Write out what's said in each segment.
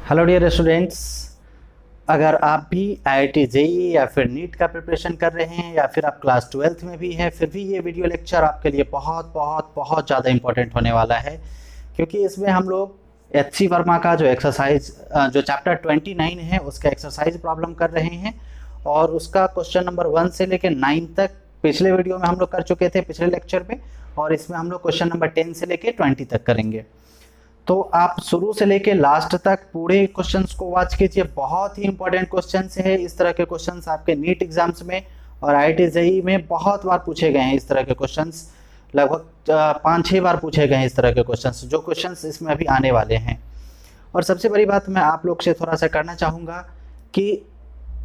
Hello dear students, अगर आप भी IIT जेईई या फिर नीट का प्रिपरेशन कर रहे हैं या फिर आप क्लास 12th में भी हैं, फिर भी ये वीडियो लेक्चर आपके लिए बहुत बहुत बहुत ज़्यादा इंपॉर्टेंट होने वाला है, क्योंकि इसमें हम लोग HC वर्मा का जो एक्सरसाइज जो चैप्टर 29 है उसका एक्सरसाइज प्रॉब्लम कर रहे हैं और उसका क्वेश्चन नंबर 1 से लेकर 9 तक पिछले वीडियो में हम लोग कर चुके थे पिछले लेक्चर में, और इसमें हम लोग क्वेश्चन नंबर 10 से लेकर 20 तक करेंगे। तो आप शुरू से लेके लास्ट तक पूरे क्वेश्चंस को वॉच कीजिए, बहुत ही इंपॉर्टेंट क्वेश्चंस है। इस तरह के क्वेश्चंस आपके नीट एग्जाम्स में और IIT जेईई में बहुत बार पूछे गए हैं। इस तरह के क्वेश्चंस लगभग 5-6 बार पूछे गए हैं इस तरह के क्वेश्चंस, जो क्वेश्चंस इसमें अभी आने वाले हैं। और सबसे बड़ी बात मैं आप लोग से थोड़ा सा करना चाहूँगा कि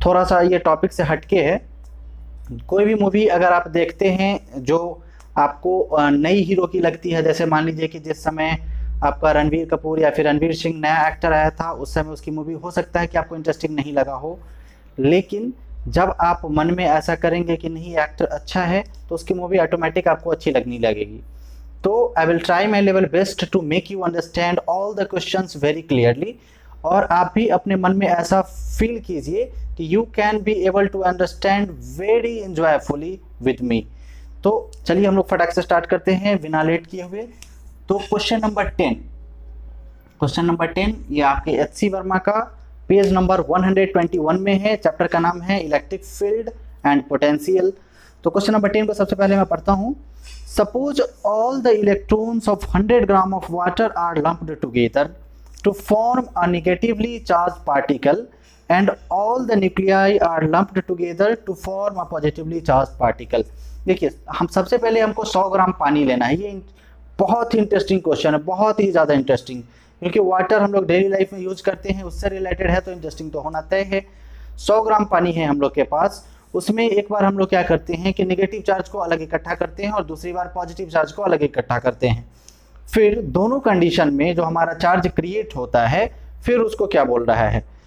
थोड़ा सा ये टॉपिक से हटके है। कोई भी मूवी अगर आप देखते हैं जो आपको नई हीरो की लगती है, जैसे मान लीजिए कि जिस समय आपका रणवीर कपूर या फिर रणवीर सिंह नया एक्टर आया था, उस समय उसकी मूवी हो सकता है कि आपको इंटरेस्टिंग नहीं लगा हो, लेकिन जब आप मन में ऐसा करेंगे कि नहीं एक्टर अच्छा है तो उसकी मूवी ऑटोमेटिक आपको अच्छी लगने लगेगी। तो I will try my level best to make you understand all the questions very clearly, और आप भी अपने मन में ऐसा फील कीजिए कि you can be able to understand very enjoyfully with me. तो चलिए हम लोग फटाक से स्टार्ट करते हैं बिना लेट किए हुए। तो क्वेश्चन नंबर 10 ये आपके HC वर्मा का पेज नंबर 121 में है। चैप्टर का नाम है इलेक्ट्रिक फील्ड एंड पोटेंशियल। तो क्वेश्चन नंबर 10 को सबसे पहले मैं पढ़ता हूँ। Suppose all the electrons of 100 gram of water are lumped together to form a negatively charge particle and all the nuclei are lumped together to form a positively charge particle. देखिए, हम सबसे पहले हमको 100 ग्राम पानी लेना है। ये बहुत ही इंटरेस्टिंग क्वेश्चन है, बहुत ही ज़्यादा इंटरेस्टिंग, क्योंकि वाटर हम लोग डेली लाइफ में यूज करते हैं, उससे रिलेटेड है तो इंटरेस्टिंग तो होना तय है। 100 ग्राम पानी है हम लोग के पास, उसमें एक बार हम लोग क्या करते हैं कि नेगेटिव चार्ज को अलग इकट्ठा करते हैं और दूसरी बार पॉजिटिव चार्ज को अलग इकट्ठा करते हैं। फिर दोनों कंडीशन में जो हमारा चार्ज क्रिएट होता है, फिर उसको क्या बोल रहा है,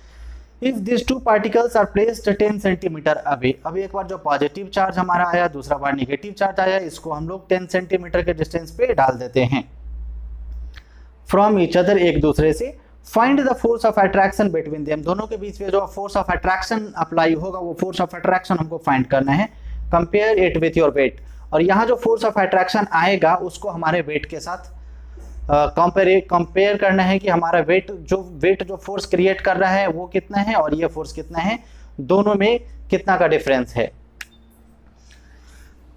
if this two particles are placed 10 centimetre away. अब एक बार जो पॉजिटिव चार्ज हमारा आया, दूसरा बार नेगेटिव चार्ज आया, इसको हम लोग 10 सेंटीमीटर के डिस्टेंस पे डाल देते हैं फ्रॉम ईच अदर, एक दूसरे से। Find the force of attraction between them. दोनों के बीच में जो फोर्स ऑफ अट्रैक्शन अप्लाई होगा, वो फोर्स ऑफ अट्रैक्शन हमको फाइंड करना है। Compare it with your weight. और यहाँ जो फोर्स ऑफ अट्रैक्शन आएगा उसको हमारे वेट के साथ कंपेयर करना है कि हमारा वेट जो फोर्स क्रिएट कर रहा है वो कितना है और ये फोर्स कितना है, दोनों में कितना का डिफरेंस है।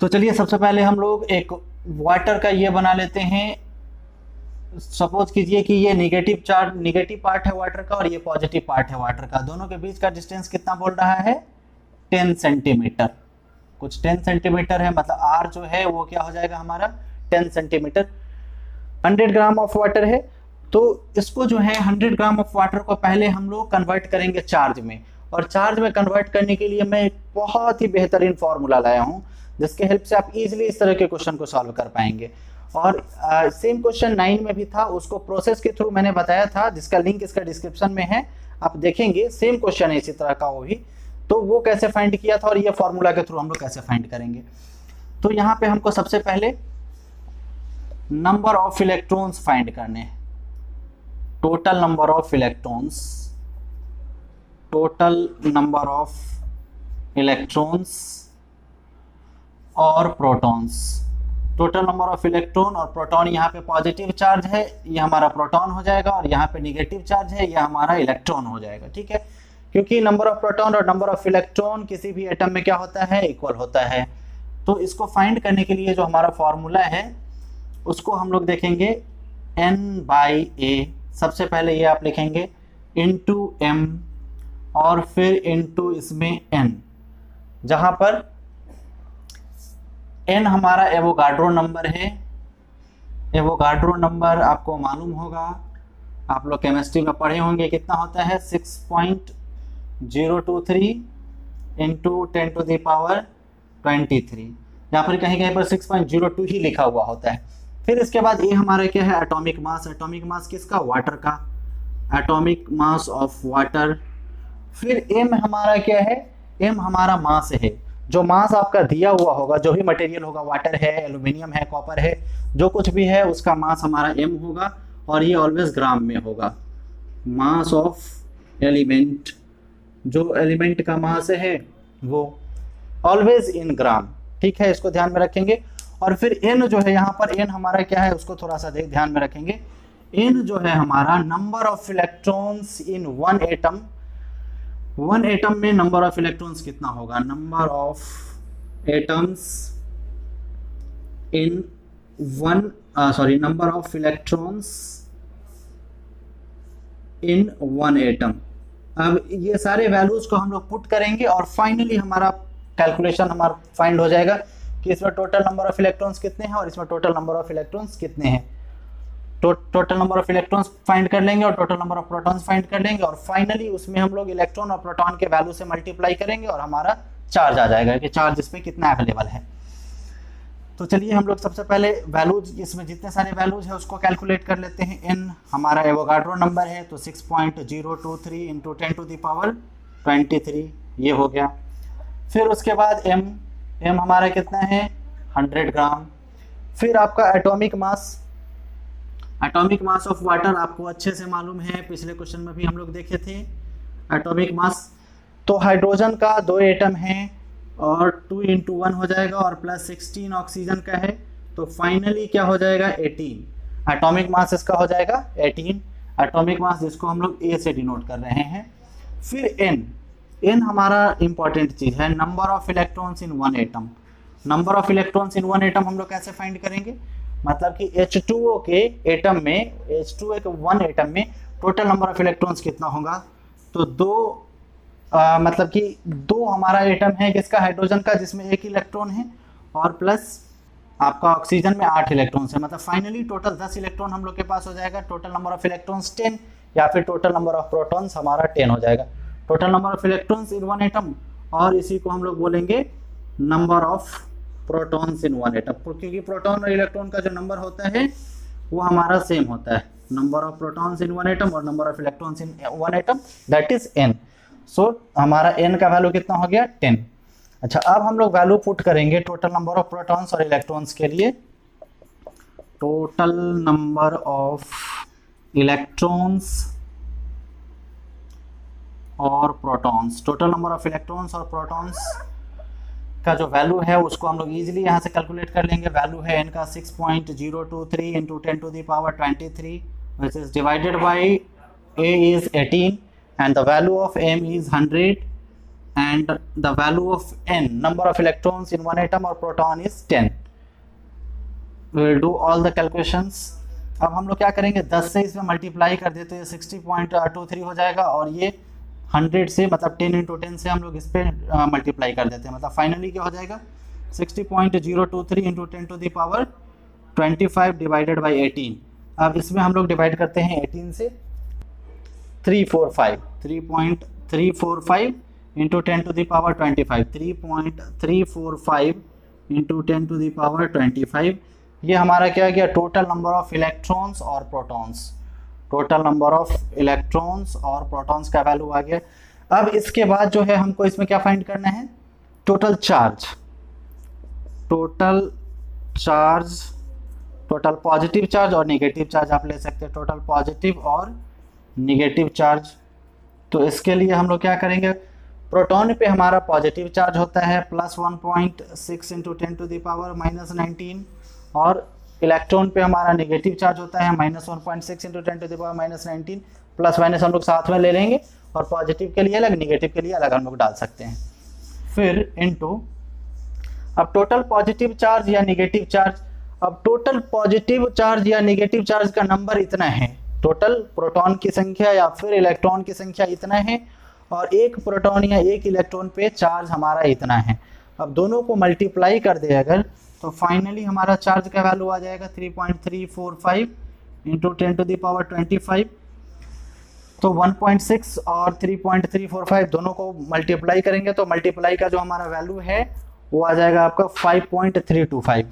तो चलिए सबसे पहले हम लोग एक वाटर का ये बना लेते हैं। सपोज कीजिए कि ये नेगेटिव पार्ट है वाटर का और ये पॉजिटिव पार्ट है वाटर का। दोनों के बीच का डिस्टेंस कितना बोल रहा है, 10 सेंटीमीटर। कुछ 10 सेंटीमीटर है, मतलब R जो है वो क्या हो जाएगा हमारा 10 सेंटीमीटर। 100 ग्राम ऑफ वाटर है, तो इसको जो है 100 ग्राम ऑफ वाटर को पहले हम लोग कन्वर्ट करेंगे चार्ज में। और चार्ज में कन्वर्ट करने के लिए मैं एक बहुत ही बेहतरीन फॉर्मूला लाया हूँ, जिसके हेल्प से आप इजीली इस तरह के क्वेश्चन को सॉल्व कर पाएंगे। और सेम क्वेश्चन 9 में भी था, उसको प्रोसेस के थ्रू मैंने बताया था, जिसका लिंक इसका डिस्क्रिप्शन में है, आप देखेंगे। सेम क्वेश्चन है इसी तरह का वो भी, तो वो कैसे फाइंड किया था और ये फॉर्मूला के थ्रू हम लोग कैसे फाइंड करेंगे। तो यहाँ पे हमको सबसे पहले नंबर ऑफ इलेक्ट्रॉन्स फाइंड करने हैं। टोटल नंबर ऑफ इलेक्ट्रॉन्स और protons. Total number of electron और प्रोटॉन, यहाँ पे पॉजिटिव चार्ज है, ये हमारा प्रोटॉन हो जाएगा, और यहाँ पे नेगेटिव चार्ज है, ये हमारा इलेक्ट्रॉन हो जाएगा। ठीक है, क्योंकि नंबर ऑफ प्रोटॉन और नंबर ऑफ इलेक्ट्रॉन किसी भी एटम में क्या होता है, इक्वल होता है। तो इसको फाइंड करने के लिए जो हमारा फॉर्मूला है उसको हम लोग देखेंगे N/A। सबसे पहले ये आप लिखेंगे इंटू M और फिर इंटू इसमें N, जहां पर N हमारा एवोगाड्रो नंबर है। एवोगाड्रो नंबर आपको मालूम होगा, आप लोग केमिस्ट्री में पढ़े होंगे, कितना होता है 6.023 इंटू 10⁻23। यहाँ पर कहीं पर 6.02 ही लिखा हुआ होता है। फिर इसके बाद ये हमारा क्या है, एटॉमिक मास। एटॉमिक मास किसका, वाटर का, एटॉमिक मास ऑफ वाटर। फिर M हमारा क्या है, M हमारा मास है। जो मास आपका दिया हुआ होगा, जो भी मटेरियल होगा, वाटर है, एल्यूमिनियम है, कॉपर है, जो कुछ भी है उसका मास हमारा M होगा, और ये ऑलवेज ग्राम में होगा। मास ऑफ एलिमेंट, जो एलिमेंट का मास है वो ऑलवेज इन ग्राम, ठीक है, इसको ध्यान में रखेंगे। और फिर n जो है यहाँ पर n हमारा क्या है उसको थोड़ा सा ध्यान में रखेंगे। n जो है हमारा number of electrons in one atom, one atom में नंबर ऑफ इलेक्ट्रॉन्स कितना होगा, number of atoms in one number of electrons in one atom. अब ये सारे वैल्यूज को हम लोग पुट करेंगे और फाइनली हमारा कैलकुलेशन हमारा फाइंड हो जाएगा कि इसमें टोटल नंबर ऑफ इलेक्ट्रॉन्स कितने हैं और इसमें टोटल नंबर ऑफ इलेक्ट्रॉन्स कितने हैं। Total number of electrons find कर लेंगे और total number of protons find कर लेंगे और फाइनली उसमें हम लोग इलेक्ट्रॉन और प्रोटॉन के वैल्यू से मल्टीप्लाई करेंगे और हमारा चार्ज आ जाएगा कि चार्ज इस पे कितना अवेलेबल है। तो चलिए हम लोग सबसे पहले वैल्यूज, इसमें जितने सारे वैल्यूज है उसको कैलकुलेट कर लेते हैं। n हमारा एवोगाड्रो नंबर है तो 6.023 इंटू 10 टू द पावर 23 ये हो गया। फिर उसके बाद m हमारा कितना है 100 ग्राम। फिर आपका atomic mass, atomic mass of water आपको अच्छे से मालूम है, पिछले क्वेश्चन में भी हम लोग देखे थे एटॉमिक मास। तो हाइड्रोजन का 2 एटम है और 2 into 1 हो जाएगा और प्लस 16 ऑक्सीजन का है तो फाइनली क्या हो जाएगा 18। एटॉमिक मास इसका हो जाएगा 18, एटॉमिक मास जिसको हम लोग A से डिनोट कर रहे हैं। फिर n हमारा इंपॉर्टेंट चीज है, number of electrons in one atom. Number of electrons in one atom हम लोग कैसे फाइंड करेंगे, मतलब कि H2O के एटम में, H2O के वन एटम में टोटल नंबर ऑफ इलेक्ट्रॉन्स कितना होगा, तो 2 मतलब कि 2 हमारा एटम है किसका, हाइड्रोजन का, जिसमें 1 इलेक्ट्रॉन है और प्लस आपका ऑक्सीजन में 8 इलेक्ट्रॉन्स है, मतलब फाइनली टोटल 10 इलेक्ट्रॉन हम लोग के पास हो जाएगा। टोटल नंबर ऑफ इलेक्ट्रॉन्स 10 या फिर टोटल नंबर ऑफ प्रोटॉन्स हमारा 10 हो जाएगा। Total number of electrons in one atom और इसी को हम लोग बोलेंगे number of protons in one atom, क्योंकि प्रोटॉन और इलेक्ट्रॉन का जो नंबर होता है वो हमारा सेम होता है, number of protons in one atom और number of electrons in one atom, that is n। So हमारा n का वैल्यू कितना हो गया 10। अच्छा, अब हम लोग वैल्यू पुट करेंगे टोटल नंबर ऑफ प्रोटॉन्स और इलेक्ट्रॉन्स के लिए। टोटल नंबर ऑफ इलेक्ट्रॉन्स और protons, total number of electrons और प्रोटॉन्स का जो वैल्यू है उसको हम लोग इजीली यहाँ से कैलकुलेट कर लेंगे। वैल्यू है n का 6.023 into 10 to the power 23 which is divided by a is 18 and the value of m is 100 and the value of n, number of electrons in one atom or proton, is 10. We will do all the calculations. अब हम लोग क्या करेंगे, 10 से इसमें multiply कर देते हैं 60.23 हो जाएगा और ये 100 से मतलब 10 into 10 से हम लोग इस पर मल्टीप्लाई कर देते हैं, मतलब फाइनली क्या हो जाएगा 60.023 into 10 to the power 25 divided by 18। अब इसमें हम लोग डिवाइड करते हैं 18 से 345, 3.345 into 10 to the power 25, 3.345 into 10 to the power 25। ये हमारा क्या गया, टोटल नंबर ऑफ इलेक्ट्रॉन्स और protons, total number of electrons और प्रोटॉन्स का वैल्यू आ गया। अब इसके बाद जो है हमको इसमें क्या फाइंड करना है, total charge, total charge, total positive charge और नेगेटिव चार्ज आप ले सकते हैं, टोटल पॉजिटिव और नेगेटिव चार्ज। तो इसके लिए हम लोग क्या करेंगे, प्रोटॉन पे हमारा पॉजिटिव चार्ज होता है plus 1.6 into 10 to the power minus 19 और इलेक्ट्रॉन पे हमारा नेगेटिव चार्ज होता है minus 1.6 into 10 to the power minus 19, plus minus हम लोग साथ में ले लेंगे और पॉजिटिव के लिए अलग, नेगेटिव के लिए अलग हम लोग डाल सकते हैं। फिर इनटू, अब टोटल पॉजिटिव चार्ज या नेगेटिव चार्ज, अब टोटल पॉजिटिव चार्ज या नेगेटिव चार्ज का नंबर इतना है, टोटल प्रोटॉन की संख्या या फिर इलेक्ट्रॉन की संख्या इतना है और एक प्रोटॉन या एक इलेक्ट्रॉन पे चार्ज हमारा इतना है। अब दोनों को मल्टीप्लाई कर दे अगर, तो फाइनली हमारा चार्ज का वैल्यू आ जाएगा 3.345 इंटू 10 टू द पावर 25। तो 1.6 और 3.345 दोनों को मल्टीप्लाई करेंगे तो मल्टीप्लाई का जो हमारा वैल्यू है वो आ जाएगा आपका 5.325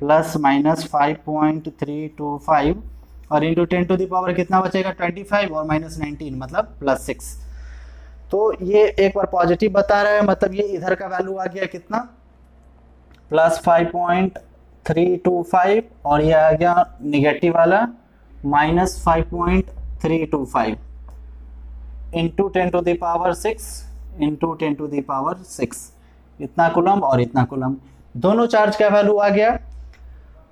प्लस माइनस 5.325 और इंटू 10 टू द पावर कितना बचेगा 25 और माइनस 19 मतलब प्लस 6। तो ये एक बार पॉजिटिव बता रहा है, मतलब ये इधर का वैल्यू आ गया कितना प्लस 5.325 और ये आ गया निगेटिव वाला minus 5.325। Into 10 to the power 6 into 10 to the power 6, इतना कूलम और इतना कूलम। दोनों चार्ज का वैल्यू आ गया,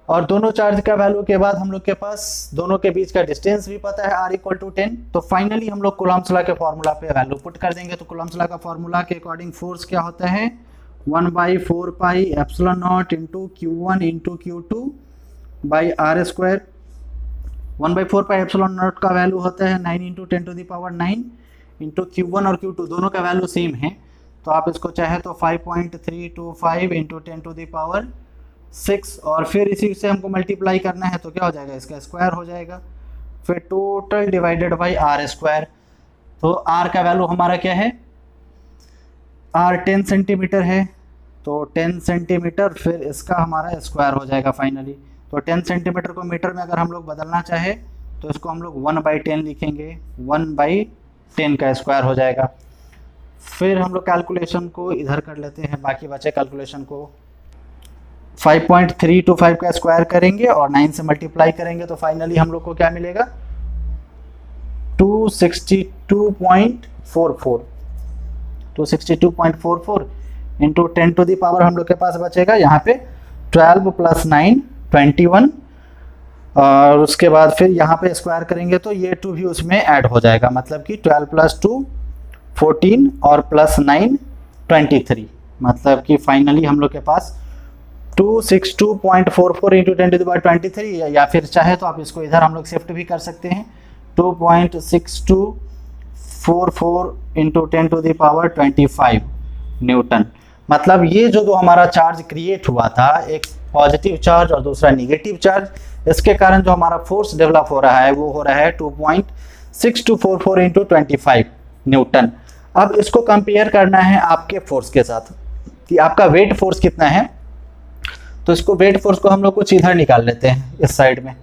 और दोनों चार्ज का वैल्यू के बाद हम लोग के पास दोनों के बीच का डिस्टेंस भी पता है, r इक्वल टू 10। तो फाइनली हम लोग कूलम्ब्स लॉ के फॉर्मूला पे वैल्यू पुट कर देंगे। तो कूलम्ब्स लॉ का फॉर्मूला के अकॉर्डिंग फोर्स क्या होता है, 1/4 pi epsilon naught into Q1 into Q2 by R square. 1/4 pi epsilon naught का वैल्यू होता है 9 into 10 to the power 9 into Q1 और Q2 दोनों का वैल्यू सेम है, तो आप इसको चाहे तो 5.325 इंटू 10 टू द पावर 6 और फिर इसी से हमको मल्टीप्लाई करना है, तो क्या हो जाएगा, इसका स्क्वायर हो जाएगा, फिर total divided by R square. तो R का वैल्यू हमारा क्या है, R 10 सेंटीमीटर है, तो 10 सेंटीमीटर फिर इसका हमारा स्क्वायर हो जाएगा फाइनली। तो 10 सेंटीमीटर को मीटर में अगर हम लोग बदलना चाहे तो इसको हम लोग 1/10 लिखेंगे, 1/10 का स्क्वायर हो जाएगा। फिर हम लोग कैलकुलेशन को इधर कर लेते हैं, बाकी बचे कैलकुलेशन को 5.325 का स्क्वायर करेंगे और 9 से मल्टीप्लाई करेंगे, तो फाइनली हम लोग को क्या मिलेगा, 262.44 262.44 इंटू 10 टू द पावर हम लोग के पास बचेगा यहाँ पे 12 + 9 21, और उसके बाद फिर यहाँ पे स्क्वायर करेंगे तो ये 2 भी उसमें ऐड हो जाएगा, मतलब कि 12 + 2 14 और +9 23, मतलब कि फाइनली हम लोग के पास 262.44 इंटू 10 टू द पावर 23, या फिर चाहे तो आप इसको इधर हम लोग शिफ्ट भी कर सकते हैं, 2.6244 इंटू 10 टू द पावर 25 न्यूटन। मतलब ये जो हमारा चार्ज क्रिएट हुआ था, एक पॉजिटिव चार्ज और दूसरा निगेटिव चार्ज, इसके कारण जो हमारा फोर्स डेवलप हो रहा है वो हो रहा है 2.6244 इंटू 25 न्यूटन। अब इसको कंपेयर करना है आपके फोर्स के साथ कि आपका वेट फोर्स कितना है, तो इसको वेट फोर्स को हम लोग कुछ इधर निकाल लेते हैं इस साइड में।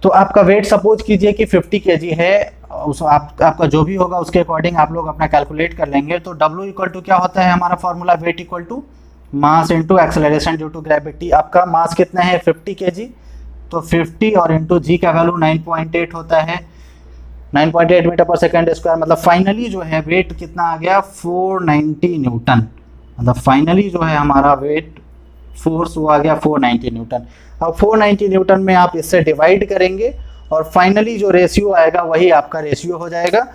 तो आपका वेट सपोज कीजिए कि 50 kg है, आपका जो भी होगा उसके अकॉर्डिंग आप लोग अपना कैलकुलेट कर लेंगे। तो W इक्वल टू क्या होता है हमारा formula, weight equal to mass into acceleration due to gravity. आपका मास कितना है 50 kg, तो 50 और इंटू जी का वैल्यू 9.8 होता है, 9.8 मीटर पर सेकेंड स्क्वायर। मतलब फाइनली जो है वेट कितना आ गया 490 न्यूटन। मतलब फाइनली जो है हमारा वेट फोर्स वो आ गया 490 न्यूटन। अब 490 न्यूटन में आप इससे डिवाइड करेंगे और फाइनली जो रेशियो आएगा वही आपका रेशियो हो जाएगा,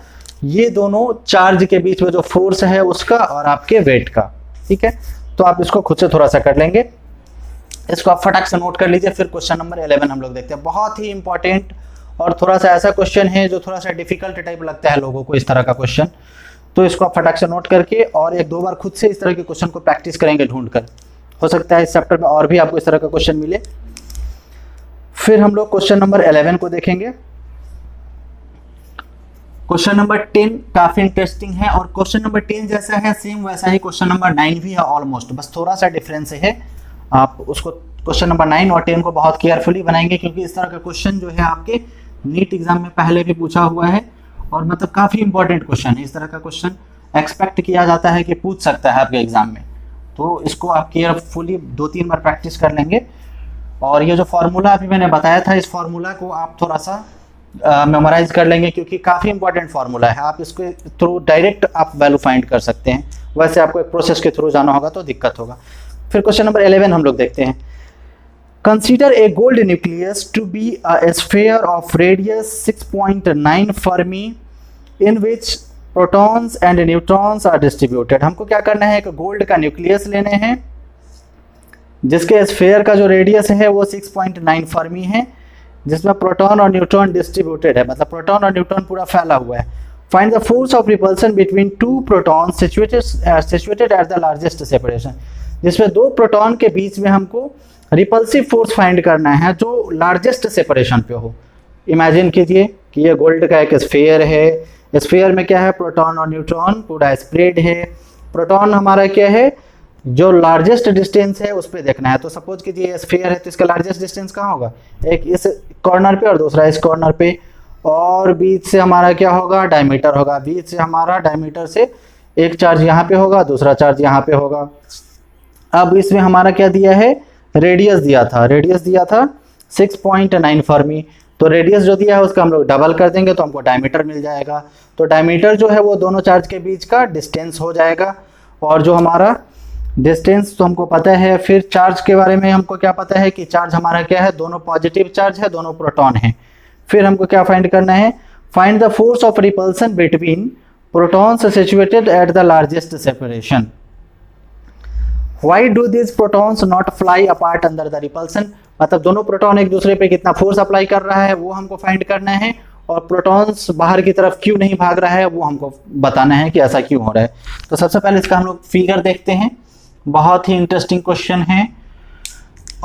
ये दोनों चार्ज के बीच में जो फोर्स है उसका और आपके वेट का। ठीक है, तो आप इसको खुद से थोड़ा सा कर लेंगे, इसको आप फटाक से नोट कर लीजिए। फिर क्वेश्चन नंबर 11 हम लोग देखते हैं। बहुत ही इंपॉर्टेंट और थोड़ा सा ऐसा क्वेश्चन है जो थोड़ा सा डिफिकल्ट टाइप लगता है लोगों को, इस तरह का क्वेश्चन। तो इसको आप फटाक से नोट करके और 1-2 बार खुद से इस तरह के क्वेश्चन को प्रैक्टिस करेंगे ढूंढ कर, हो सकता है इस चैप्टर में और भी आपको इस तरह का क्वेश्चन मिले। फिर हम लोग क्वेश्चन नंबर 11 को देखेंगे। क्वेश्चन नंबर 10 काफी इंटरेस्टिंग है और क्वेश्चन नंबर 10 जैसा है सेम वैसा ही क्वेश्चन नंबर 9 भी है ऑलमोस्ट, बस थोड़ा सा डिफरेंस है। आप उसको क्वेश्चन नंबर 9 और 10 को बहुत केयरफुली बनाएंगे क्योंकि इस तरह का क्वेश्चन जो है आपके नीट एग्जाम में पहले भी पूछा हुआ है और मतलब काफी इंपॉर्टेंट क्वेश्चन है। इस तरह का क्वेश्चन एक्सपेक्ट किया जाता है कि पूछ सकता है आपके एग्जाम में, तो इसको आप केयरफुली 2-3 बार प्रैक्टिस कर लेंगे। और ये जो फॉर्मूला अभी मैंने बताया था, इस फॉर्मूला को आप थोड़ा सा मेमोराइज कर लेंगे क्योंकि काफ़ी इंपॉर्टेंट फार्मूला है। आप इसके थ्रू डायरेक्ट आप वैल्यू फाइंड कर सकते हैं, वैसे आपको एक प्रोसेस के थ्रू जाना होगा तो दिक्कत होगा। फिर क्वेश्चन नंबर 11 हम लोग देखते हैं। Consider a gold nucleus to be a sphere of radius 6.9 fermi in which protons and neutrons are distributed. हमको क्या करना है, एक गोल्ड का न्यूक्लियस लेने हैं जिसके स्फीयर का जो रेडियस है वो 6.9 फर्मी है, जिसमें प्रोटॉन और न्यूट्रॉन डिस्ट्रीब्यूटेड है, मतलब प्रोटॉन और न्यूट्रॉन पूरा फैला हुआ है। Find the force of repulsion between 2 proton situated at the largest separation. जिसमें 2 प्रोटॉन के बीच में हमको रिपल्सिव फोर्स फाइंड करना है जो लार्जेस्ट सेपरेशन पे हो। इमेजिन कीजिए कि ये गोल्ड का एक स्फीयर है, स्फीयर में क्या है, प्रोटॉन और न्यूट्रॉन पूरा स्प्रेड है। प्रोटॉन हमारा क्या है, जो लार्जेस्ट डिस्टेंस है उस पर देखना है। तो सपोज कीजिए स्फीयर है तो इसका लार्जेस्ट डिस्टेंस कहाँ होगा, एक इस कॉर्नर पे और दूसरा इस कॉर्नर पे, और बीच से हमारा क्या होगा, डायमीटर होगा। बीच से हमारा डायमीटर से एक चार्ज यहाँ पे होगा, दूसरा चार्ज यहाँ पे होगा। अब इसमें हमारा क्या दिया है, रेडियस दिया था 6.9 फर्मी। तो रेडियस जो दिया है उसका हम लोग डबल कर देंगे तो हमको डायमीटर मिल जाएगा। तो डायमीटर जो है वो दोनों चार्ज के बीच का डिस्टेंस हो जाएगा, और जो हमारा डिस्टेंस तो हमको पता है। फिर चार्ज के बारे में हमको क्या पता है कि चार्ज हमारा क्या है, दोनों पॉजिटिव चार्ज है, दोनों प्रोटॉन है। फिर हमको क्या फाइंड करना है, find the force of repulsion between protons situated at the largest separation. Why do this protons not fly apart under the repulsion, मतलब दोनों प्रोटॉन एक दूसरे पे कितना फोर्स अप्लाई कर रहा है वो हमको फाइंड करना है, और प्रोटॉन्स बाहर की तरफ क्यों नहीं भाग रहा है वो हमको बताना है कि ऐसा क्यों हो रहा है। तो सबसे पहले इसका हम लोग फिगर देखते हैं। बहुत ही इंटरेस्टिंग क्वेश्चन है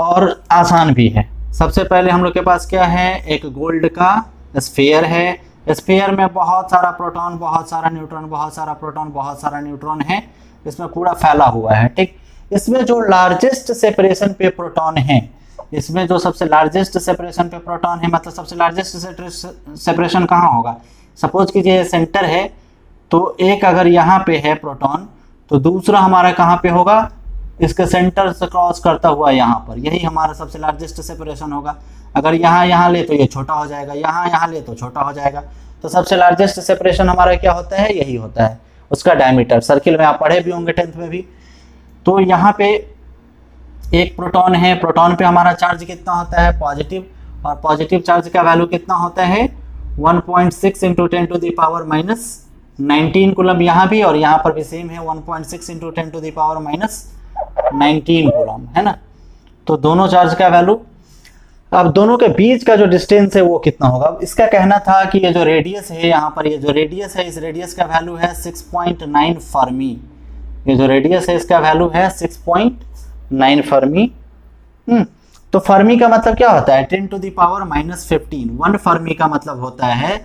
और आसान भी है। सबसे पहले हम लोग के पास क्या है, एक गोल्ड का स्फीयर है। स्फीयर में बहुत सारा प्रोटॉन, बहुत सारा न्यूट्रॉन, बहुत सारा प्रोटॉन, बहुत सारा न्यूट्रॉन है, इसमें पूरा फैला हुआ है। ठीक, इसमें जो लार्जेस्ट सेपरेशन पे प्रोटॉन है, इसमें जो सबसे लार्जेस्ट सेपरेशन पे प्रोटॉन है, मतलब सबसे लार्जेस्ट सेपरेशन कहाँ होगा, सपोज कीजिए सेंटर है, तो एक अगर यहाँ पे है प्रोटॉन तो दूसरा हमारा कहाँ पे होगा, इसके सेंटर से क्रॉस करता हुआ यहाँ पर, यही हमारा सबसे लार्जेस्ट सेपरेशन होगा। अगर यहाँ ले तो ये छोटा हो जाएगा, यहाँ ले तो छोटा हो जाएगा। तो सबसे लार्जेस्ट सेपरेशन हमारा क्या होता है, यही होता है, उसका डायमीटर। सर्किल में आप पढ़े भी होंगे 10th में भी। तो यहाँ पे एक प्रोटॉन है, प्रोटॉन पे हमारा चार्ज कितना होता है, पॉजिटिव, और पॉजिटिव चार्ज का वैल्यू कितना होता है 1.6 into 10 to the power minus 19 coulomb. यहाँ भी और यहाँ पर भी सेम है, 1.6 into 10 to the power minus 19 coulomb, है ना। तो दोनों चार्ज का वैल्यू, अब दोनों के बीच का जो डिस्टेंस है वो कितना होगा। अब इसका कहना था कि ये जो रेडियस है, यहाँ पर ये जो रेडियस है, इस रेडियस का वैल्यू है 6.9 फर्मी। ये जो रेडियस है इसका वैल्यू है 6.9 फर्मी। तो फर्मी का मतलब क्या होता है, 10 to the power minus 15। 1 fermi का मतलब होता है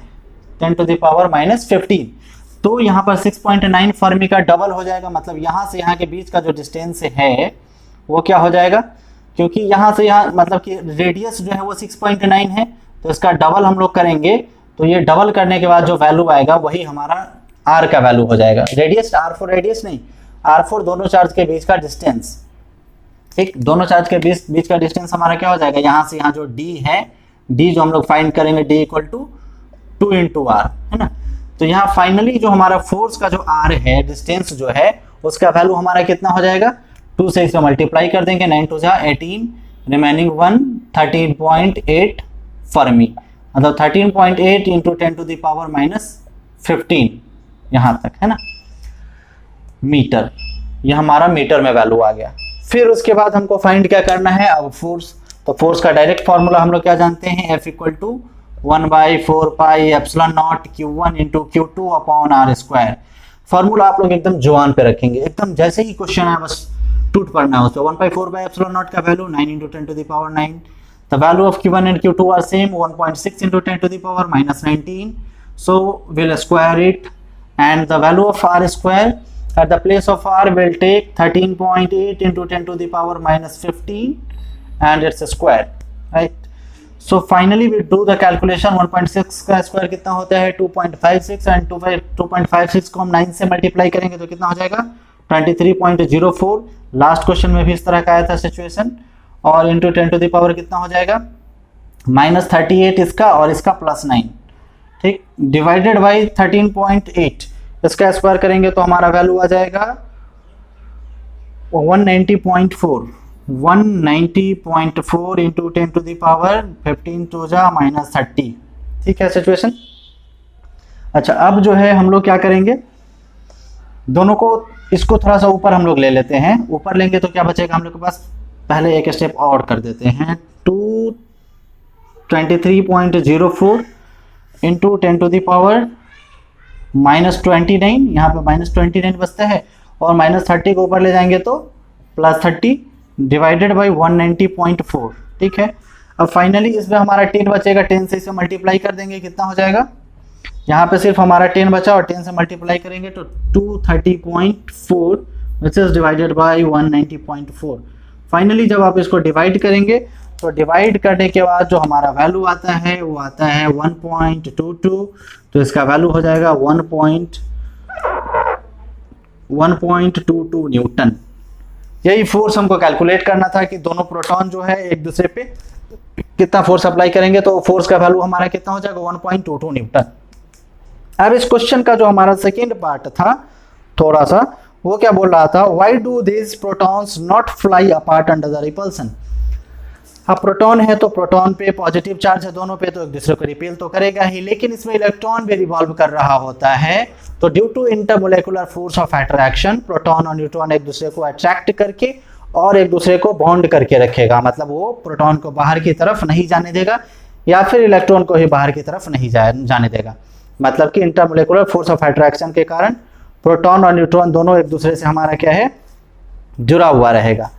10 टू द पावर माइनस 15। तो यहाँ पर 6.9 फर्मी का डबल हो जाएगा, मतलब यहाँ से यहाँ के बीच का जो डिस्टेंस है वो क्या हो जाएगा, क्योंकि यहाँ से यहाँ मतलब कि रेडियस जो है वो 6.9 है, तो इसका डबल हम लोग करेंगे, तो ये डबल करने के बाद जो वैल्यू आएगा वही हमारा आर का वैल्यू हो जाएगा। रेडियस R4 रेडियस नहीं, R4 दोनों चार्ज के बीच का डिस्टेंस। ठीक, दोनों चार्ज के बीच का डिस्टेंस हमारा क्या हो जाएगा, यहाँ से यहाँ जो D है, D जो हम लोग फाइंड करेंगे D equal to 2 into R, है ना। तो यहाँ फाइनली जो हमारा फोर्स का जो R है, डिस्टेंस जो है, उसका वैल्यू हमारा कितना हो जाएगा, 2 से इसको मल्टीप्लाई कर देंगे, 9 2 जा 18, रिमेनिंग 1 13.8 फर्मी, मतलब 13.8 into 10 to the power minus 15 यहाँ तक, है ना, मीटर। ये हमारा मीटर में वैल्यू आ गया। फिर उसके बाद हमको फाइंड क्या करना है, अब फोर्स। तो फोर्स का डायरेक्ट फॉर्मूला हम लोग क्या जानते हैं, F equal to 1/4 pi epsilon naught Q1 into Q2 upon R square. Formula आप लोग एकदम जुबान पे रखेंगे, एकदम जैसे ही क्वेश्चन है बस टूट पड़ना है उसको। 1/4 बाई एप्सिलॉन नॉट का value 9 into 10 to the power 9। The value of Q1 and Q2 are same, 1.6 into 10 to the power minus 19। So will square it, and the value of R square at the place of R will take 13.8 into 10 to the power minus 15 and its square, right? So finally we do the calculation। 1.6 का square कितना होता है 2.56, and 2.56 को हम 9 से multiply करेंगे तो कितना हो जाएगा 23.04। लास्ट क्वेश्चन में भी इस तरह का आया था सिचुएशन, और इंटू 10 टू द पावर कितना हो जाएगा माइनस 38 इसका, और इसका प्लस 9, ठीक, डिवाइडेड बाई 13.8, इसका स्क्वायर करेंगे तो हमारा वैल्यू आ जाएगा 190.4 इंटू 10 टू द पावर 15 टू जा माइनस 30। ठीक है सिचुएशन। अच्छा, अब जो है हम लोग क्या करेंगे, दोनों को, इसको थोड़ा सा ऊपर हम लोग ले लेते हैं। ऊपर लेंगे तो क्या बचेगा हम लोग के पास, पहले एक स्टेप और कर देते हैं, 223.04 into 10 to the power minus 29, यहाँ पे माइनस 29 बचता है, और माइनस 30 को ऊपर ले जाएंगे तो प्लस 30 डिवाइडेड बाई 190.4। ठीक है, अब फाइनली इसमें हमारा 10 बचेगा, 10 से इसे मल्टीप्लाई कर देंगे, कितना हो जाएगा, यहाँ पे सिर्फ हमारा 10 बचा और 10 से मल्टीप्लाई करेंगे तो 230.4 विच इज डिवाइडेड बाई 190.4। फाइनली जब आप इसको डिवाइड करेंगे तो डिवाइड करने के बाद जो हमारा वैल्यू आता है वो आता है 1.22, तो इसका वैल्यू हो जाएगा 1.22 न्यूटन। यही फोर्स हमको कैलकुलेट करना था कि दोनों प्रोटॉन जो है एक दूसरे पे कितना फोर्स अप्लाई करेंगे तो फोर्स का वैल्यू हमारा कितना हो जाएगा 1.22 न्यूटन। अब इस क्वेश्चन का जो हमारा सेकेंड पार्ट था थोड़ा सा, वो क्या बोल रहा था, why do this protons not fly apart under the repulsion. अब प्रोटॉन है तो प्रोटॉन पे पॉजिटिव चार्ज है दोनों पे, तो एक दूसरे को रिपेल तो करेगा ही, लेकिन इसमें इलेक्ट्रॉन भी रिवॉल्व कर रहा होता है। तो due to intermolecular force of attraction proton और न्यूट्रॉन एक दूसरे को अट्रैक्ट करके और एक दूसरे को बॉन्ड करके रखेगा, मतलब वो प्रोटॉन को बाहर की तरफ नहीं जाने देगा या फिर इलेक्ट्रॉन को ही बाहर की तरफ नहीं जाने देगा। मतलब कि इंटरमोलेकुलर फोर्स ऑफ अट्रैक्शन के कारण प्रोटॉन और न्यूट्रॉन दोनों एक दूसरे से हमारा क्या है, जुड़ा हुआ रहेगा।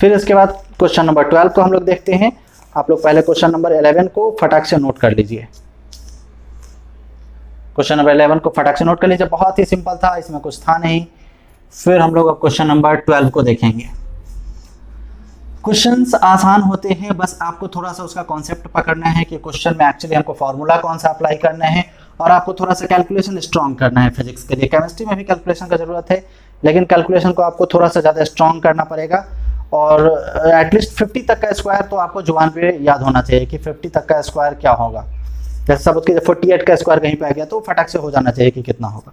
फिर इसके बाद क्वेश्चन नंबर 12 को हम लोग देखते हैं। आप लोग पहले क्वेश्चन नंबर 11 को फटाक से नोट कर लीजिए। क्वेश्चन नंबर 11 को फटाक से नोट कर लीजिए, बहुत ही सिंपल था, इसमें कुछ था नहीं। फिर हम लोग अब क्वेश्चन नंबर 12 को देखेंगे। क्वेश्चंस आसान होते हैं, बस आपको थोड़ा सा उसका कॉन्सेप्ट पकड़ना है कि क्वेश्चन में एक्चुअली हमको फॉर्मूला कौन सा अप्लाई करना है, और आपको थोड़ा सा कैलकुलेशन स्ट्रॉन्ग करना है फिजिक्स के लिए। केमिस्ट्री में भी कैलकुलेशन का जरूरत है, लेकिन कैलकुलेशन को आपको थोड़ा सा ज़्यादा स्ट्रॉन्ग करना पड़ेगा। और एटलीस्ट 50 तक का स्क्वायर तो आपको जुबान पे याद होना चाहिए कि 50 तक का स्क्वायर क्या होगा। जैसे सपोज कि 48 का स्क्वायर कहीं पे आ गया तो फटाक से हो जाना चाहिए कि कितना होगा।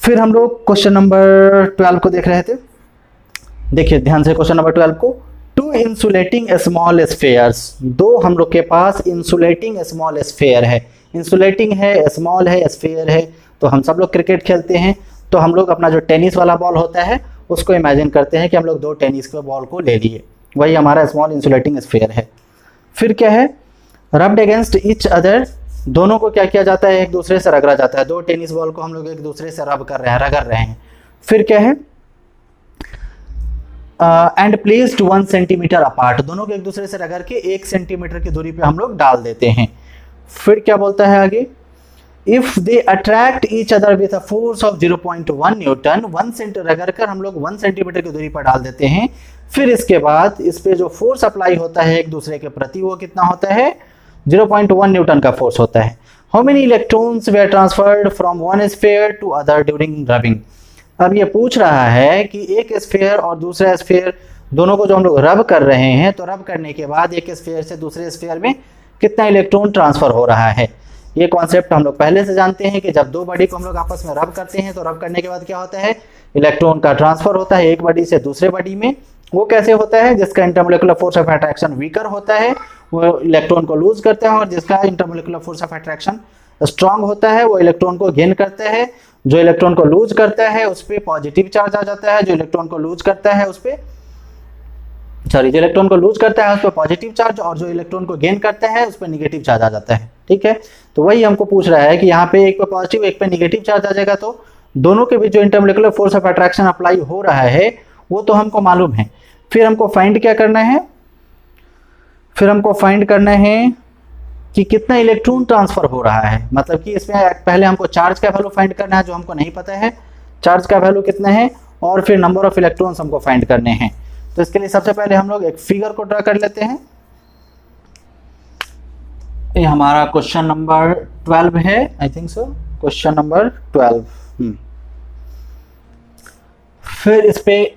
फिर हम लोग क्वेश्चन नंबर 12 को देख रहे थे, देखिए ध्यान से क्वेश्चन नंबर 12 को। टू इंसुलेटिंग स्मॉल स्फेयर्स, दो हम लोग के पास इंसुलेटिंग स्मॉल स्फेयर है, इंसुलेटिंग है, स्मॉल है, स्फेयर है। तो हम सब लोग क्रिकेट खेलते हैं, तो हम लोग अपना जो टेनिस वाला बॉल होता है उसको इमेजिन करते हैं कि हम लोग दो टेनिस के बॉल को ले लिए, वही हमारा स्मॉल इंसुलेटिंग स्फेयर है। फिर क्या है, रब्ड अगेंस्ट ईच अदर, दोनों को क्या किया जाता है, एक दूसरे से रगड़ा जाता है। दो टेनिस बॉल को हम लोग एक दूसरे से रब कर रहे हैं, रगड़ रहे हैं। फिर क्या है, एंड प्लेस्ड 1 सेंटीमीटर अपार्ट, दोनों को एक दूसरे से रगड़ के 1 सेंटीमीटर की दूरी पे हम लोग डाल देते हैं। फिर क्या बोलता है आगे, if they attract each other with a force of 0.1 Newton, 1 centimetre रगड़ कर हम लोग 1 सेंटीमीटर की दूरी पर डाल देते हैं। फिर इसके बाद इस पे जो फोर्स अप्लाई होता है एक दूसरे के प्रति वो कितना होता है, 0.1 न्यूटन का फोर्स होता है। How many electrons were transferred from one sphere to other during rubbing. अब ये पूछ रहा है कि एक स्फीयर और दूसरा स्फीयर दोनों को जो हम लोग रब कर रहे हैं, तो रब करने के बाद एक स्फीयर से दूसरे स्फीयर में कितना इलेक्ट्रॉन ट्रांसफर हो रहा है। ये कॉन्सेप्ट हम लोग पहले से जानते हैं कि जब दो बॉडी को हम लोग आपस में रब करते हैं तो रब करने के बाद क्या होता है, इलेक्ट्रॉन का ट्रांसफर होता है एक बॉडी से दूसरे बॉडी में। वो कैसे होता है, जिसका इंटरमोलेकुलर फोर्स ऑफ अट्रैक्शन वीकर होता है वो इलेक्ट्रॉन को लूज करता है, और जिसका इंटरमोलेकुलर फोर्स ऑफ अट्रैक्शन स्ट्रांग होता है वो इलेक्ट्रॉन को गेन करता है। जो इलेक्ट्रॉन को लूज करता है उस पर पॉजिटिव चार्ज आ जाता है, जो इलेक्ट्रॉन को लूज करता है उस पर जो इलेक्ट्रॉन को लूज करता है उस पर पॉजिटिव चार्ज, और जो इलेक्ट्रॉन को गेन करता है उस पर निगेटिव चार्ज आ जाता है। ठीक है, तो वही हमको पूछ रहा है कि यहाँ पे एक पे पॉजिटिव एक पे निगेटिव चार्ज आ जाएगा, तो दोनों के बीच जो इंटरमोलेकुलर फोर्स ऑफ अट्रैक्शन अप्लाई हो रहा है वो तो हमको मालूम है। फिर हमको फाइंड क्या करना है, फिर हमको फाइंड करना है कि कितना इलेक्ट्रॉन ट्रांसफर हो रहा है। मतलब कि इसमें पहले हमको चार्ज का वैल्यू फाइंड करना है जो हमको नहीं पता है, चार्ज का वैल्यू कितना है, और फिर नंबर ऑफ इलेक्ट्रॉन्स हमको फाइंड करने हैं। तो इसके लिए सबसे पहले हम लोग एक फिगर को ड्रा कर लेते हैं। ये हमारा क्वेश्चन नंबर 12 है, I think so, question number 12। फिर इस पे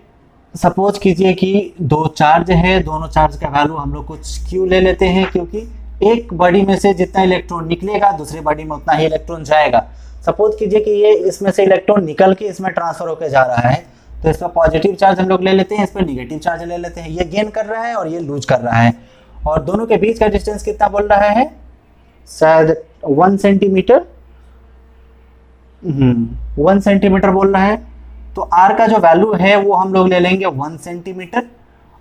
सपोज कीजिए कि दो चार्ज है, दोनों चार्ज का वैल्यू हम लोग कुछ क्यू ले लेते हैं, क्योंकि एक बॉडी में से जितना इलेक्ट्रॉन निकलेगा दूसरी बॉडी में उतना ही इलेक्ट्रॉन जाएगा। सपोज कीजिए कि ये इसमें से इलेक्ट्रॉन निकल के इसमें ट्रांसफर होकर जा रहा है, तो इस पर पॉजिटिव चार्ज हम लोग ले लेते हैं, इस पर निगेटिव चार्ज ले लेते हैं। ये गेन कर रहा है और ये लूज कर रहा है, और दोनों के बीच का डिस्टेंस कितना बोल रहा है, शायद 1 सेंटीमीटर, 1 सेंटीमीटर बोल रहा है। तो आर का जो वैल्यू है वो हम लोग ले लेंगे 1 सेंटीमीटर,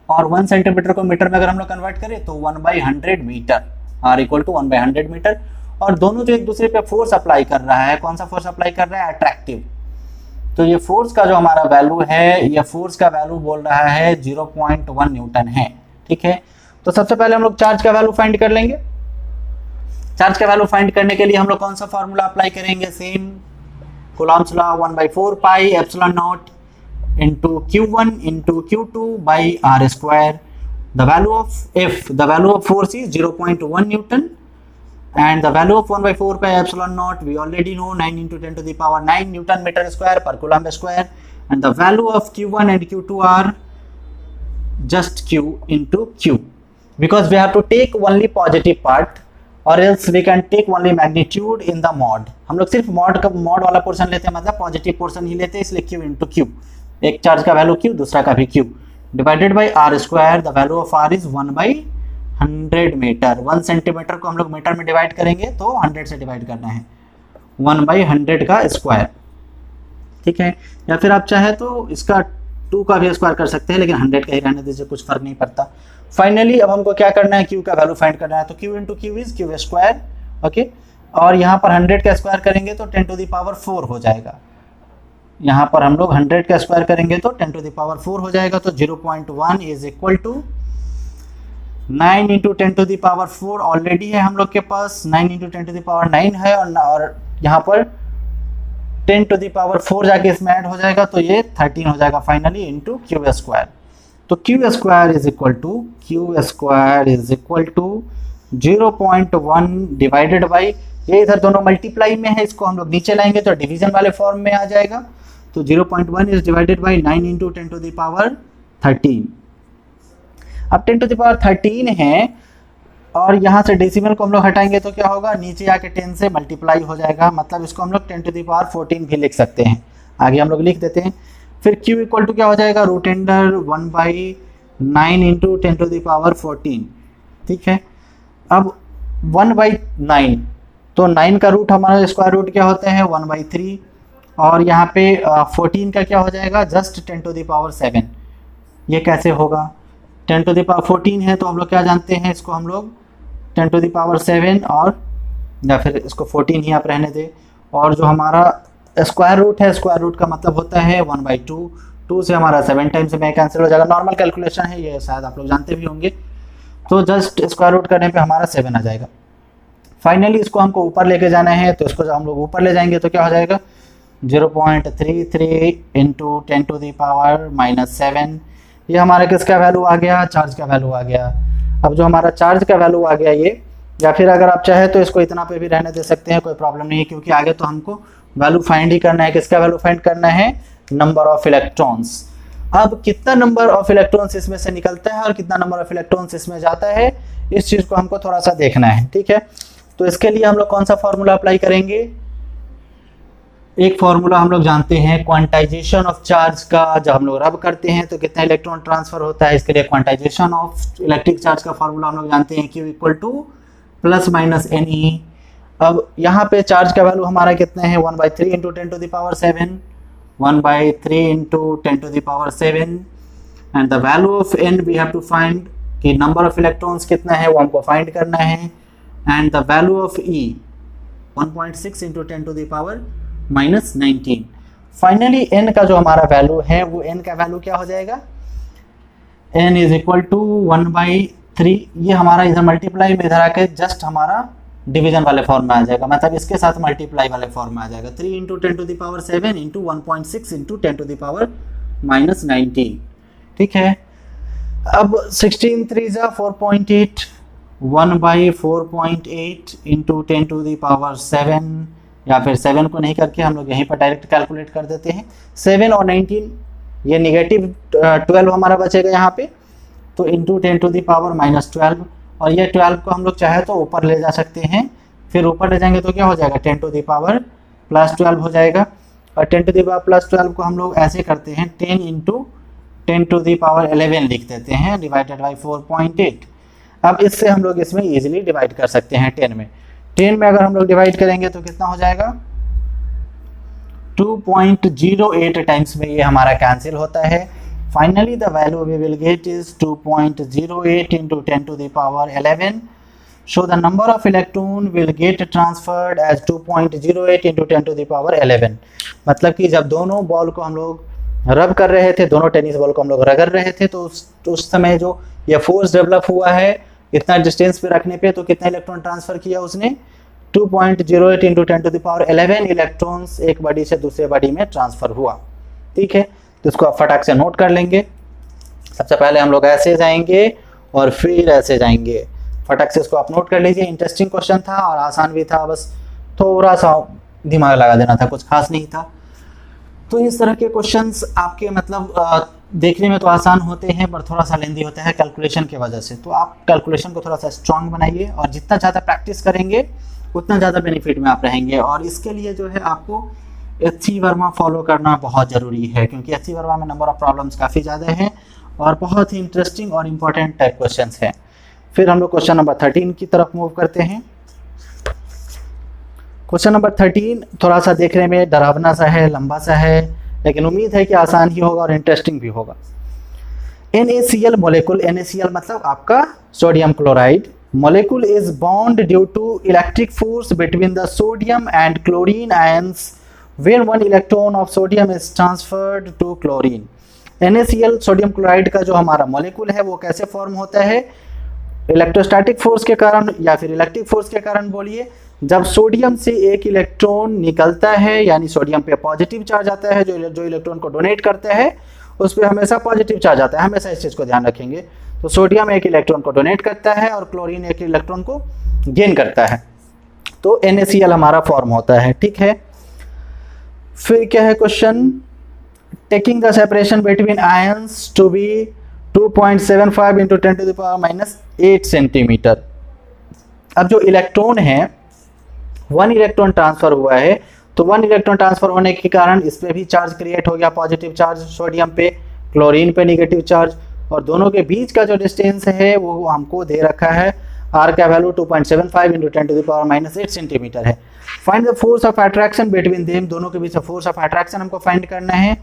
और 1 सेंटीमीटर को मीटर में अगर हम लोग कन्वर्ट करें तो 1/100 metre, R equal to 1/100 metre. और दोनों जो एक दूसरे पे फोर्स अप्लाई कर रहा है, कौन सा फोर्स अप्लाई कर रहा है, अट्रैक्टिव। तो ये फोर्स का जो हमारा वैल्यू है, ये फोर्स का वैल्यू बोल रहा है 0.1 न्यूटन है। ठीक है, तो सबसे पहले हम लोग चार्ज का वैल्यू फाइंड कर लेंगे। चार्ज का वैल्यू फाइंड करने के लिए हम लोग कौन सा फॉर्मूला अप्लाई करेंगे, same Coulomb's law, 1/4 pi epsilon not into Q1 into Q2 by R square. The value of force is 0.1 Newton, and the value of 1/4 pi epsilon naught we already know, 9 into 10 to the power 9 Newton meter square per coulomb square, and the value of Q1 and Q2 are just Q into Q. because we have to take only positive part or else we can take only magnitude in the mod. हम लोग सिर्फ mod वाला portion लेते हैं, मतलब positive portion ही लेते हैं, इसलिए q इंटू क्यू, एक चार्ज का वैल्यू q, दूसरा का भी q, divided by r square, the value of r is 1/100 metre. 1 centimetre को हम लोग मीटर में डिवाइड करेंगे तो 100 से डिवाइड करना है, 1/100 का स्क्वायर, ठीक है। या फिर आप चाहे तो इसका 2 का भी स्क्वायर कर सकते हैं, लेकिन 100 का ही रहने दीजिए, कुछ फर्क नहीं पड़ता। फाइनली अब हमको क्या करना है, q का वैल्यू फाइंड करना है, तो q into Q is Q square, okay. और यहाँ पर 100 का स्क्वायर करेंगे तो 10 टू द पावर 4 हो जाएगा। यहाँ पर हम लोग 100 का स्क्वायर करेंगे तो 10 टू द पावर 4 हो जाएगा, तो 0.1 is equal to 9 into 10 to the power 4 already है हम लोग के पास, 9 इंटू 10 टू द पावर 9 है, और यहाँ पर 10 टू द पावर 4 जाके इसमें ऐड हो जाएगा, तो ये 13 हो जाएगा फाइनली, इंटू क्यू स्क्वायर। तो Q square is equal to 0.1 divided by, ये इधर दोनों मल्टीप्लाई में है, इसको हम लोग नीचे लाएंगे तो डिवीजन वाले फॉर्म में आ जाएगा, तो 0.1 is divided by 9 into 10 to the power 13। अब 10 टू द पावर 13 है, और यहाँ से डेसिमल को हम लोग हटाएंगे तो क्या होगा, नीचे आके 10 से मल्टीप्लाई हो जाएगा, मतलब इसको हम लोग 10 टू द पावर 14 भी लिख सकते हैं, आगे हम लोग लिख देते हैं। फिर q इक्वल टू क्या हो जाएगा, root under 1/9 into 10 to the power 14, ठीक है। अब 1/9, तो 9 का रूट हमारा स्क्वायर रूट क्या होता है, 1/3, और यहाँ पे 14 का क्या हो जाएगा, जस्ट 10 टू द पावर 7। ये कैसे होगा, 10 टू द पावर 14 है तो हम लोग क्या जानते हैं, इसको हम लोग 10 टू द पावर 7, और या फिर इसको 14 ही आप रहने दें, और जो हमारा स्क्वायर रूट है, स्क्वायर रूट का मतलब होता है 1/2, 2 से हमारा 7 टाइम्स में कैंसिल हो जाएगा, नॉर्मल कैलकुलेशन है ये, शायद आप लोग जानते भी होंगे। तो जस्ट स्क्वायर रूट करने पे हमारा 7 आ जाएगा। फाइनली इसको हमको ऊपर लेके जाना है, तो इसको जब हम लोग ऊपर ले जाएंगे तो क्या हो जाएगा, 0.33 इंटू 10 टू द पावर -7, ये हमारा किसका वैल्यू आ गया, चार्ज का वैल्यू आ गया। अब जो हमारा चार्ज का वैल्यू आ गया ये, या फिर अगर आप चाहे तो इसको इतना पे भी रहने दे सकते हैं, कोई प्रॉब्लम नहीं है, क्योंकि आगे तो हमको वैल्यू फाइंड ही करना है। किसका वैल्यू फाइंड करना है, नंबर ऑफ इलेक्ट्रॉन्स। अब कितना नंबर ऑफ इलेक्ट्रॉन्स इसमें से निकलता है और कितना नंबर ऑफ इलेक्ट्रॉन्स इसमें जाता है, इस चीज़ को हमको थोड़ा सा देखना है, ठीक है। तो इसके लिए हम लोग कौन सा फॉर्मूला अप्लाई करेंगे, एक फॉर्मूला हम लोग जानते हैं क्वांटाइजेशन ऑफ चार्ज का, जब हम लोग रब करते हैं तो कितना इलेक्ट्रॉन ट्रांसफर होता है, इसके लिए क्वांटाइजेशन ऑफ इलेक्ट्रिक चार्ज का फॉर्मूला हम लोग जानते हैं, Q इक्वल टू +- अब यहाँ पे चार्ज का वैल्यू हमारा कितना है, 1/3 into 10 to the power 7, 1/3 into 10 to the power 7, and the value of n we have to find, कि नंबर ऑफ इलेक्ट्रॉन्स कितना है वो हमको फाइंड करना है, and the value of E 1.6 into 10 to the power -19। Finally n का जो हमारा वैल्यू है, वो n का वैल्यू क्या हो जाएगा, n इज इक्वल टू 1/3, ये हमारा इधर मल्टीप्लाई में इधर आके जस्ट हमारा डिवीजन वाले फॉर्म में आ जाएगा, मतलब इसके साथ मल्टीप्लाई वाले फॉर्म में आ जाएगा, 3 into 10 to the power 7 into 1.6 into 10 to the power -19, ठीक है। अब 16 3 जा 4.8, 1/4.8 इंटू 10 टू द पावर 7, या फिर 7 को नहीं करके हम लोग यहीं पर डायरेक्ट कैलकुलेट कर देते हैं, 7 और 19, ये निगेटिव 12 हमारा बचेगा यहाँ पे, तो इंटू 10 टू द पावर -12, और ये 12 को हम लोग चाहे तो ऊपर ले जा सकते हैं, फिर ऊपर ले जाएंगे तो क्या हो जाएगा, 10 टू द पावर +12 हो जाएगा, और 10 टू द पावर +12 को हम लोग ऐसे करते हैं, 10 इंटू 10 टू द पावर 11 लिख देते हैं, डिवाइडेड बाई 4.8। अब इससे हम लोग इसमें इजीली डिवाइड कर सकते हैं 10 में। 10 में अगर हम लोग डिवाइड करेंगे तो कितना हो जाएगा, 2.08 टाइम्स में ये हमारा कैंसिल होता है। Finally the value we will get is 2.08 into 10 to the power 11, so the number of electron will get transferred as 2.08 into 10 to the power 11। मतलब कि जब दोनों बॉल को हम लोग रब कर रहे थे, दोनों टेनिस बॉल को हम लोग रगड़ रहे थे, तो उस समय जो ये फोर्स डेवलप हुआ है इतना डिस्टेंस पे रखने पे, तो कितना इलेक्ट्रॉन ट्रांसफर किया उसने, 2.08 into 10 to the power 11 electrons एक बॉडी से दूसरे बॉडी में ट्रांसफर हुआ, ठीक है। तो इसको आप फटाक से नोट कर लेंगे। सबसे पहले हम लोग ऐसे जाएंगे और फिर ऐसे जाएंगे, फटाक से इसको आप नोट कर लीजिए। इंटरेस्टिंग क्वेश्चन था और आसान भी था, बस थोड़ा सा दिमाग लगा देना था, कुछ खास नहीं था। तो इस तरह के क्वेश्चंस आपके मतलब देखने में तो आसान होते हैं पर थोड़ा सा लेंदी होता है कैलकुलेशन की वजह से। तो आप कैलकुलेशन को थोड़ा सा स्ट्रांग बनाइए और जितना ज़्यादा प्रैक्टिस करेंगे उतना ज़्यादा बेनिफिट में आप रहेंगे। और इसके लिए जो है आपको HC वर्मा फॉलो करना बहुत ज़रूरी है, क्योंकि HC वर्मा में नंबर ऑफ प्रॉब्लम्स काफ़ी ज़्यादा हैं और बहुत ही इंटरेस्टिंग और इम्पोर्टेंट टाइप क्वेश्चंस हैं। फिर हम लोग क्वेश्चन नंबर 13 की तरफ मूव करते हैं। क्वेश्चन नंबर 13 थोड़ा सा देखने में डरावना सा है, लंबा सा है, लेकिन उम्मीद है कि आसान ही होगा और इंटरेस्टिंग भी होगा। NaCl मोलेकुल, NaCl मतलब आपका sodium chloride, molecule is bound due to electric force between the sodium and chlorine ions when one electron of sodium is transferred to chlorine। NaCl sodium chloride का जो हमारा मॉलिक्यूल है वो कैसे फॉर्म होता है? इलेक्ट्रोस्टैटिक फोर्स के कारण या फिर इलेक्ट्रिक फोर्स के कारण बोलिए। जब सोडियम से एक इलेक्ट्रॉन निकलता है, यानी सोडियम पे पॉजिटिव चार्ज आता है, जो इलेक्ट्रॉन को डोनेट करता है उस पर हमेशा पॉजिटिव चार्ज आता है, हमेशा इस चीज़ को ध्यान रखेंगे। तो सोडियम एक इलेक्ट्रॉन को डोनेट करता है और क्लोरीन एक इलेक्ट्रॉन को गेन करता है, तो NaCl हमारा फॉर्म होता है। ठीक है, फिर क्या है question? Taking the separation between ions to be 2.75 into 10⁻⁻8 centimetre. अब जो इलेक्ट्रॉन है 1 इलेक्ट्रॉन ट्रांसफर हुआ है, तो 1 इलेक्ट्रॉन ट्रांसफर होने के कारण इस पे भी चार्ज क्रिएट हो गया, पॉजिटिव चार्ज सोडियम पे, क्लोरीन पे निगेटिव चार्ज, और दोनों के बीच का जो डिस्टेंस है वो हमको दे रखा है, R का वैल्यू 2.75 इंटू 10⁻⁸ सेंटीमीटर है। Find the force of attraction between them, दोनों के बीच फोर्स ऑफ अट्रैक्शन हमको फाइंड करना है।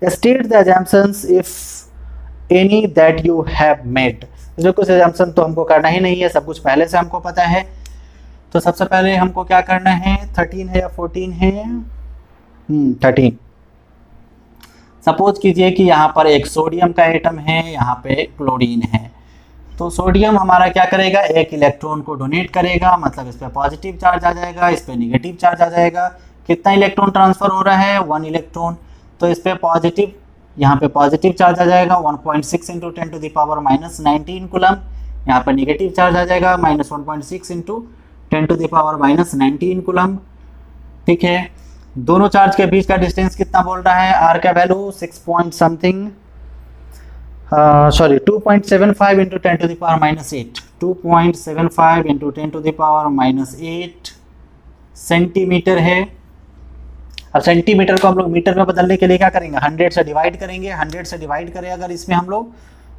State the assumptions if any that you have made. जो कुछ assumption तो हमको करना ही नहीं है, सब कुछ पहले से हमको पता है। तो सबसे पहले हमको क्या करना है? 13 है या 14 है? 13। सपोज कीजिए कि यहाँ पर एक सोडियम का एटम है, यहाँ पे क्लोरीन है। तो सोडियम हमारा क्या करेगा? एक इलेक्ट्रॉन को डोनेट करेगा, मतलब इस पे पॉजिटिव चार्ज आ जाएगा, इस पे निगेटिव चार्ज आ जाएगा। कितना इलेक्ट्रॉन ट्रांसफर हो रहा है? 1 इलेक्ट्रॉन। तो इस पे पॉजिटिव, यहाँ पे पॉजिटिव चार्ज आ जाएगा 1.6 इंटू 10⁻⁻19 कूलम। यहाँ पर निगेटिव चार्ज आ जाएगा -1.6 इंटू 10⁻⁻19 कूलम। ठीक है, दोनों चार्ज के बीच का डिस्टेंस कितना बोल रहा है? R का वैल्यू 2.75 इंटू 10⁻⁻8, 2.75 इंटू 10⁻⁻8 सेंटीमीटर है। अब सेंटीमीटर को हम लोग मीटर में बदलने के लिए क्या करेंगे? 100 से डिवाइड करेंगे। 100 से डिवाइड करें अगर इसमें हम लोग,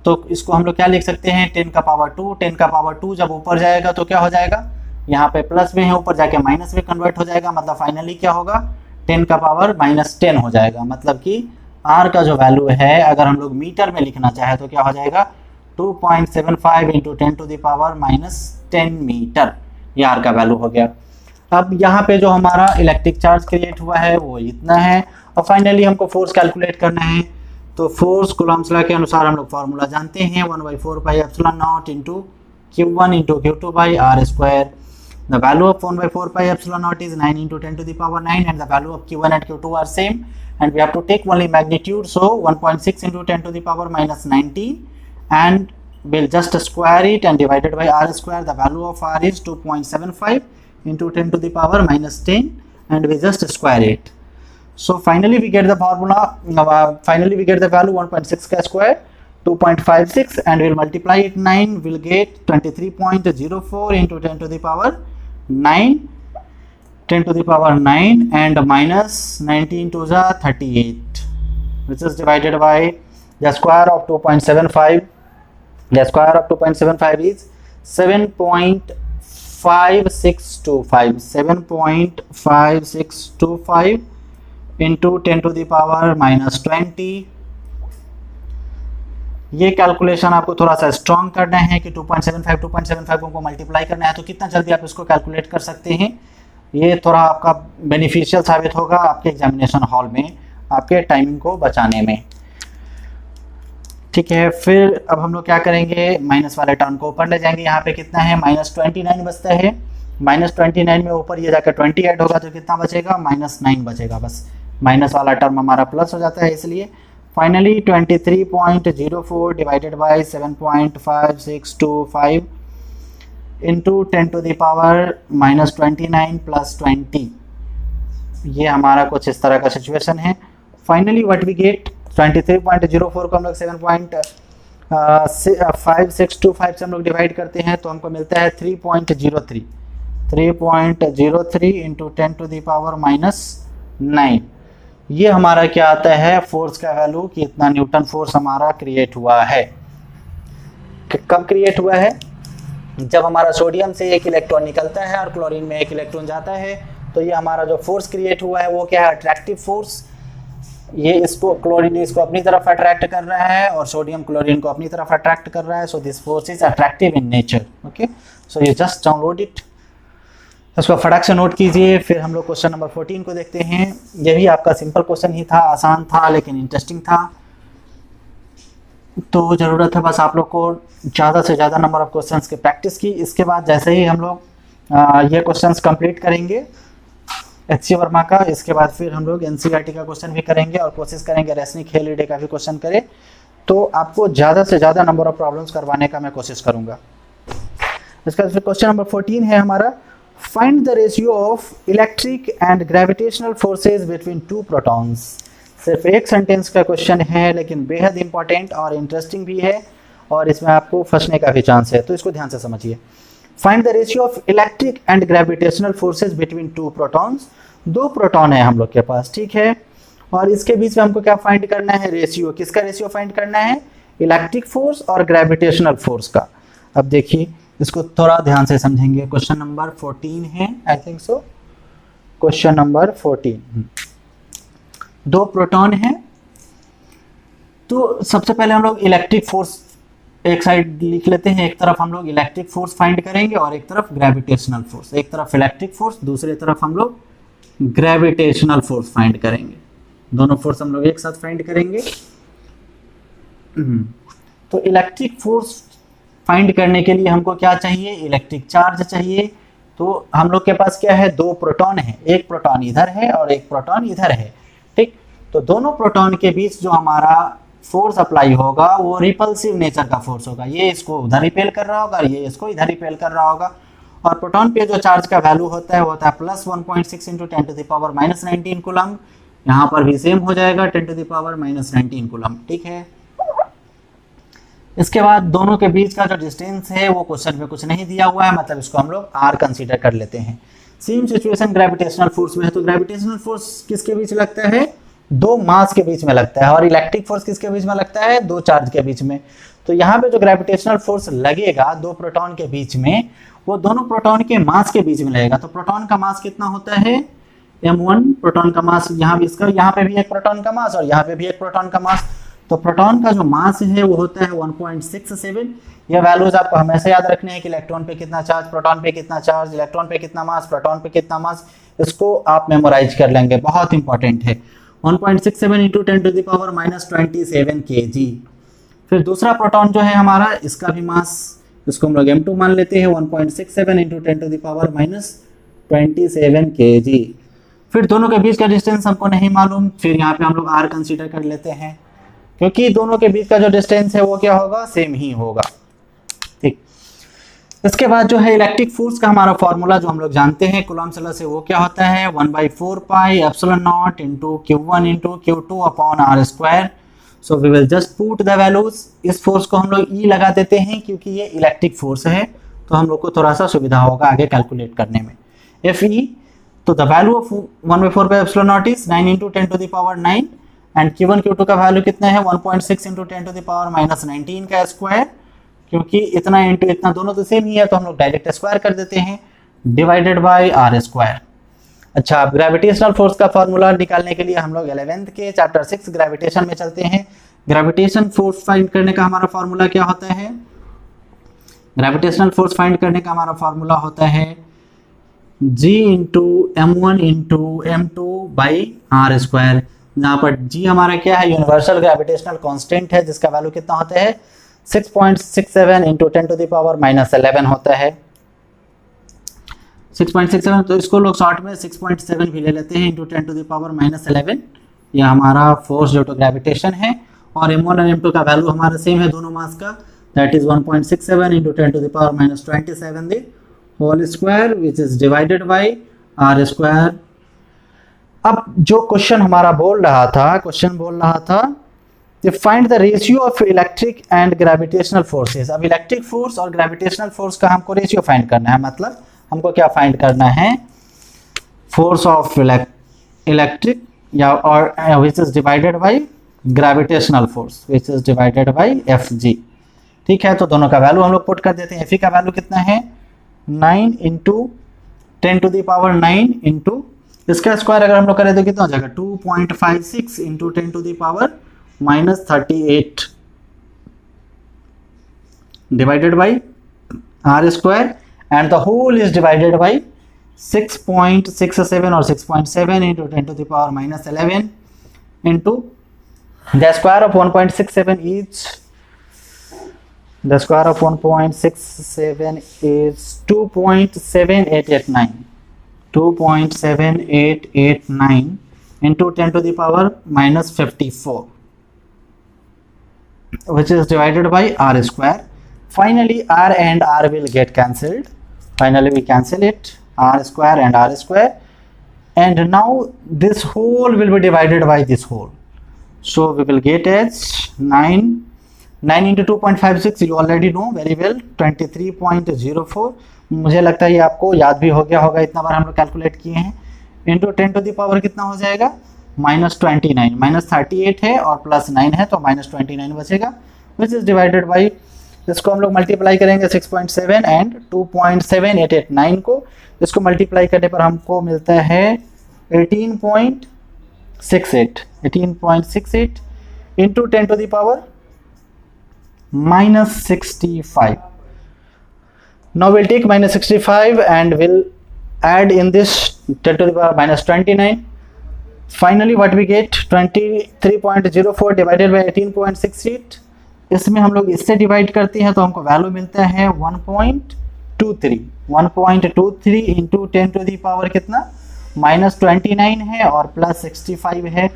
तो इसको हम लोग क्या लिख सकते हैं? 10 का पावर 2। 10 का पावर 2 जब ऊपर जाएगा तो क्या हो जाएगा? यहाँ पे प्लस में है, ऊपर जाके माइनस में कन्वर्ट हो जाएगा, मतलब फाइनली क्या होगा? 10 का पावर -10 हो जाएगा। मतलब कि R का जो वैल्यू है अगर हम लोग मीटर में लिखना चाहे तो क्या हो जाएगा? 2.75 इंटू 10⁻⁻10 मीटर, ये R का वैल्यू हो गया। अब यहाँ पे जो हमारा इलेक्ट्रिक चार्ज क्रिएट हुआ है वो इतना है। और फाइनली हमको फोर्स कैलकुलेट करना है। तो फोर्स कूलम्ब्स लॉ के अनुसार हम लोग फार्मूला जानते हैं, 1/4πε0 into Q1 into Q2 by R square. The value of 1/4πε0 is 9 into 10⁻9 and the value of Q1 and Q2 are same, and we have to take only magnitude, so 1.6 into 10⁻⁻19, and we'll just square it and divided by R square. The value of R is 2.75 into 10⁻⁻10, and we just square it. So finally we get the formula, finally we get the value 1.6 का square 2.56, and we'll multiply it 9, we'll get 23.04 into 10⁻9 and minus 19 to the 38, which is divided by the square of 2.75. The square of 2.75 is 7.5625. 7.5625 into 10⁻⁻20। ये calculation आपको थोड़ा सा strong करना है कि 2.75 को multiply करना है, तो कितना जल्दी आप इसको कैलकुलेट कर सकते हैं। ये थोड़ा आपका बेनिफिशियल साबित होगा आपके एग्जामिनेशन हॉल में, आपके टाइमिंग को बचाने में। ठीक है, फिर अब हम लोग क्या करेंगे? माइनस वाले टर्म को ऊपर ले जाएंगे। यहाँ पे कितना है? -29 बचता है। -29 में ऊपर ये जाकर 20 ऐड होगा तो कितना बचेगा? -9 बचेगा। बस माइनस वाला टर्म हमारा प्लस हो जाता है, इसलिए finally 23.04 divided by 7.5625 into 10⁻⁻29 plus 20। ये हमारा कुछ इस तरह का सिचुएशन है। फाइनली व्हाट वी गेट, 23.04 को हम लोग 7.5625 से हम लोग डिवाइड करते हैं तो हमको मिलता है 3.03 इंटू 10 टू द पावर -9। ये हमारा क्या आता है, फोर्स का वैल्यू कि इतना न्यूटन फोर्स हमारा क्रिएट हुआ है। कब क्रिएट हुआ है? जब हमारा सोडियम से एक इलेक्ट्रॉन निकलता है और क्लोरीन में एक इलेक्ट्रॉन जाता है, तो ये हमारा जो फोर्स क्रिएट हुआ है वो क्या है, अट्रैक्टिव फोर्स। ये इसको क्लोरीन इसको अपनी तरफ अट्रैक्ट कर रहा है और सोडियम क्लोरीन को अपनी तरफ अट्रैक्ट कर रहा है। So this force is attractive in nature. Okay, so ये जस्ट डाउनलोड इट, उसको फटाक से नोट कीजिए। फिर हम लोग क्वेश्चन नंबर 14 को देखते हैं। ये भी आपका सिंपल क्वेश्चन ही था, आसान था लेकिन इंटरेस्टिंग था। तो ज़रूरत है बस आप लोग को ज़्यादा से ज़्यादा नंबर ऑफ क्वेश्चंस की प्रैक्टिस की। इसके बाद जैसे ही हम लोग ये क्वेश्चंस कंप्लीट करेंगे HC वर्मा का, इसके बाद फिर हम लोग NCERT का क्वेश्चन भी करेंगे और कोशिश करेंगे रेसनिक हेलिडे का भी क्वेश्चन करें। तो आपको ज़्यादा से ज़्यादा नंबर ऑफ प्रॉब्लम्स करवाने का मैं कोशिश करूँगा। इसका फिर क्वेश्चन नंबर 14 है हमारा, find the ratio of electric and gravitational forces between two protons. सिर्फ एक सेंटेंस का क्वेश्चन है लेकिन बेहद इंपॉर्टेंट और इंटरेस्टिंग भी है और इसमें आपको फंसने का भी चांस है, तो इसको ध्यान से समझिए। Find the ratio of electric and gravitational forces between two protons. दो प्रोटॉन है हम लोग के पास, ठीक है, और इसके बीच में हमको क्या फाइंड करना है, रेशियो। किसका रेशियो फाइंड करना है, इलेक्ट्रिक फोर्स और ग्रेविटेशनल फोर्स का। अब देखिए इसको थोड़ा ध्यान से समझेंगे। क्वेश्चन नंबर 14 है, I think so, question number 14। दो प्रोटॉन हैं, तो सबसे पहले हम लोग इलेक्ट्रिक फोर्स एक साइड लिख लेते हैं। एक तरफ हम लोग इलेक्ट्रिक फोर्स फाइंड करेंगे और एक तरफ ग्रेविटेशनल फोर्स। एक तरफ इलेक्ट्रिक फोर्स, दूसरी तरफ हम लोग ग्रेविटेशनल फोर्स फाइंड करेंगे। दोनों फोर्स हम लोग एक साथ फाइंड करेंगे। तो इलेक्ट्रिक फोर्स फाइंड करने के लिए हमको क्या चाहिए, इलेक्ट्रिक चार्ज चाहिए। तो हम लोग के पास क्या है, दो प्रोटॉन है, एक प्रोटॉन इधर है और एक प्रोटॉन इधर है, ठीक। तो दोनों प्रोटॉन के बीच जो हमारा फोर्स अप्लाई होगा वो रिपल्सिव नेचर का फोर्स होगा। ये इसको उधर रिपेल कर रहा होगा, ये इसको इधर रिपेल कर रहा होगा। और प्रोटॉन पे जो चार्ज का वैल्यू होता है वो होता है +1.6 into 10 to the power -19 coulomb. यहाँ पर भी सेम हो जाएगा 10 टू द पावर -19 कूलम, ठीक है। इसके बाद दोनों के बीच का जो डिस्टेंस है वो क्वेश्चन में कुछ नहीं दिया हुआ है, मतलब इसको हम लोग r कंसीडर कर लेते हैं। सेम सिचुएशन ग्रेविटेशनल फोर्स में है। तो ग्रेविटेशनल फोर्स किसके बीच लगता है, दो मास के बीच में लगता है, और इलेक्ट्रिक फोर्स किसके बीच में लगता है, दो चार्ज के बीच में। तो यहाँ पे जो ग्रेविटेशनल फोर्स लगेगा दो प्रोटॉन के बीच में, वो दोनों प्रोटॉन के मास के बीच में लगेगा। तो प्रोटॉन का मास कितना होता है, m1, प्रोटॉन का मास, यहाँ भी इसका, यहाँ पे भी एक प्रोटॉन का मास और यहाँ पे भी एक प्रोटॉन का मास। तो प्रोटॉन का जो मास है वो होता है 1.67। ये वैल्यूज आपको हमेशा याद रखने हैं कि इलेक्ट्रॉन पे कितना चार्ज, प्रोटॉन पे कितना चार्ज, इलेक्ट्रॉन पे कितना मास, प्रोटॉन पे कितना मास, इसको आप मेमोराइज कर लेंगे, बहुत इंपॉर्टेंट है। 1.67 into 10 to the power -27 kg। फिर दूसरा प्रोटॉन जो है हमारा, इसका भी मास, इसको हम लोग m2 मान लेते हैं, 1.67 into 10 to the power -27 kg। फिर दोनों के बीच का डिस्टेंस हमको नहीं मालूम, फिर यहाँ पे हम लोग r कंसीडर कर लेते हैं, क्योंकि दोनों के बीच का जो डिस्टेंस है वो क्या होगा, सेम ही होगा, ठीक। इसके बाद जो है इलेक्ट्रिक फोर्स का हमारा फॉर्मूला जो हम लोग जानते हैं कूलम्ब लॉ से, वो क्या होता है, 1/4 pi epsilon naught into Q1 into Q2 upon r²। So we will just put the values. इस फोर्स को हम लोग E लगा देते हैं क्योंकि ये इलेक्ट्रिक फोर्स है, तो हम लोग को थोड़ा सा सुविधा होगा आगे कैलकुलेट करने में। Fe, तो the value of 1/4 pi epsilon naught is 9 into 10 to the power 9, and Q1 Q2 का वैल्यू कितना है, 1.6 इंटू 10 टू द पावर -19 का स्क्वायर, क्योंकि इतना इंटू इतना दोनों तो सेम ही है, तो हम लोग डायरेक्ट स्क्वायर कर देते हैं, डिवाइडेड बाय r²। अच्छा, अब ग्रेविटेशनल फोर्स का फॉर्मूला निकालने के लिए हम लोग 11th के चैप्टर 6 ग्रेविटेशन में चलते हैं। ग्रेविटेशन फोर्स फाइंड करने का हमारा फॉर्मूला क्या होता है, ग्रेविटेशनल फोर्स फाइंड करने का हमारा फॉर्मूला होता है G into m1 into m2 by r²। यहाँ पर G हमारा क्या है, यूनिवर्सल ग्रेविटेशनल कांस्टेंट है, जिसका वैल्यू कितना होता है, 6.67 इंटू 10 टू द पावर -11 होता है, 6.67। तो इसको लोग शॉर्ट में 6.7 भी ले लेते हैं इंटू 10 टू द पावर -11। यह हमारा फोर्स ड्यू टू ग्रेविटेशन है, और m1 और m2 का वैल्यू हमारा सेम है दोनों मास का, that is 1.67 into 10 to the power -27 the whole square, which is divided by r²। अब जो क्वेश्चन हमारा बोल रहा था, क्वेश्चन बोल रहा था find the ratio of electric and gravitational forces. अब इलेक्ट्रिक फोर्स और ग्रेविटेशनल फोर्स का हमको रेशियो फाइंड करना है, मतलब हमको क्या फाइंड करना है, फोर्स ऑफ इलेक्ट्रिक या और विच is divided by gravitational force which is divided by Fg। ठीक है, तो दोनों का वैल्यू हम लोग पुट कर देते हैं। Fe का वैल्यू कितना है 9 इंटू 10⁻9 इंटू इसका स्क्वायर अगर हम लोग करें तो कितना हो जाएगा 2.56 into 10⁻−38 divided by r square and the whole is divided by 6.67 और 6.7 into 10⁻11 into the square of 1.67 is the square of 1.67 is 2.7889 into 10⁻54 which is divided by r square. Finally r and r will get cancelled. Finally we cancel it, r square and r square, and now this whole will be divided by this whole, so we will get as 9 into 2.56 you already know very well 23.04। मुझे लगता है ये आपको याद भी हो गया होगा, इतना बार हम लोग कैलकुलेट किए हैं। इंटू 10 टू द पावर कितना हो जाएगा -29, -38 है और +9 है तो -29 बचेगा, विच इज डिवाइडेड बाई, इसको हम लोग मल्टीप्लाई करेंगे 6.7 एंड 2.7889 को, इसको मल्टीप्लाई करने पर हमको मिलता है 18.68 into 10 to the power -65। Now we'll take -65 and we'll add in this 10 to the power -29. Finally what we get 23.04 divided by 18.68। इसमें हम लोग इससे डिवाइड करते हैं तो हमको वैल्यू मिलता है 1.23 इंटू 10 टू दी पावर कितना -29 है और +65 है,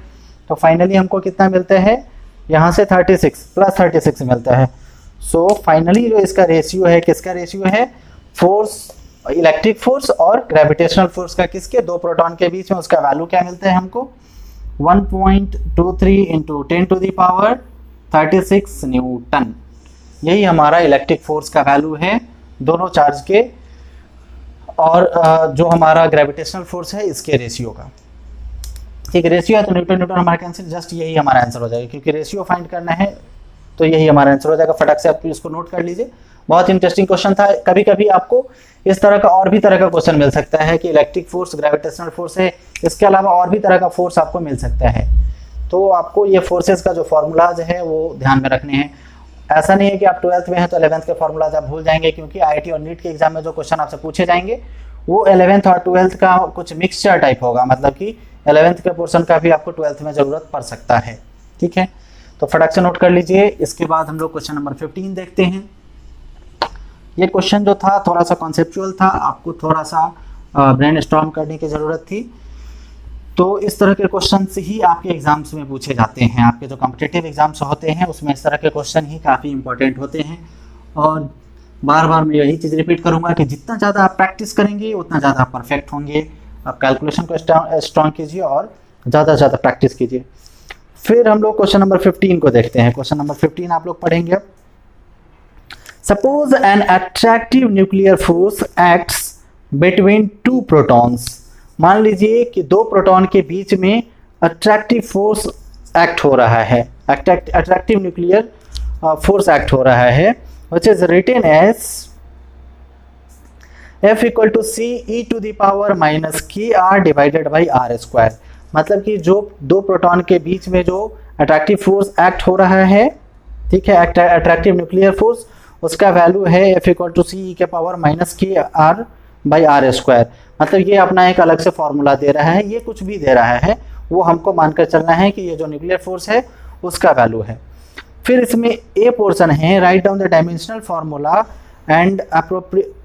तो फाइनली हमको कितना मिलता है यहाँ से 36 मिलता है। सो फाइनली जो इसका रेशियो है, किसका रेशियो है, फोर्स इलेक्ट्रिक फोर्स और ग्रेविटेशनल फोर्स का, किसके, दो प्रोटॉन के बीच में, उसका वैल्यू क्या मिलता है हमको 1.23 into 10 to the power 36 newton. यही हमारा इलेक्ट्रिक फोर्स का वैल्यू है दोनों चार्ज के, और जो हमारा ग्रेविटेशनल फोर्स है इसके रेशियो का। ठीक, रेशियो है तो न्यूटन हमारा कैंसिल, जस्ट यही हमारा आंसर हो जाएगा, क्योंकि रेशियो फाइंड करना है तो यही हमारा आंसर हो जाएगा। फटाक से आप इसको नोट कर लीजिए, बहुत इंटरेस्टिंग क्वेश्चन था। कभी कभी आपको इस तरह का और भी तरह का क्वेश्चन मिल सकता है कि इलेक्ट्रिक फोर्स ग्रेविटेशनल फोर्स है, इसके अलावा और भी तरह का फोर्स आपको मिल सकता है, तो आपको ये फोर्सेस का जो फार्मूलाज है वो ध्यान में रखने हैं। ऐसा नहीं है कि आप 12th में हैं तो 11th के फार्मूलाज आप भूल जाएंगे, क्योंकि IIT और नीट के एग्जाम में जो क्वेश्चन आपसे पूछे जाएंगे वो 11th और 12th का कुछ मिक्सचर टाइप होगा, मतलब कि 11th के पोर्शन का भी आपको 12th में ज़रूरत पड़ सकता है। ठीक है, तो फटाक से नोट कर लीजिए। इसके बाद हम लोग क्वेश्चन नंबर 15 देखते हैं। ये क्वेश्चन जो था थोड़ा सा कॉन्सेप्चुअल था, आपको थोड़ा सा ब्रेनस्टॉर्म करने की ज़रूरत थी। तो इस तरह के क्वेश्चन ही आपके एग्जाम्स में पूछे जाते हैं, आपके जो कॉम्पिटिटिव एग्जाम्स होते हैं उसमें इस तरह के क्वेश्चन ही काफ़ी इंपॉर्टेंट होते हैं। और बार बार मैं यही चीज़ रिपीट करूँगा कि जितना ज़्यादा आप प्रैक्टिस करेंगे उतना ज़्यादा आप परफेक्ट होंगे। आप कैलकुलेशन को स्ट्रॉन्ग कीजिए और ज़्यादा से ज़्यादा प्रैक्टिस कीजिए। फिर हम लोग क्वेश्चन नंबर 15 को देखते हैं। क्वेश्चन नंबर 15 आप लोग पढ़ेंगे। Suppose an attractive nuclear force acts between two protons. मान लीजिए कि दो प्रोटॉन के बीच में अट्रैक्टिव फोर्स एक्ट हो रहा है, अट्रैक्टिव न्यूक्लियर फोर्स एक्ट हो रहा है, which is written as F equal to C E to the power minus K R divided by R square. मतलब कि जो दो प्रोटॉन के बीच में जो अट्रैक्टिव फोर्स एक्ट हो रहा है, ठीक है, अट्रैक्टिव न्यूक्लियर फोर्स, उसका वैल्यू है F इक्वल टू सी ई के power minus K R by R square. मतलब ये अपना एक अलग से फॉर्मूला दे रहा है, ये कुछ भी दे रहा है, वो हमको मानकर चलना है कि ये जो न्यूक्लियर फोर्स है उसका वैल्यू है। फिर इसमें ए पोर्शन है, write down the dimensional formula and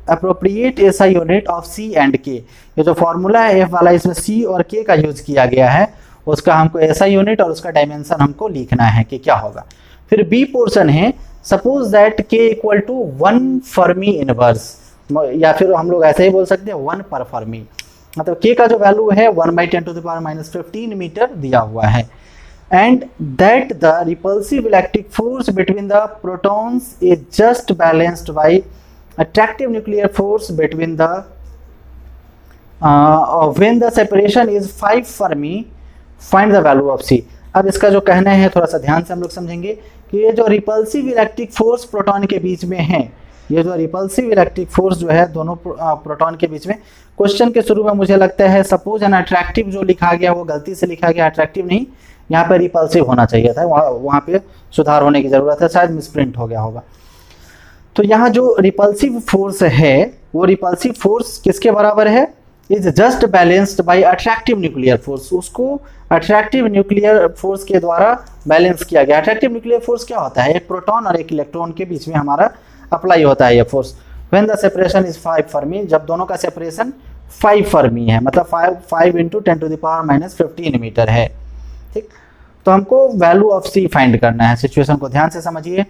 appropriate SI unit of C and K. ये जो फार्मूला है एफ वाला, इसमें सी और के का यूज किया गया है, उसका हमको एसआई यूनिट और उसका डायमेंशन हमको लिखना है कि क्या होगा। फिर बी पोर्शन है, सपोज दैट के इक्वल टू 1 फर्मी इनवर्स, या फिर हम लोग ऐसे ही बोल सकते हैं 1 पर फर्मी। मतलब के का जो वैल्यू है 1/10⁻⁻15 मीटर दिया हुआ है। and that the repulsive electric force between the protons is just balanced by attractive nuclear force between the when the separation is 5 Fermi, find the value of C। अब इसका जो कहना है थोड़ा सा ध्यान से हम लोग समझेंगे कि ये जो रिपल्सिव इलेक्ट्रिक फोर्स प्रोटॉन के बीच में है, ये जो रिपल्सिव इलेक्ट्रिक फोर्स जो है दोनों प्रोटॉन के बीच में, क्वेश्चन के शुरू में मुझे लगता है सपोज एन अट्रैक्टिव जो लिखा गया वो गलती से लिखा गया, अट्रैक्टिव नहीं, यहाँ पे रिपल्सिव होना चाहिए था, वहाँ पे सुधार होने की ज़रूरत है, शायद मिसप्रिंट हो गया होगा। तो यहाँ जो रिपल्सिव फोर्स है वो रिपल्सिव फोर्स किसके बराबर है, is just balanced bye attractive nuclear force, उसको अट्रैक्टिव न्यूक्लियर फोर्स के द्वारा बैलेंस किया गया। अट्रैक्टिव न्यूक्लियर फोर्स क्या होता है, एक प्रोटॉन और एक इलेक्ट्रॉन के बीच में हमारा अप्लाई होता है ये force. When the separation is 5 Fermi, जब दोनों का सेपरेशन 5 फर्मी है, मतलब 5 इंटू 10⁻⁻15 मीटर है, ठीक। तो हमको वैल्यू ऑफ सी फाइंड करना है। सिचुएशन को ध्यान से समझिए।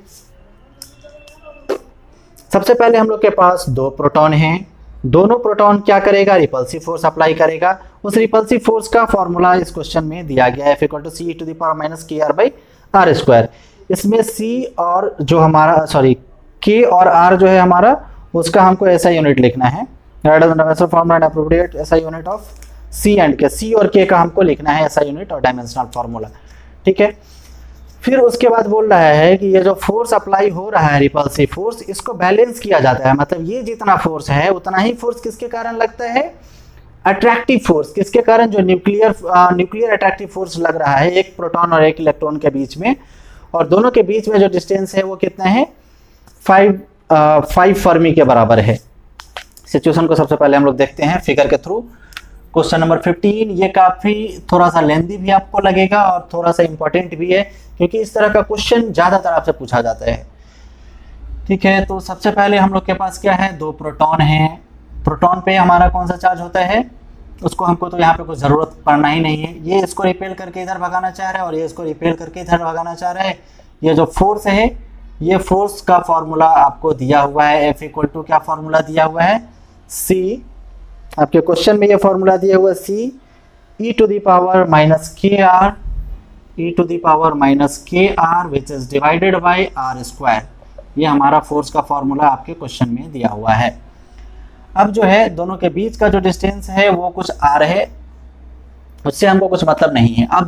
सबसे पहले हम लोग के पास 2 प्रोटॉन हैं, दोनों प्रोटॉन क्या करेगा, रिपल्सिव फोर्स अप्लाई करेगा। उस रिपल्सिव फोर्स का फॉर्मूला इस क्वेश्चन में दिया गया है, F=C⁻⁻KR/r²। इसमें C और जो हमारा K और R जो है हमारा, उसका हमको ऐसा यूनिट लिखना है, अप्रोप्रिएट ऐसा unit of C and K। C और K का हमको लिखना है ऐसा यूनिट और डायमेंशनल फॉर्मूला, ठीक है। फिर उसके बाद बोल रहा है कि ये जो फोर्स अप्लाई हो रहा है रिपल्सिव फोर्स, इसको बैलेंस किया जाता है, मतलब ये जितना फोर्स है उतना ही फोर्स किसके कारण लगता है, अट्रैक्टिव फोर्स। किसके कारण, जो न्यूक्लियर अट्रैक्टिव फोर्स लग रहा है एक प्रोटॉन और एक इलेक्ट्रॉन के बीच में, और दोनों के बीच में जो डिस्टेंस है वो कितना है, 5 फर्मी के बराबर है। सिचुएशन को सबसे पहले हम लोग देखते हैं फिगर के थ्रू। क्वेश्चन नंबर 15, ये काफी थोड़ा सा लेंदी भी आपको लगेगा और थोड़ा सा इंपॉर्टेंट भी है, क्योंकि इस तरह का क्वेश्चन ज्यादातर आपसे पूछा जाता है, ठीक है। तो सबसे पहले हम लोग के पास क्या है, 2 प्रोटॉन हैं। प्रोटॉन पे हमारा कौन सा चार्ज होता है, उसको हमको तो यहाँ पे कोई जरूरत पड़ना ही नहीं है। ये इसको रिपेल करके इधर भगाना चाह रहा है और ये इसको रिपेल करके इधर भगाना चाह रहा है। ये जो फोर्स है, ये फोर्स का फॉर्मूला आपको दिया हुआ है, F = क्या फॉर्मूला दिया हुआ है, C। आपके क्वेश्चन में ये फॉर्मूला दिया हुआ है C e⁻−KR which is divided by R²। ये हमारा फोर्स का फॉर्मूला आपके क्वेश्चन में दिया हुआ है। अब जो है दोनों के बीच का जो डिस्टेंस है वो कुछ R है, उससे हमको कुछ मतलब नहीं है। अब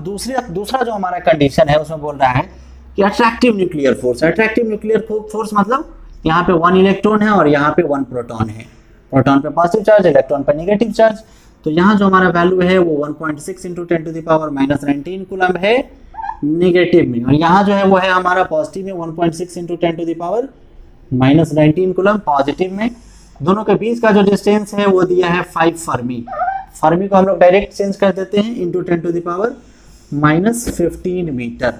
दूसरा जो हमारा कंडीशन है उसमें बोल रहा है कि attractive nuclear force. Attractive nuclear force मतलब यहाँ पे 1 इलेक्ट्रॉन है और यहाँ पे 1 प्रोटॉन है। प्रोटॉन पे पॉजिटिव चार्ज, इलेक्ट्रॉन पे नेगेटिव चार्ज। तो यहाँ जो हमारा वैल्यू है वो 1.6 × 10⁻⁻19 कूलम है नेगेटिव में, और यहाँ जो है वो है हमारा पॉजिटिव में 1.6 × 10⁻⁻19 कूलम पॉजिटिव में। दोनों के बीच का जो डिस्टेंस है वो दिया है 5 फर्मी। फर्मी को हम लोग डायरेक्ट चेंज कर देते हैं इंटू 10⁻⁻15 मीटर।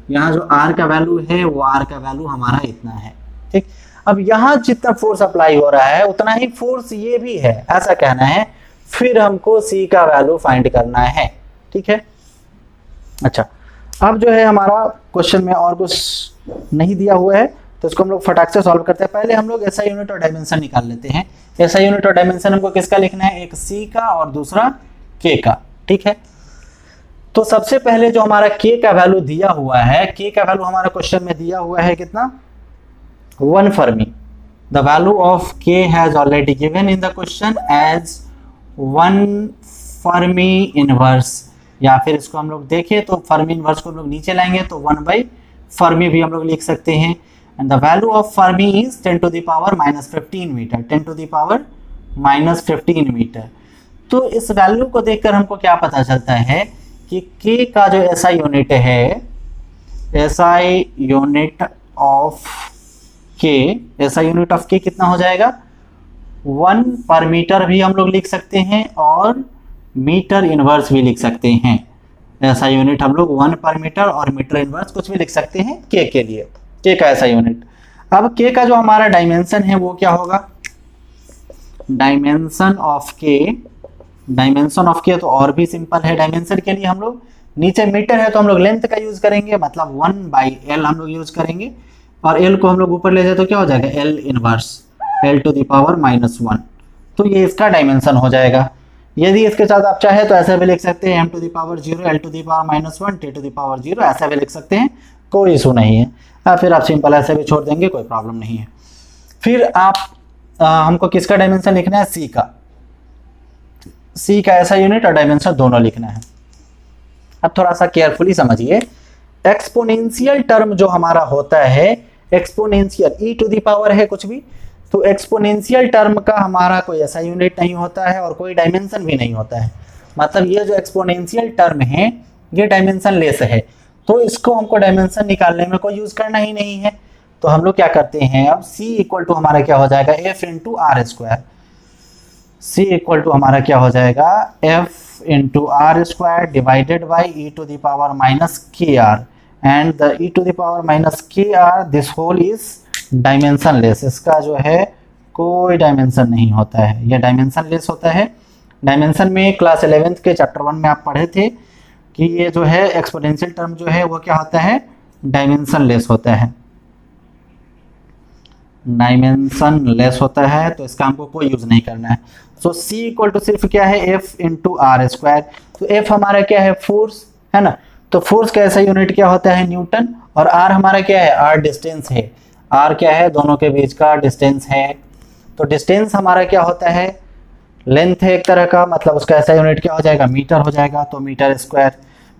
यहाँ जो R का वैल्यू है वो R का वैल्यू हमारा इतना है, ठीक। अब यहाँ जितना फोर्स अप्लाई हो रहा है उतना ही फोर्स ये भी है, ऐसा कहना है। फिर हमको C का वैल्यू फाइंड करना है, ठीक है। अच्छा, अब जो है हमारा क्वेश्चन में और कुछ नहीं दिया हुआ है, तो इसको हम लोग फटाक से सॉल्व करते हैं। पहले हम लोग SI यूनिट और डायमेंशन निकाल लेते हैं। SI यूनिट और डायमेंशन हमको किसका लिखना है, एक C का और दूसरा K का, ठीक है। तो सबसे पहले जो हमारा K का वैल्यू दिया हुआ है, K का वैल्यू हमारा क्वेश्चन में दिया हुआ है कितना, 1 fermi. The value of K has already given in the question as 1 fermi inverse, या फिर इसको हम लोग देखें तो फर्मी इनवर्स को हम लोग नीचे लाएंगे तो 1 फर्मी भी हम लोग लिख सकते हैं। And the value of fermi is 10⁻⁻15 metre, 10⁻⁻15 metre. तो इस वैल्यू को देखकर हमको क्या पता चलता है कि K का जो SI यूनिट है, SI यूनिट ऑफ K कितना हो जाएगा, 1 पर मीटर भी हम लोग लिख सकते हैं और मीटर इनवर्स भी लिख सकते हैं। SI यूनिट हम लोग 1 पर मीटर और मीटर इनवर्स कुछ भी लिख सकते हैं K के लिए, K का SI यूनिट। अब K का जो हमारा डायमेंशन है वो क्या होगा, डायमेंशन ऑफ K तो और भी सिंपल है। डायमेंशन के लिए हम लोग नीचे मीटर है तो हम लोग लेंथ का यूज करेंगे, मतलब 1/L हम लोग यूज करेंगे, और L को हम लोग ऊपर ले जाए तो क्या हो जाएगा, L इनवर्स L⁻⁻1। तो ये इसका डायमेंशन हो जाएगा। यदि इसके साथ आप चाहे तो ऐसा भी लिख सकते हैं m to the power 0 l to the power -1 t to the power 0, ऐसा भी लिख सकते हैं, कोई इशू नहीं है। या फिर आप सिंपल ऐसे भी छोड़ देंगे, कोई प्रॉब्लम नहीं है। फिर आप हमको किसका डायमेंशन लिखना है, c का। c का ऐसा यूनिट और डायमेंशन दोनों लिखना है। अब थोड़ा सा केयरफुली समझिए, एक्सपोनेंशियल टर्म जो हमारा होता है, exponential e to the power है कुछ भी, तो एक्सपोनेंशियल टर्म का हमारा कोई ऐसा यूनिट नहीं होता है और कोई डायमेंशन भी नहीं होता है। मतलब ये जो एक्सपोनेंशियल टर्म है ये डायमेंशन लेस है, तो इसको हमको डायमेंशन निकालने में कोई यूज करना ही नहीं है। तो हम लोग क्या करते हैं, अब c इक्वल टू हमारा क्या हो जाएगा, f into R square. c equal to हमारा क्या हो जाएगा, f into R square divided by e to the power minus K R, and the e to the power minus K R this whole is dimensionless. इसका जो है कोई dimension नहीं होता है, यह डायमेंशन लेस होता है। डायमेंशन में क्लास 11th के चैप्टर 1 में आप पढ़े थे कि ये जो है एक्सपोनेंशियल टर्म जो है वो क्या होता है, डायमेंशन लेस होता है, डायमेंशन लेस होता है, तो इसका हमको कोई यूज नहीं करना है। सो c इक्वल टू सिर्फ क्या है, f इंटू आर स्क्वायर। तो f हमारा क्या है, फोर्स है ना, तो फोर्स का ऐसा यूनिट क्या होता है, न्यूटन, और r हमारा क्या है, r डिस्टेंस है। r क्या है, दोनों के बीच का डिस्टेंस है। तो डिस्टेंस हमारा क्या होता है, लेंथ है एक तरह का, मतलब उसका ऐसा यूनिट क्या हो जाएगा, मीटर हो जाएगा, तो मीटर स्क्वायर।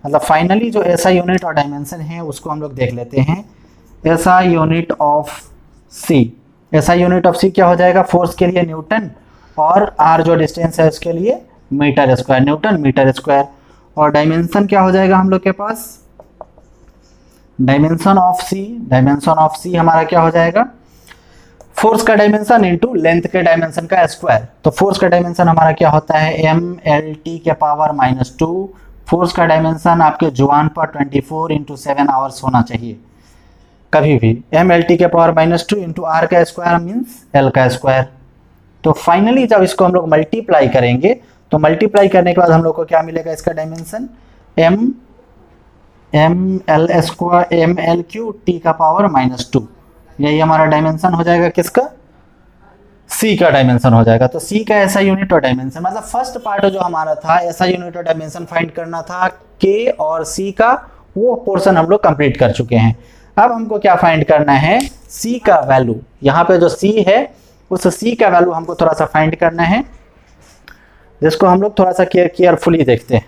मतलब फाइनली जो ऐसा यूनिट और डायमेंशन है उसको हम लोग देख लेते हैं। ऐसा यूनिट ऑफ c, ऐसा यूनिट ऑफ c क्या हो जाएगा, फोर्स के लिए न्यूटन, और r जो डिस्टेंस है उसके लिए metre square, newton metre square. और डायमेंशन क्या हो जाएगा हम लोग के पास, डायमेंशन ऑफ c हमारा क्या हो जाएगा, फोर्स का डायमेंशन इंटू लेंथ के डायमेंशन का स्क्वायर। तो फोर्स का डायमेंशन हमारा क्या होता है, mlt के पावर -2। फोर्स का डायमेंशन आपके जुबान पर 24 इंटू 7 आवर्स होना चाहिए कभी भी। mlt के पावर -2 इंटू आर का स्क्वायर मीन्स l का स्क्वायर। तो फाइनली जब इसको हम लोग मल्टीप्लाई करेंगे, तो मल्टीप्लाई करने के बाद हम लोग को क्या मिलेगा, इसका dimension ml square ml³ t का पावर -2, यही हमारा डायमेंशन हो जाएगा किसका, c का डायमेंशन हो जाएगा। तो c का ऐसा यूनिट और डायमेंशन, मतलब फर्स्ट पार्ट जो हमारा था ऐसा यूनिट और डायमेंशन फाइंड करना था k और c का, वो पोर्शन हम लोग कंप्लीट कर चुके हैं। अब हमको क्या फाइंड करना है, c का वैल्यू। यहाँ पे जो c है उस c का वैल्यू हमको थोड़ा सा फाइंड करना है, जिसको हम लोग थोड़ा सा केयरफुली देखते हैं।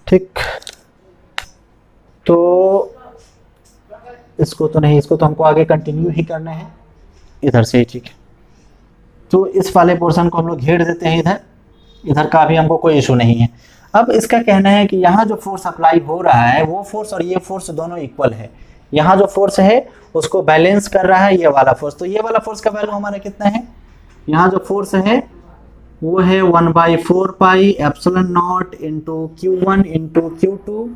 ठीक, तो इसको तो नहीं, इसको तो हमको आगे कंटिन्यू ही करना है इधर से, ठीक है। तो इस वाले पोर्शन को हम लोग घेर देते हैं इधर, इधर का भी हमको कोई इशू नहीं है। अब इसका कहना है कि यहाँ जो फोर्स अप्लाई हो रहा है वो फोर्स और ये फोर्स दोनों इक्वल है। यहाँ जो फोर्स है उसको बैलेंस कर रहा है ये वाला फोर्स। तो ये वाला फोर्स का वैल्यू हमारा कितना है, यहाँ जो फोर्स है वो है 1/4 pi epsilon naught into Q1 into Q2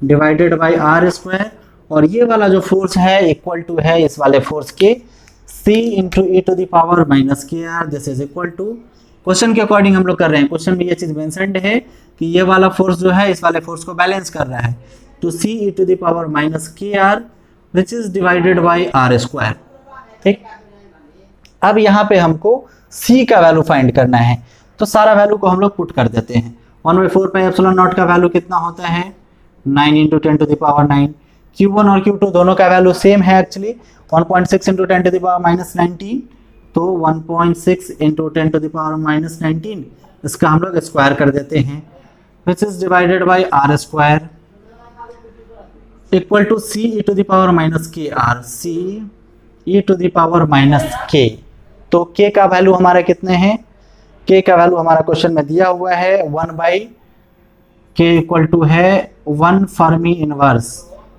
divided by R square, और ये वाला जो फोर्स है इक्वल टू है इस वाले फोर्स के c into e to the power -kr। This is equal to, question के अकॉर्डिंग हम लोग कर रहे हैं, क्वेश्चन में ये चीज मेंशन्ड है कि ये वाला फोर्स जो है इस वाले फोर्स को बैलेंस कर रहा है, तो c e to the power -kr which is divided by R square. ठीक, अब यहाँ पे हमको c का वैल्यू फाइंड करना है, तो सारा वैल्यू को हम लोग पुट कर देते हैं। 1/4 पाई एप्सिलॉन नॉट का वैल्यू कितना होता है, 9 into 10 to the power 9। Q1 और Q2 दोनों का वैल्यू सेम है actually, 1.6 into 10 to the power -19, तो 1.6 इंटू 10 टू द पावर -19 इसका हम लोग स्क्वायर कर देते हैं, which is divided by R square equal to c e to the power -kr, c e to the power -k। तो k का value हमारा कितने हैं, k का वैल्यू हमारा क्वेश्चन में दिया हुआ है 1/k इक्वल टू है 1 फर्मी इनवर्स।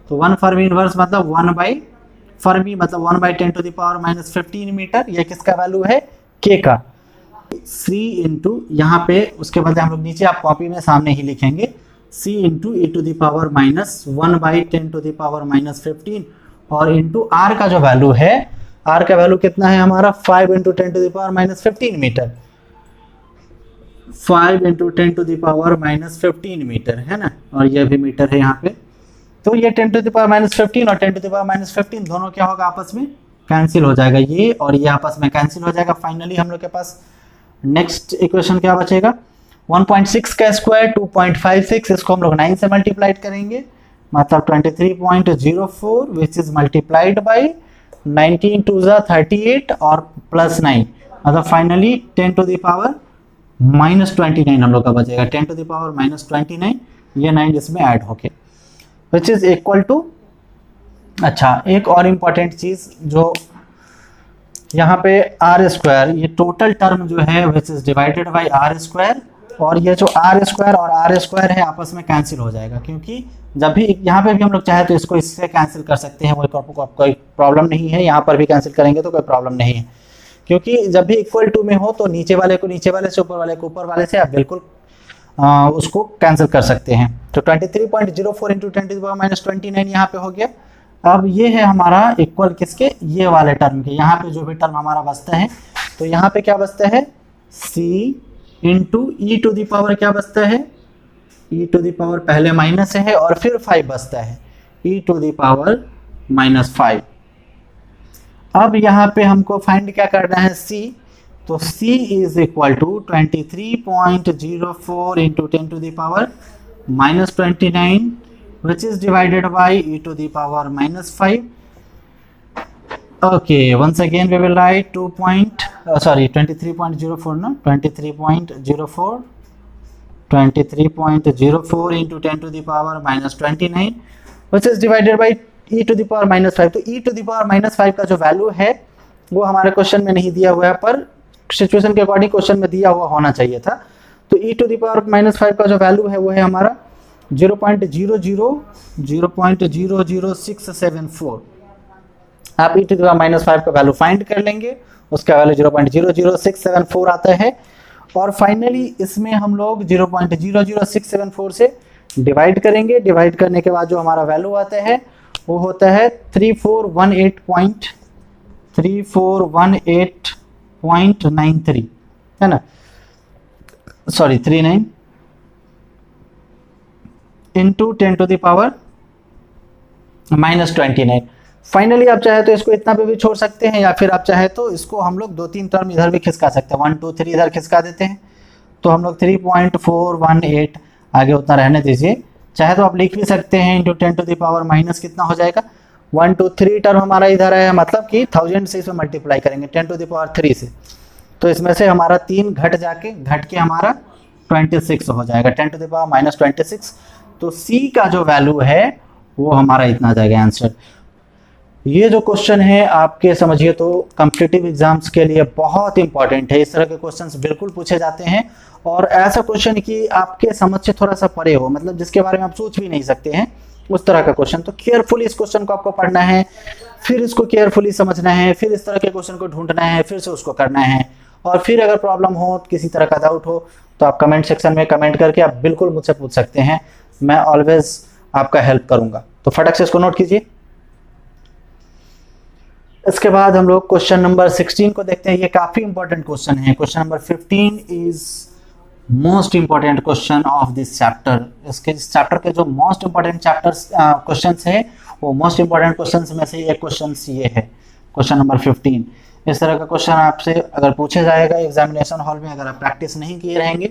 तो 1 फर्मी इनवर्स मतलब 1/फर्मी मतलब 1/10 टू द पावर -15 मीटर, ये किसका वैल्यू है, k का। c इंटू यहाँ पे उसके बाद हम लोग नीचे आप कॉपी में सामने ही लिखेंगे c into e to the power -1/10 to the power -15, और इंटू r का जो वैल्यू है, r का वैल्यू कितना है हमारा 5 into 10 to the power -15 metre, 5 into 10 to the power -15 metre है ना, और यह भी मीटर है यहाँ पे। तो ये 10 टू द पावर -15 और 10 टू द पावर -15 दोनों क्या होगा, आपस में कैंसिल हो जाएगा, ये और ये आपस में कैंसिल हो जाएगा। फाइनली हम लोग के पास नेक्स्ट इक्वेशन क्या बचेगा, 1.6 का स्क्वायर 2.56, इसको हम लोग 9 से मल्टीप्लाइड करेंगे, मतलब 23.04 which is multiplied by 19 to the 38 और प्लस 9, मतलब फाइनली 10 टू द पावर -29 हम लोग का बचेगा, 10 टू द पावर -29, ये 9 इसमें ऐड होके विच इज इक्वल टू। अच्छा, एक और इम्पॉर्टेंट चीज़ जो यहाँ पे आर स्क्वायर, ये टोटल टर्म जो है which is divided by R square, और ये जो आर स्क्वायर और आर स्क्वायर है आपस में कैंसिल हो जाएगा, क्योंकि जब भी यहाँ पे भी हम लोग चाहे तो इसको इससे कैंसिल कर सकते हैं, कोई प्रॉब्लम नहीं है, यहाँ पर भी कैंसिल करेंगे तो कोई प्रॉब्लम नहीं है, क्योंकि जब भी इक्वल टू में हो तो नीचे वाले को नीचे वाले से, ऊपर वाले को ऊपर वाले से आप बिल्कुल उसको कैंसिल कर सकते हैं। तो 23.04 इंटू 10 टू द पावर -29 यहाँ पे हो गया। अब ये है हमारा इक्वल किसके, ये वाले टर्म के, यहाँ पे जो भी टर्म हमारा बचता है, तो यहाँ पे क्या बचता है, c into E to the power क्या बचता है, e टू द पावर पहले माइनस है और फिर 5 बचता है, e टू द पावर -5। अब यहाँ पे हमको फाइंड क्या करना है, c, तो c is equal to 23.04 into 10 to the power -29 which is divided by e to the power -5. Okay, once again we will write 23.04 no 23.04 into 10 to the power -29 which is divided by e to the power -5। तो e to the power -5 का जो value है वो हमारे question में नहीं दिया हुआ है, पर सिचुएशन के अकॉर्डिंग क्वेश्चन में दिया हुआ होना चाहिए था। तो e to the power -5 का जो वैल्यू है वो है हमारा 0.00674। आप e to the power -5 का वैल्यू फाइंड कर लेंगे, उसका वैल्यू 0.00674 आता है, और फाइनली इसमें हम लोग 0.00674 से डिवाइड करेंगे। डिवाइड करने के बाद जो हमारा वैल्यू आता है वो होता है 3418.93 है ना, sorry 39 into 10 to the power -29। Finally आप चाहे तो इसको इतना पे भी छोड़ सकते हैं, या फिर आप चाहे तो इसको हम लोग 2-3 टर्म इधर भी खिसका सकते हैं, 1 2 3 इधर खिसका देते हैं, तो हम लोग 3.418 आगे उतना रहने दीजिए। चाहे तो आप लिख भी सकते हैं into 10 to the power minus कितना हो जाएगा 1 2 3 टर्म हमारा इधर है, मतलब कि 1000 से इसमें मल्टीप्लाई करेंगे 10 टू द पावर 3 से, तो इसमें से हमारा 3 घट के हमारा 26 हो जाएगा, 10 टू द पावर -26। तो C का जो वैल्यू है वो हमारा इतना आ जाएगा आंसर। ये जो क्वेश्चन है आपके समझिए तो कॉम्पिटिटिव एग्जाम्स के लिए बहुत इंपॉर्टेंट है। इस तरह के क्वेश्चंस बिल्कुल पूछे जाते हैं, और ऐसा क्वेश्चन कि आपके समझ से थोड़ा सा परे हो, मतलब जिसके बारे में आप सोच भी नहीं सकते हैं, उस तरह का क्वेश्चन। तो केयरफुली इस क्वेश्चन को आपको पढ़ना है, फिर इसको केयरफुली समझना है, फिर इस तरह के क्वेश्चन को ढूंढना है, फिर से उसको करना है, और फिर अगर प्रॉब्लम हो, किसी तरह का डाउट हो, तो आप कमेंट सेक्शन में कमेंट करके आप बिल्कुल मुझसे पूछ सकते हैं, मैं ऑलवेज आपका हेल्प करूंगा। तो फटक से इसको नोट कीजिए। इसके बाद हम लोग क्वेश्चन नंबर 16 को देखते हैं। ये काफी इंपॉर्टेंट क्वेश्चन है। Question number 15 is most important question of this chapter. इसके इस चैप्टर के जो मोस्ट इंपॉर्टेंट चैप्टर्स क्वेश्चंस है, वो मोस्ट इंपॉर्टेंट क्वेश्चंस में से एक क्वेश्चन ये है, क्वेश्चन नंबर 15। इस तरह का क्वेश्चन आपसे अगर पूछा जाएगा एग्जामिनेशन हॉल में, अगर आप प्रैक्टिस नहीं किए रहेंगे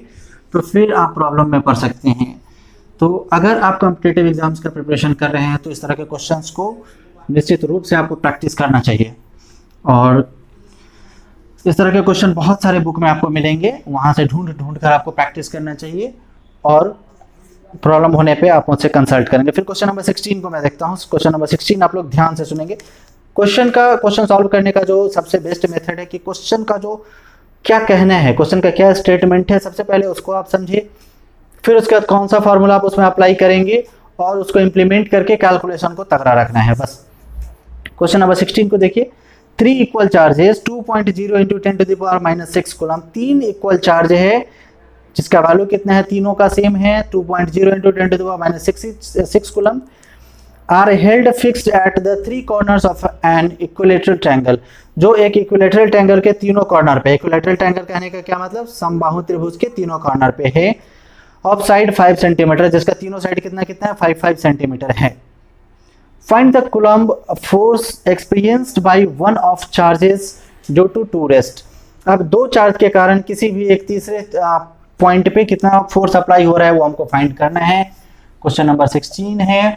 तो फिर आप प्रॉब्लम में पड़ सकते हैं। तो अगर आप कॉम्पिटिटिव एग्जाम्स का प्रिपरेशन कर रहे हैं तो इस तरह के क्वेश्चंस को निश्चित रूप से आपको प्रैक्टिस करना चाहिए, और इस तरह के क्वेश्चन बहुत सारे बुक में आपको मिलेंगे, वहाँ से ढूंढ कर आपको प्रैक्टिस करना चाहिए, और प्रॉब्लम होने पे आप मुझसे कंसल्ट करेंगे। फिर क्वेश्चन नंबर 16 को मैं देखता हूँ। क्वेश्चन नंबर 16 आप लोग ध्यान से सुनेंगे। क्वेश्चन सॉल्व करने का जो सबसे बेस्ट मेथड है कि क्वेश्चन का जो क्या कहना है, क्वेश्चन का क्या स्टेटमेंट है, सबसे पहले उसको आप समझिए, फिर उसके बाद कौन सा फॉर्मूला आप उसमें अप्लाई करेंगे, और उसको इम्प्लीमेंट करके कैलकुलेशन को तगड़ा रखना है, बस। क्वेश्चन नंबर 16 को देखिए। 3 equal charges 2.0 into 10 to the power -6 coulomb. 3 equal charge है जिसका वैल्यू कितना है, तीनों का सेम है, 2.0 into 10 to the power -6 coulomb, are held fixed at the 3 corners of an equilateral triangle. जो एक इक्विलेटरल ट्रायंगल के तीनों कॉर्नर पे, इक्विलेटरल ट्रायंगल कहने का क्या मतलब, समबाहु त्रिभुज के तीनों कॉर्नर पे है, ऑफ साइड 5 सेंटीमीटर, जिसका तीनों साइड कितना है, 5 सेंटीमीटर है। Find the coulomb force experienced by one of charges due to 2 rest. अब दो चार्ज के कारण किसी भी एक तीसरे पॉइंट पे कितना फोर्स अप्लाई हो रहा है वो हमको फाइंड करना है। क्वेश्चन नंबर 16 है,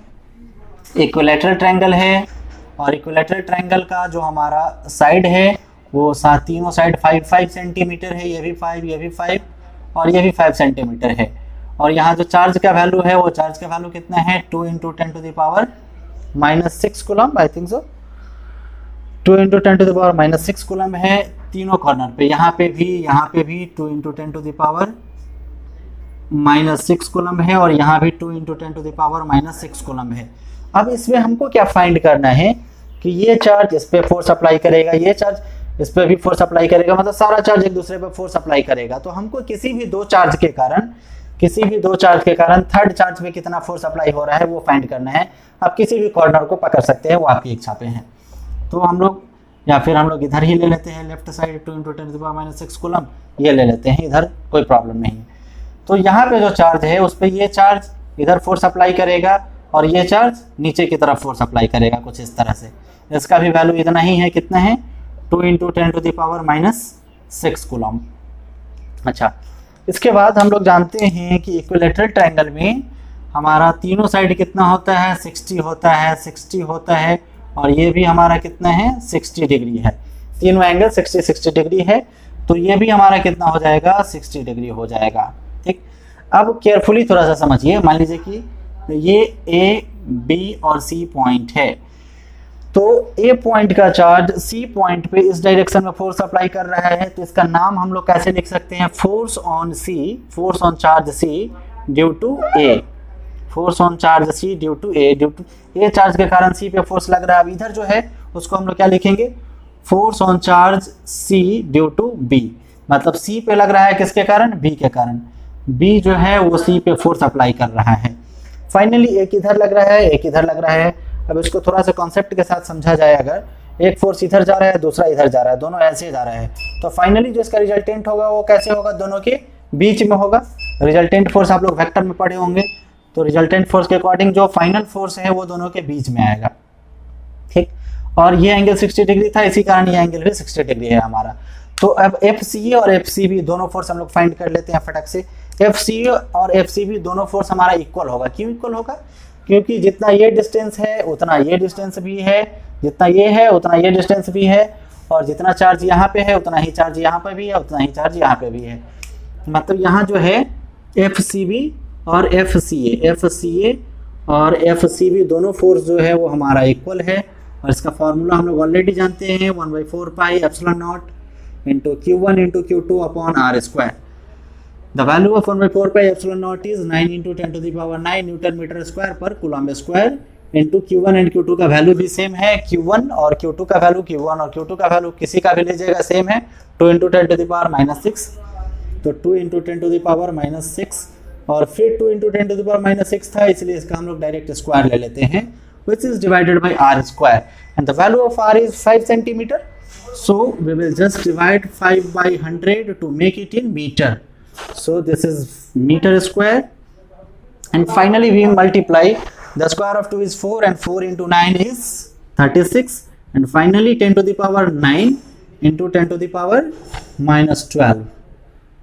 इक्विलैटरल ट्रायंगल है और इक्विलैटरल ट्रायंगल का जो हमारा साइड है वो तीनों साइड 5 सेंटीमीटर है, ये भी 5, ये भी 5 और ये भी 5 सेंटीमीटर है। और यहाँ जो चार्ज का वैल्यू है वो चार्ज का वैल्यू कितना है 2 × 10⁻⁻6 coulomb, I think so 2 × 10⁻⁻6 coulomb है तीनों कॉर्नर पे। यहाँ पे भी 2 × 10⁻⁻6 कूलम है और यहाँ भी 2 × 10⁻⁻6 कूलम है। अब इसमें हमको क्या फाइंड करना है कि ये चार्ज इस पे फोर्स अप्लाई करेगा, ये चार्ज इस पे भी फोर्स अप्लाई करेगा, मतलब सारा चार्ज एक दूसरे पे फोर्स अप्लाई करेगा। तो हमको किसी भी दो चार्ज के कारण थर्ड चार्ज पे कितना फोर्स अप्लाई हो रहा है वो फाइंड करना है। आप किसी भी कॉर्नर को पकड़ सकते हैं, वो आपकी इच्छा पे है। तो हम लोग या फिर हम लोग इधर ही ले लेते हैं, लेफ्ट साइड 2 × 10⁻⁻6 कूलम ये ले लेते हैं, इधर कोई प्रॉब्लम नहीं है। तो यहाँ पे जो चार्ज है उस पर ये चार्ज इधर फोर्स अप्लाई करेगा और ये चार्ज नीचे की तरफ फोर्स अप्लाई करेगा कुछ इस तरह से। इसका भी वैल्यू इतना ही है, कितना है 2 × 10⁻⁻6 कूलम। अच्छा, इसके बाद हम लोग जानते हैं कि इक्विलैटरल ट्रायंगल में हमारा तीनों साइड कितना होता है 60 होता है और ये भी हमारा कितना है 60 डिग्री है, तीनों एंगल 60 डिग्री है। तो ये भी हमारा कितना हो जाएगा 60 डिग्री हो जाएगा। ठीक, अब केयरफुली थोड़ा सा समझिए। मान लीजिए कि ये A, B और C पॉइंट है, तो A पॉइंट का चार्ज C पॉइंट पे इस डायरेक्शन में फोर्स अप्लाई कर रहा है, तो इसका नाम हम लोग कैसे लिख सकते हैं, force on charge C due to A, force on charge C due to A, A charge के कारण C पे फोर्स लग रहा है। अब इधर जो है उसको हम लोग क्या लिखेंगे, force on charge C due to B, मतलब C पे लग रहा है किसके कारण, B के कारण। B जो है वो C पे फोर्स अप्लाई कर रहा है। फाइनली एक इधर लग रहा है, एक इधर लग रहा है। अब इसको थोड़ा सा कॉन्सेप्ट के साथ समझा जाए, अगर एक फोर्स इधर जा रहा है दूसरा इधर जा रहा है, दोनों ऐसे जा रहा है, तो फाइनली जो इसका रिजल्टेंट होगा वो कैसे होगा, दोनों के बीच में होगा। रिजल्टेंट फोर्स आप लोग वेक्टर में पढ़े होंगे, तो रिजल्टेंट फोर्स के अकॉर्डिंग जो फाइनल फोर्स है वो दोनों के बीच में आएगा। ठीक, और ये एंगल 60 डिग्री था, इसी कारण ये एंगल भी 60 डिग्री है हमारा। तो अब FCA और FCB दोनों फोर्स हम लोग फाइंड कर लेते हैं फटक से। FCA और FCB दोनों फोर्स हमारा इक्वल होगा। क्यों इक्वल होगा, क्योंकि जितना ये डिस्टेंस है उतना ये डिस्टेंस भी है, जितना ये है उतना ये डिस्टेंस भी है, और जितना चार्ज यहाँ पे है उतना ही चार्ज यहाँ पे भी है, उतना ही चार्ज यहाँ पे भी है। मतलब यहाँ जो है FCB और FCA और FCB दोनों फोर्स जो है वो हमारा इक्वल है। और इसका फॉर्मूला हम लोग ऑलरेडी जानते हैं, 1/4πε0 into Q1 into Q2 upon R²। The value of 1/4πε0 is 9 × 10⁻⁹ Newton metre square पर coulomb square into Q1 and Q2 का वैल्यू भी सेम है। Q1 और Q2 का वैल्यू किसी का भी लीजिएगा सेम है, 2 × 10⁻⁻6, तो 2 × 10⁻⁻6 और फिर 2 × 10⁻⁻6 था, इसलिए इसका हम लोग डायरेक्ट स्क्वायर ले लेते हैं, which is divided by R² and the value of R is 5 centimeter. So we will just divide 5/100 to make it in meter. So this is meter square, and finally we multiply. The square of 2 is 4 and 4 into 9 is 36, and finally 10⁻⁹ into 10⁻⁻12,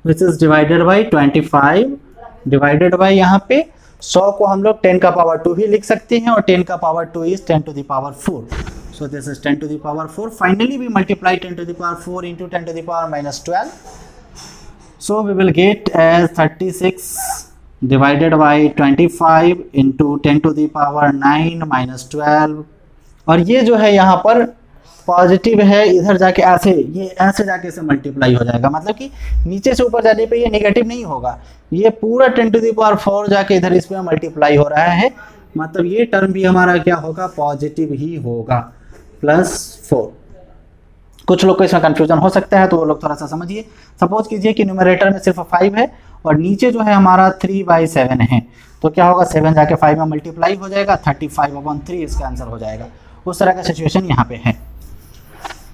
which is divided by 25 divided by यहाँ पे 100 को हम लोग 10⁻² ही लिख सकते हैं, और 10⁻² is 10⁴. So this is 10⁴. Finally we multiply 10⁴ into 10⁻⁻12. So we will get as 36 divided by 25 into 10⁻⁹ और ये जो है यहाँ पर पॉजिटिव है, इधर जाके ऐसे ये ऐसे जाके से मल्टीप्लाई हो जाएगा, मतलब कि नीचे से ऊपर जाने पे ये नेगेटिव नहीं होगा, ये पूरा 10⁴ जाके इधर इस पे मल्टीप्लाई हो रहा है, मतलब ये टर्म भी हमारा क्या होगा, पॉजिटिव ही होगा, +4। कुछ लोग को इसमें कंफ्यूजन हो सकता है, तो वो लोग थोड़ा सा समझिए। सपोज कीजिए कि न्यूमरेटर में सिर्फ 5 है और नीचे जो है हमारा 3/7 है, तो क्या होगा, 7 जाके 5 में मल्टीप्लाई हो जाएगा, 35/3 इसका आंसर हो जाएगा। उस तरह का सिचुएशन यहाँ पे है।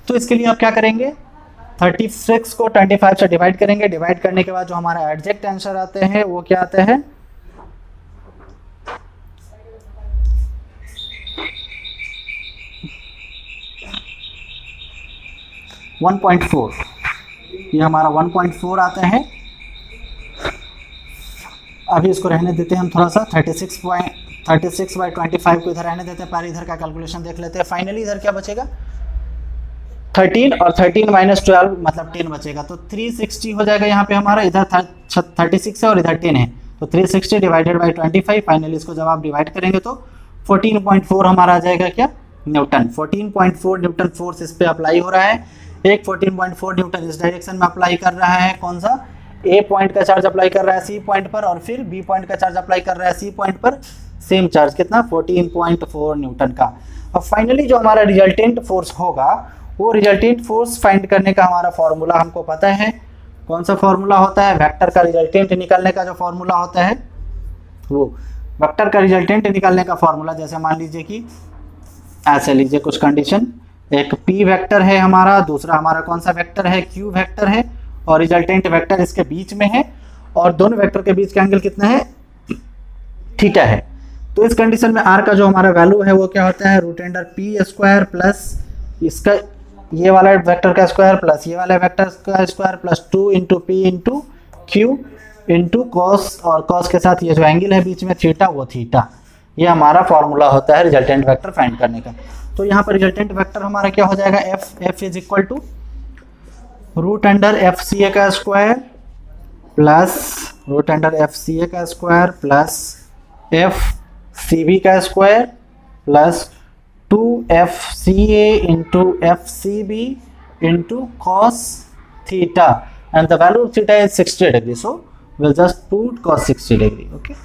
तो इसके लिए आप क्या करेंगे, 36 को 25 से डिवाइड करेंगे। डिवाइड करने के बाद जो हमारा एग्जैक्ट आंसर आते हैं वो क्या आते हैं, 1.4। ये हमारा 1.4 आता है। अभी इसको रहने देते हैं हम थोड़ा सा, 36/25 को इधर रहने देते हैं, पहले इधर का कैलकुलेशन देख लेते हैं। फाइनली इधर क्या बचेगा 13 और 13 माइनस 12 मतलब 10 बचेगा, तो 360 हो जाएगा यहाँ पे हमारा। इधर 36 है और इधर 10 है, तो 360 डिवाइडेड बाई 25। फाइनली इसको जब आप डिवाइड करेंगे तो 14.4 हमारा आ जाएगा क्या न्यूटन। 14.4 न्यूटन फोर्स इस पे अप्लाई हो रहा है। एक 14.4 न्यूटन इस डायरेक्शन में अप्लाई कर रहा है, कौन सा, ए पॉइंट का चार्ज अप्लाई कर रहा है सी पॉइंट पर, और फिर बी पॉइंट का चार्ज अप्लाई कर रहा है सी पॉइंट पर, सेम चार्ज कितना 14.4 न्यूटन का। अब फाइनली जो हमारा रिजल्टेंट फोर्स होगा, वो रिजल्टेंट फोर्स फाइंड करने का हमारा फॉर्मूला हमको पता है। कौन सा फॉर्मूला होता है, वेक्टर का रिजल्टेंट निकालने का जो फॉर्मूला होता है, वो वेक्टर का रिजल्टेंट निकालने का फॉर्मूला, जैसे मान लीजिए कि ऐसे लीजिए कुछ कंडीशन, एक p वेक्टर है हमारा, दूसरा हमारा कौन सा वेक्टर है, q वेक्टर है, और रिजल्टेंट वेक्टर इसके बीच में है, और दोनों वेक्टर के बीच का एंगल कितना है, थीटा है। तो इस कंडीशन में r का जो हमारा वैल्यू है वो क्या होता है, √p² प्लस इसका ये वाला वेक्टर का स्क्वायर प्लस ये वाला वेक्टर का square plus 2 into P into Q into cos, और कॉस के साथ ये जो एंगल है बीच में थीटा, वो थीटा। ये हमारा फॉर्मूला होता है रिजल्टेंट वेक्टर फाइंड करने का। तो यहाँ पर रिजल्टेंट वेक्टर हमारा क्या हो जाएगा, F is equal to √FCA का स्क्वायर प्लस √FCA का स्क्वायर प्लस FCB का square plus 2FCA into FCB into cos theta, and the value of theta is 60 degree, so we'll just put cos 60 degree. Okay,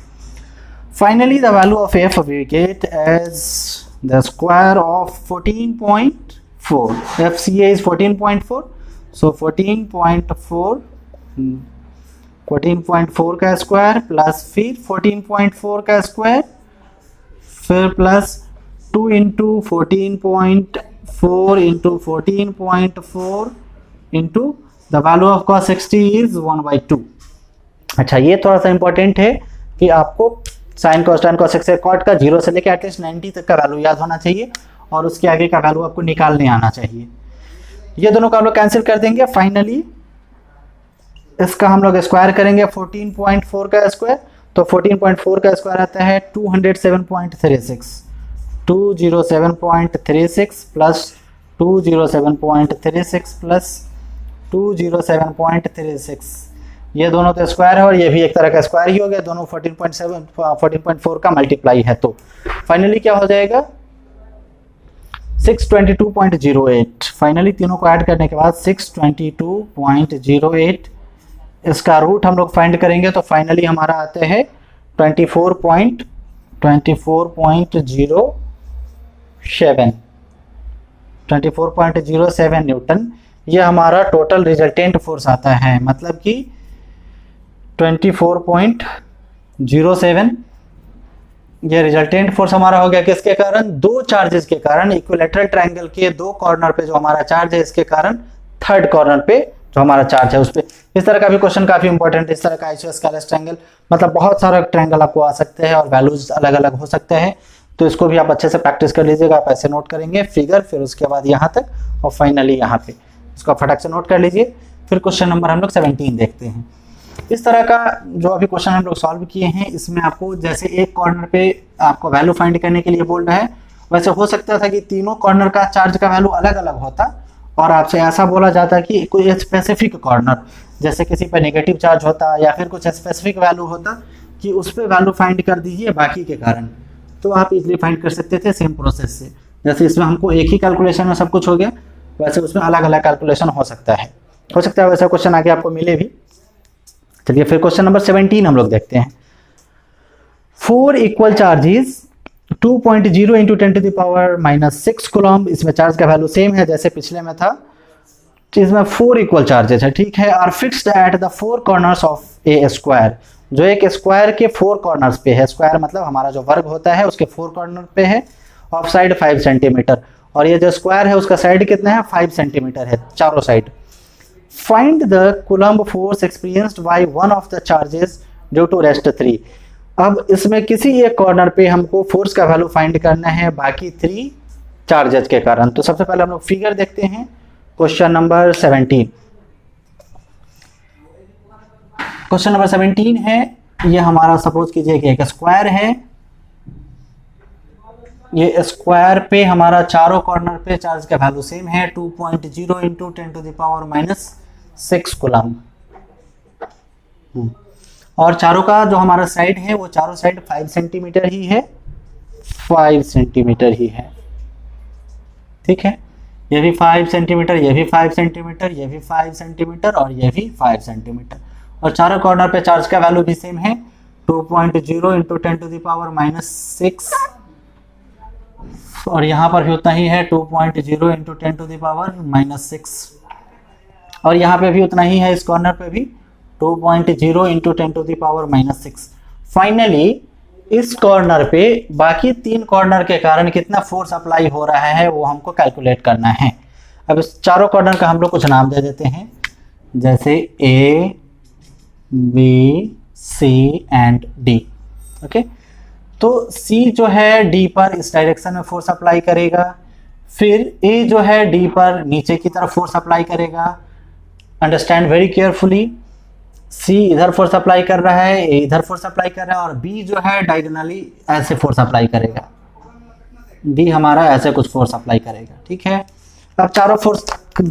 finally the value of f we get as the square of 14.4. FCA is 14.4, so 14.4 का square plus फिर 14.4 का square, फिर plus 2 into 14.4 into 14.4 into the value of cos 60 is 1/2। अच्छा, ये थोड़ा सा important है कि आपको sine cos tan cos x cot का 0 से लेकर एटलीस्ट 90 तक का वैल्यू याद होना चाहिए, और उसके आगे का वैल्यू आपको निकालने आना चाहिए। ये दोनों का हम लोग कैंसिल कर देंगे। फाइनली इसका हम लोग स्क्वायर करेंगे 14.4 का स्क्वायर, तो 14.4 का स्क्वायर आता है 207.36 प्लस 207.36 प्लस 207.36, ये दोनों तो स्क्वायर है और ये भी एक तरह का स्क्वायर ही हो गया, दोनों 14.4 का मल्टीप्लाई है। तो फाइनली क्या हो जाएगा 622.08। फाइनली तीनों को ऐड करने के बाद 622.08, इसका रूट हम लोग फाइंड करेंगे तो फाइनली हमारा आता है 24.07 न्यूटन। ये हमारा टोटल रिजल्टेंट फोर्स आता है, मतलब कि 24.07 ये रिजल्टेंट फोर्स हमारा हो गया। किसके कारण, दो चार्जेस के कारण, इक्विलैटरल ट्रायंगल के दो कॉर्नर पे जो हमारा चार्ज है, इसके कारण थर्ड कॉर्नर पे जो हमारा चार्ज है उस पे। इस तरह का भी क्वेश्चन काफी इंपॉर्टेंट है। इस तरह का आइसोस्केलेस ट्रायंगल, मतलब बहुत सारा ट्रायंगल आपको आ सकते हैं और वैल्यूज अलग अलग हो सकते हैं, तो इसको भी आप अच्छे से प्रैक्टिस कर लीजिएगा। आप ऐसे नोट करेंगे फिगर, फिर उसके बाद यहाँ तक, और फाइनली यहाँ पे इसको फटाक से नोट कर लीजिए। फिर क्वेश्चन नंबर हम लोग 17 देखते हैं। इस तरह का जो अभी क्वेश्चन हम लोग सॉल्व किए हैं, इसमें आपको जैसे एक कॉर्नर पे आपको वैल्यू फाइंड करने के लिए बोल रहा है, वैसे हो सकता था कि तीनों कॉर्नर का चार्ज का वैल्यू अलग अलग होता, और आपसे ऐसा बोला जाता कि कोई स्पेसिफिक कॉर्नर, जैसे किसी पे नेगेटिव चार्ज होता या फिर कुछ स्पेसिफिक वैल्यू होता कि उस पर वैल्यू फाइंड कर दीजिए बाकी के कारण, तो आप इजीली फाइंड कर सकते थे सेम प्रोसेस से। जैसे इसमें हमको एक ही कैलकुलेशन में सब कुछ हो गया, वैसे उसमें अलग अलग कैलकुलेशन हो सकता है वैसा क्वेश्चन आगे आपको मिले भी। चलिए फिर क्वेश्चन नंबर 17 हम लोग देखते हैं। 4 इक्वल चार्जेस 2.0 इंटू 10⁻⁻6 कूलम्ब, इसमें चार्ज का वैल्यू सेम है जैसे पिछले में था, इसमें 4 इक्वल चार्जेस है, ठीक है, are fixed at the 4 corners of a square, जो एक स्क्वायर के 4 कॉर्नर्स पे है। स्क्वायर मतलब हमारा जो वर्ग होता है उसके 4 कॉर्नर पे है, ऑफ साइड 5 सेंटीमीटर, और ये जो स्क्वायर है उसका साइड कितना है, 5 सेंटीमीटर है चारों side. Find the coulomb force experienced by one of the charges due to rest 3। अब इसमें किसी एक कॉर्नर पे हमको फोर्स का वैल्यू फाइंड करना है बाकी 3 चार्जेस के कारण। तो सबसे पहले हम लोग फिगर देखते हैं, क्वेश्चन नंबर 17। क्वेश्चन नंबर 17 है, ये हमारा सपोज कीजिए कि एक स्क्वायर है, ये स्क्वायर पे हमारा चारों कॉर्नर पे चार्ज का वैल्यू सेम है 2.0 इंटू 10⁻⁻6 कूलम। और चारों का जो हमारा साइड है वो चारों साइड 5 सेंटीमीटर ही है, 5 सेंटीमीटर ही है, ठीक है। ये भी 5 सेंटीमीटर, ये भी 5 सेंटीमीटर, ये भी 5 सेंटीमीटर और ये भी 5 सेंटीमीटर। और चारों कॉर्नर पे चार्ज का वैल्यू भी सेम है 2.0 इंटू 10⁻⁻6 और यहाँ पर भी उतना ही है 2.0 इंटू 10⁻⁻6 और यहाँ पे भी उतना ही है, इस कॉर्नर पे भी 2.0 इंटू 10⁻⁻6। फाइनली इस कॉर्नर पे बाकी 3 कॉर्नर के कारण कितना फोर्स अप्लाई हो रहा है वो हमको कैलकुलेट करना है। अब इस चारों कॉर्नर का हम लोग कुछ नाम दे देते हैं, जैसे A, B, C and D। Okay, तो C जो है D पर इस डायरेक्शन में फोर्स अप्लाई करेगा, फिर A जो है D पर नीचे की तरफ फोर्स अप्लाई करेगा। अंडरस्टैंड वेरी केयरफुली, C इधर फोर्स अप्लाई कर रहा है, A इधर फोर्स अप्लाई कर रहा है और B जो है डायगोनली ऐसे फोर्स अप्लाई करेगा, D हमारा ऐसे कुछ फोर्स अप्लाई करेगा, ठीक है। अब चारों फोर्स,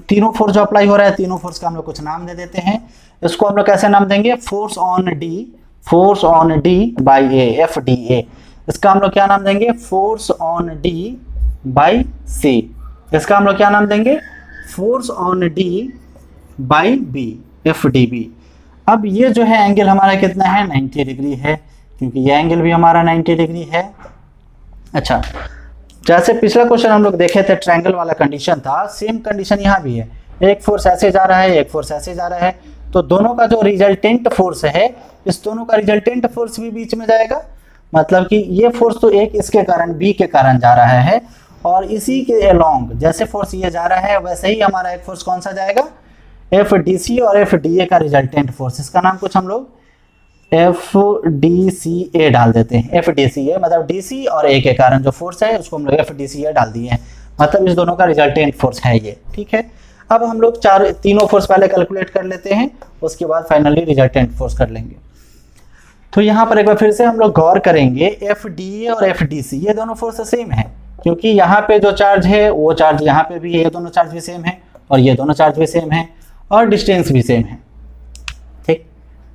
तीनों फोर्स जो अप्लाई हो रहा है, तीनों फोर्स का हम लोग कुछ नाम दे देते हैं। इसको हम लोग कैसे नाम देंगे, force on D by A, FDA। इसका हम लोग क्या नाम देंगे, force on D by C। इसका हम लोग क्या नाम देंगे, force on D by B, FDB। अब ये जो है एंगल हमारा कितना है, 90 डिग्री है, क्योंकि ये एंगल भी हमारा 90 डिग्री है। अच्छा, जैसे पिछला क्वेश्चन हम लोग देखे थे ट्रायंगल वाला कंडीशन था, सेम कंडीशन यहाँ भी है। एक फोर्स ऐसे जा रहा है, एक फोर्स ऐसे जा रहा है, तो दोनों का जो रिजल्टेंट फोर्स है, इस दोनों का रिजल्टेंट फोर्स भी बीच में जाएगा। मतलब कि ये फोर्स तो एक इसके कारण, बी के कारण जा रहा है, और इसी के अलोंग जैसे फोर्स ये जा रहा है वैसे ही हमारा एक फोर्स कौन सा जाएगा, FDC और FDA का रिजल्टेंट फोर्स। इसका नाम कुछ हम लोग FDCA डाल देते हैं। FDCA मतलब DC और A के कारण जो फोर्स है उसको हम लोग FDCA डाल दिए हैं, मतलब इस दोनों का रिजल्टेंट फोर्स है ये, ठीक है। अब हम लोग तीनों फोर्स पहले कैलकुलेट कर लेते हैं, उसके बाद फाइनली रिजल्टेंट फोर्स कर लेंगे। तो यहाँ पर एक बार फिर से हम लोग गौर करेंगे, FDA और FDC ये दोनों फोर्स सेम है, क्योंकि यहाँ पे जो चार्ज है वो चार्ज यहाँ पे भी है, ये दोनों चार्ज भी सेम है और ये दोनों चार्ज भी सेम है और डिस्टेंस भी सेम है, ठीक।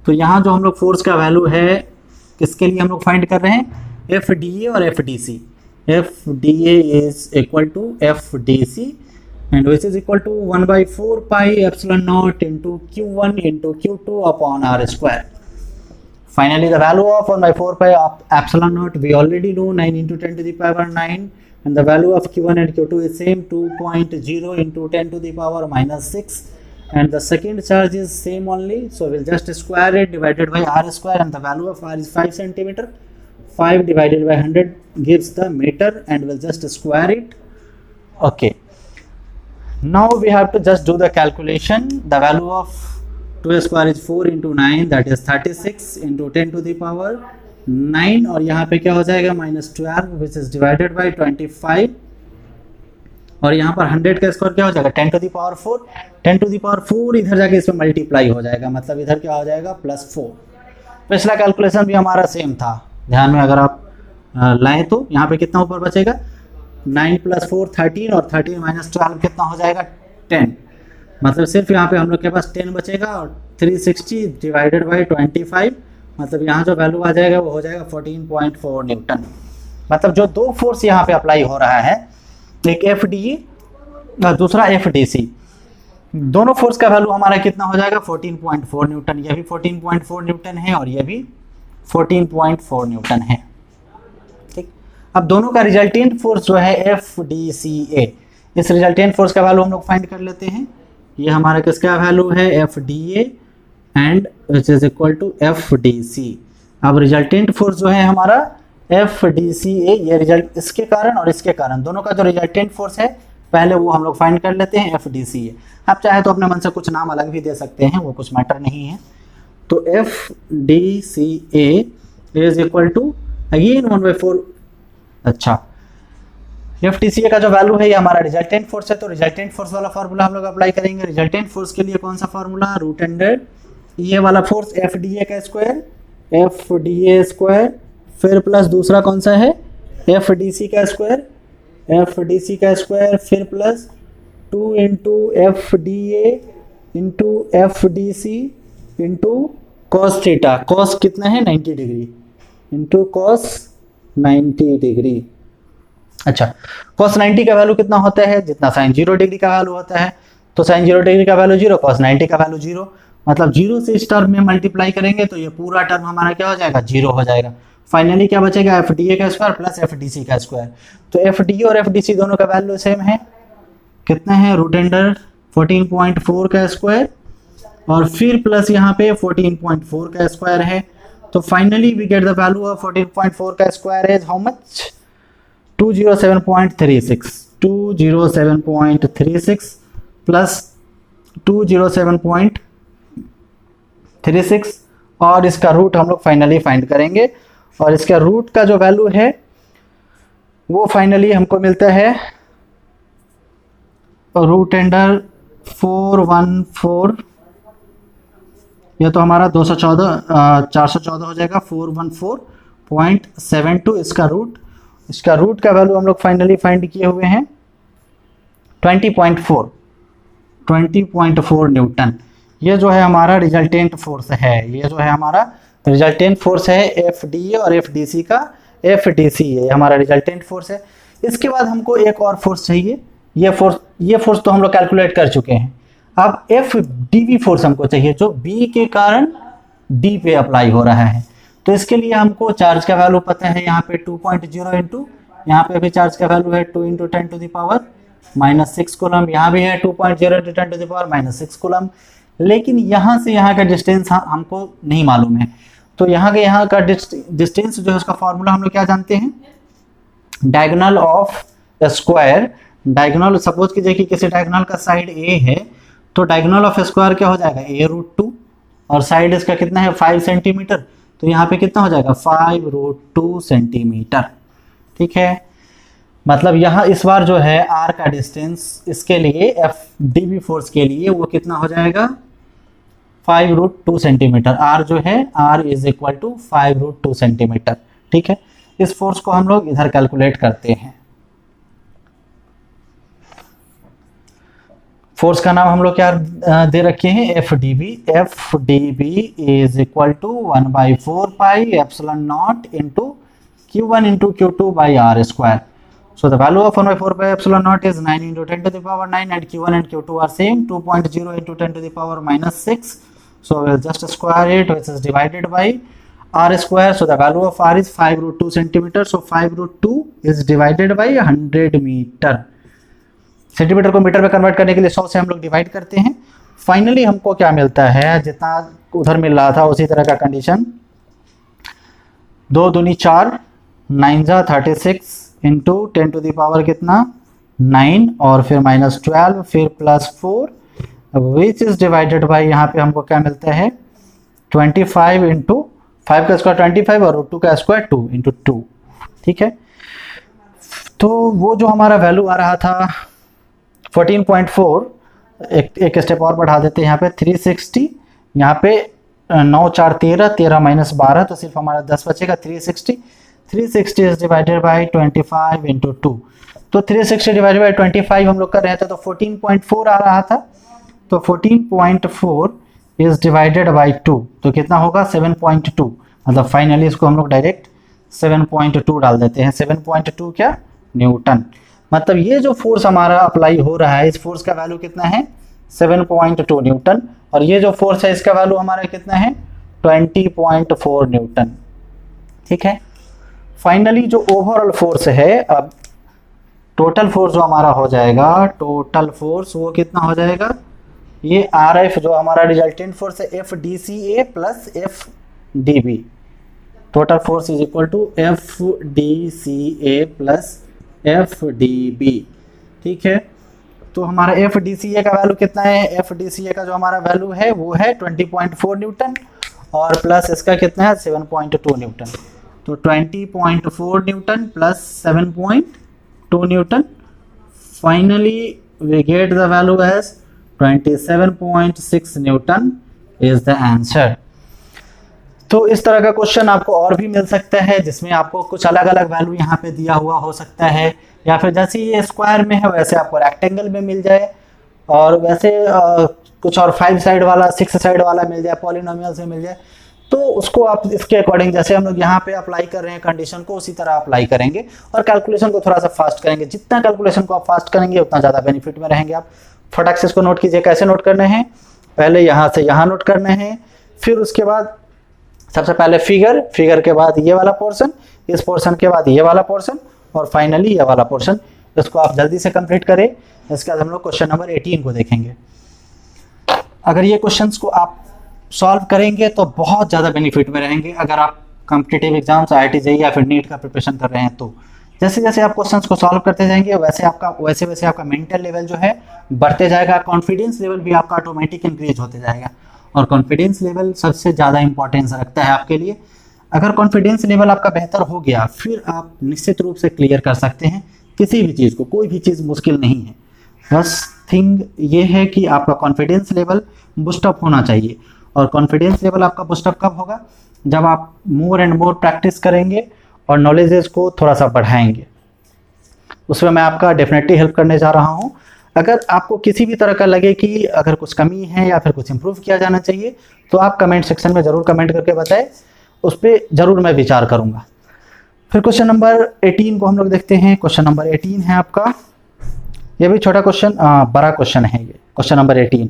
तो यहाँ जो हम लोग फोर्स का वैल्यू है किसके लिए हम लोग फाइंड कर रहे हैं, FDA और FDC। FDA is equal to FDC and which is equal to 1/4 pi epsilon naught into Q1 into Q2 upon R square. Finally, the value of 1/4 pi epsilon naught we already know, 9 into 10 to the power 9, and the value of Q1 and Q2 is same, 2.0 into 10 to the power -6, and the second charge is same only, so we'll just square it divided by R square, and the value of R is 5 centimeter. 5 divided by 100 gives the meter, and we'll just square it. Okay. Now we have to just do the calculation. The value of 2 square is 4 into 9, that is 36 into 10 to the power 9, और यहाँ पे क्या हो जाएगा -12 which is divided by 25, और यहाँ पर 100 का स्क्वायर क्या हो जाएगा 10 to the power 4। 10 to the power 4 इधर जाके इसमें मल्टीप्लाई हो जाएगा, मतलब इधर क्या हो जाएगा +4। पिछला कैलकुलेशन भी हमारा सेम था, ध्यान में अगर आप लाएँ तो यहाँ पे कितना ऊपर बचेगा, 9 + 4 13, और 13 - 12 कितना हो जाएगा 10, मतलब सिर्फ यहाँ पे हम लोग के पास 10 बचेगा, और 360 डिवाइडेड बाई 25, मतलब यहाँ जो वैल्यू आ जाएगा वो हो जाएगा 14.4 न्यूटन। मतलब जो दो फोर्स यहाँ पे अप्लाई हो रहा है, एक FDA और दूसरा FDC, दोनों फोर्स का वैल्यू हमारा कितना हो जाएगा 14.4 न्यूटन। यह भी 14.4 न्यूटन है और यह भी 14.4 न्यूटन है, ठीक। अब दोनों का रिजल्टेंट फोर्स जो है FDCA, इस रिजल्टेंट फोर्स का वैल्यू हम लोग फाइंड कर लेते हैं। ये हमारा किसका वैल्यू है FDA and which is equal to FDC। अब रिजल्टेंट फोर्स जो है हमारा FDCA, ये रिजल्ट इसके कारण और इसके कारण दोनों का जो रिजल्टेंट फोर्स है पहले वो हम लोग फाइंड कर लेते हैं FDCA। आप चाहे तो अपने मन से कुछ नाम अलग भी दे सकते हैं, वो कुछ मैटर नहीं है। तो FDCA is equal to again 1/4। अच्छा, FDCA का जो वैल्यू है ये हमारा रिजल्टेंट फोर्स है, तो रिजल्टेंट फोर्स वाला फार्मूला हम लोग अप्लाई करेंगे। रिजल्टेंट फोर्स के लिए कौन सा फार्मूला, √100 ये वाला फोर्स एफ डी ए का स्क्वायर, एफ डी ए स्क्वायर, फिर प्लस दूसरा कौन सा है, एफ डी सी का स्क्वायर, एफ डी सी का स्क्वायर, फिर plus 2 into F D A into F D C into cos theta, cos कितना है 90 डिग्री, इंटू कॉस 90 डिग्री। अच्छा, कॉस 90 का वैल्यू कितना होता है, जितना साइन 0 डिग्री का वैल्यू होता है, तो साइन 0 डिग्री का वैल्यू 0, कॉस 90 का वैल्यू 0, मतलब 0 से इस टर्म में मल्टीप्लाई करेंगे तो ये पूरा टर्म हमारा क्या हो जाएगा, 0 हो जाएगा। फाइनली क्या बचेगा, एफ डी ए का square plus F D C का स्क्वायर। तो एफ डी ए और एफ डी सी दोनों का वैल्यू सेम है, कितना है, रूट अंडर 14.4 का स्क्वायर और फिर प्लस यहाँ पे 14.4 का स्क्वायर है। तो finally we get the value of 14.4 का square is how much, 207.36, 207.36 plus 207.36 और इसका रूट हम लोग फाइनली फाइंड करेंगे, और इसका रूट का जो वैल्यू है वो फाइनली हमको मिलता है रूट अंडर 414, यह तो हमारा 414 हो जाएगा, 414.72 इसका रूट का वैल्यू हम लोग फाइनली फाइंड किए हुए हैं 20.4 न्यूटन। ये जो है हमारा रिजल्टेंट फोर्स है, ये जो है हमारा रिजल्टेंट फोर्स है एफ डी ए और एफ डी सी का, एफ डी सी ये हमारा रिजल्टेंट फोर्स है। इसके बाद हमको एक और फोर्स चाहिए, ये फोर्स तो हम लोग कैलकुलेट कर चुके हैं। अब एफ डी वी फोर्स हमको चाहिए जो बी के कारण डी पे अप्लाई हो रहा है। तो इसके लिए हमको चार्ज का वैल्यू पता है, यहाँ पे 2.0 इंटू, यहाँ पे भी चार्ज का वैल्यू है 2 into 10 to the power -6 coulomb, यहाँ भी है 2.0 into 10 to the power -6 coulomb. लेकिन यहाँ से यहाँ का डिस्टेंस हमको नहीं मालूम है, तो यहाँ का डिस्टेंस जो है उसका फॉर्मूला हम लोग क्या जानते हैं, diagonal of square. Diagonal suppose कीजिए कि किसी डायगोनल का साइड ए है, तो डायगोनल ऑफ स्क्वायर क्या हो जाएगा, a√2, और साइड इसका कितना है 5 सेंटीमीटर, तो यहाँ पे कितना हो जाएगा 5√2 सेंटीमीटर। ठीक है, मतलब यहाँ इस बार जो है r का डिस्टेंस इसके लिए एफ डी बी फोर्स के लिए वो कितना हो जाएगा 5√2 सेंटीमीटर। r जो है r is equal to 5√2 centimetre. ठीक है, इस फोर्स को हम लोग इधर कैलकुलेट करते हैं। फोर्स का नाम हम लोग क्या दे रखे हैं, F D B. F D B is equal to 1/4 pi epsilon naught into Q1 into Q2 by R square. So the value of 1/4 pi epsilon naught is 9 into 10 to the power 9, and Q1 and Q2 are same, 2.0 into 10 to the power -6. So we'll just square it, which is divided by r square. So the value of r is 5√2 centimeter. So 5√2 is divided by 100 meter. Centimetre को metre में convert करने के लिए 100 से हम लोग divide करते हैं। फाइनली हमको क्या मिलता है, जितना उधर मिल रहा था उसी तरह का कंडीशन, 2 दूनी 4, 9 जा 36 इंटू 10 टू द पावर कितना 9 और फिर -12 फिर +4 विच इज डिवाइडेड बाय, यहाँ पे हमको क्या मिलता है 25 इंटू 5 का स्क्वायर 25 और √2 का स्क्वायर 2 इंटू 2। ठीक है, तो वो जो हमारा वैल्यू आ रहा था 14.4, एक स्टेप और बढ़ा देते हैं, यहाँ पे 360, यहाँ पे 9 4 13, 13 -12 तो सिर्फ हमारा 10 बचेगा, 360 इज डिवाइडेड बाय 25 इंटू 2। तो 360 डिवाइडेड बाय 25 हम लोग कर रहे थे तो 14.4 आ रहा था, तो 14.4 इज डिवाइडेड बाय 2 तो कितना होगा 7.2। मतलब फाइनली इसको हम लोग डायरेक्ट 7.2 डाल देते हैं। 7.2 क्या, न्यूटन। मतलब ये जो फोर्स हमारा अप्लाई हो रहा है, इस फोर्स का वैल्यू कितना है 7.2 न्यूटन, और ये जो फोर्स है इसका वैल्यू हमारा कितना है 20.4 न्यूटन। ठीक है, फाइनली जो ओवरऑल फोर्स है, अब टोटल फोर्स जो हमारा हो जाएगा, टोटल फोर्स वो कितना हो जाएगा, ये आर एफ जो हमारा रिजल्टेंट फोर्स है F D C A plus F D B, total force is equal to F D C A plus F D B. ठीक है, तो हमारा एफ डी सी ए का वैल्यू कितना है, एफ डी सी ए का जो हमारा वैल्यू है वो है 20.4 न्यूटन और प्लस इसका कितना है 7.2 न्यूटन। तो 20.4 newton plus 7.2 newton, finally we get the value as 27.6 newton is the answer. तो इस तरह का क्वेश्चन आपको और भी मिल सकता है जिसमें आपको कुछ अलग अलग वैल्यू यहाँ पे दिया हुआ हो सकता है, या फिर जैसे ये स्क्वायर में है वैसे आपको रेक्टेंगल में मिल जाए, और वैसे कुछ और 5 साइड वाला 6 साइड वाला मिल जाए, पॉलिनोमियल्स में मिल जाए। तो उसको आप इसके अकॉर्डिंग जैसे हम लोग यहाँ पे अप्लाई कर रहे हैं कंडीशन को, उसी तरह अप्लाई करेंगे और कैलकुलेशन को थोड़ा सा फास्ट करेंगे। जितना कैलकुलेशन को आप फास्ट करेंगे उतना ज़्यादा बेनिफिट में रहेंगे आप। फटाक से इसको नोट कीजिए। कैसे नोट करने हैं, पहले यहाँ से यहाँ नोट करने हैं, फिर उसके बाद सबसे पहले फिगर के बाद ये वाला पोर्शन, इस पोर्शन के बाद ये वाला पोर्शन, और फाइनली ये वाला पोर्शन। इसको आप जल्दी से कंप्लीट करें। इसके बाद हम लोग क्वेश्चन नंबर 18 को देखेंगे। अगर ये क्वेश्चंस को आप सॉल्व करेंगे तो बहुत ज़्यादा बेनिफिट में रहेंगे। अगर आप कॉम्पिटिटिव एग्जाम्स IIT JEE या फिर नीट का प्रिपरेशन कर रहे हैं तो जैसे जैसे आप क्वेश्चंस को सॉल्व करते जाएंगे वैसे वैसे आपका मेंटल लेवल जो है बढ़ते जाएगा, कॉन्फिडेंस लेवल भी आपका ऑटोमेटिक इंक्रीज होते जाएगा। और कॉन्फिडेंस लेवल सबसे ज़्यादा इंपॉर्टेंस रखता है आपके लिए। अगर कॉन्फिडेंस लेवल आपका बेहतर हो गया फिर आप निश्चित रूप से क्लियर कर सकते हैं किसी भी चीज़ को। कोई भी चीज़ मुश्किल नहीं है, बस थिंग ये है कि आपका कॉन्फिडेंस लेवल बूस्टअप होना चाहिए। और कॉन्फिडेंस लेवल आपका बूस्टअप कब होगा, जब आप मोर एंड मोर प्रैक्टिस करेंगे और नॉलेजेस को थोड़ा सा बढ़ाएंगे। उसमें मैं आपका डेफिनेटली हेल्प करने जा रहा हूँ। अगर आपको किसी भी तरह का लगे कि अगर कुछ कमी है या फिर कुछ इम्प्रूव किया जाना चाहिए तो आप कमेंट सेक्शन में ज़रूर कमेंट करके बताएं, उस पर ज़रूर मैं विचार करूँगा। फिर क्वेश्चन नंबर 18 को हम लोग देखते हैं। क्वेश्चन नंबर 18 है आपका, ये भी छोटा क्वेश्चन, बड़ा क्वेश्चन है ये क्वेश्चन नंबर 18।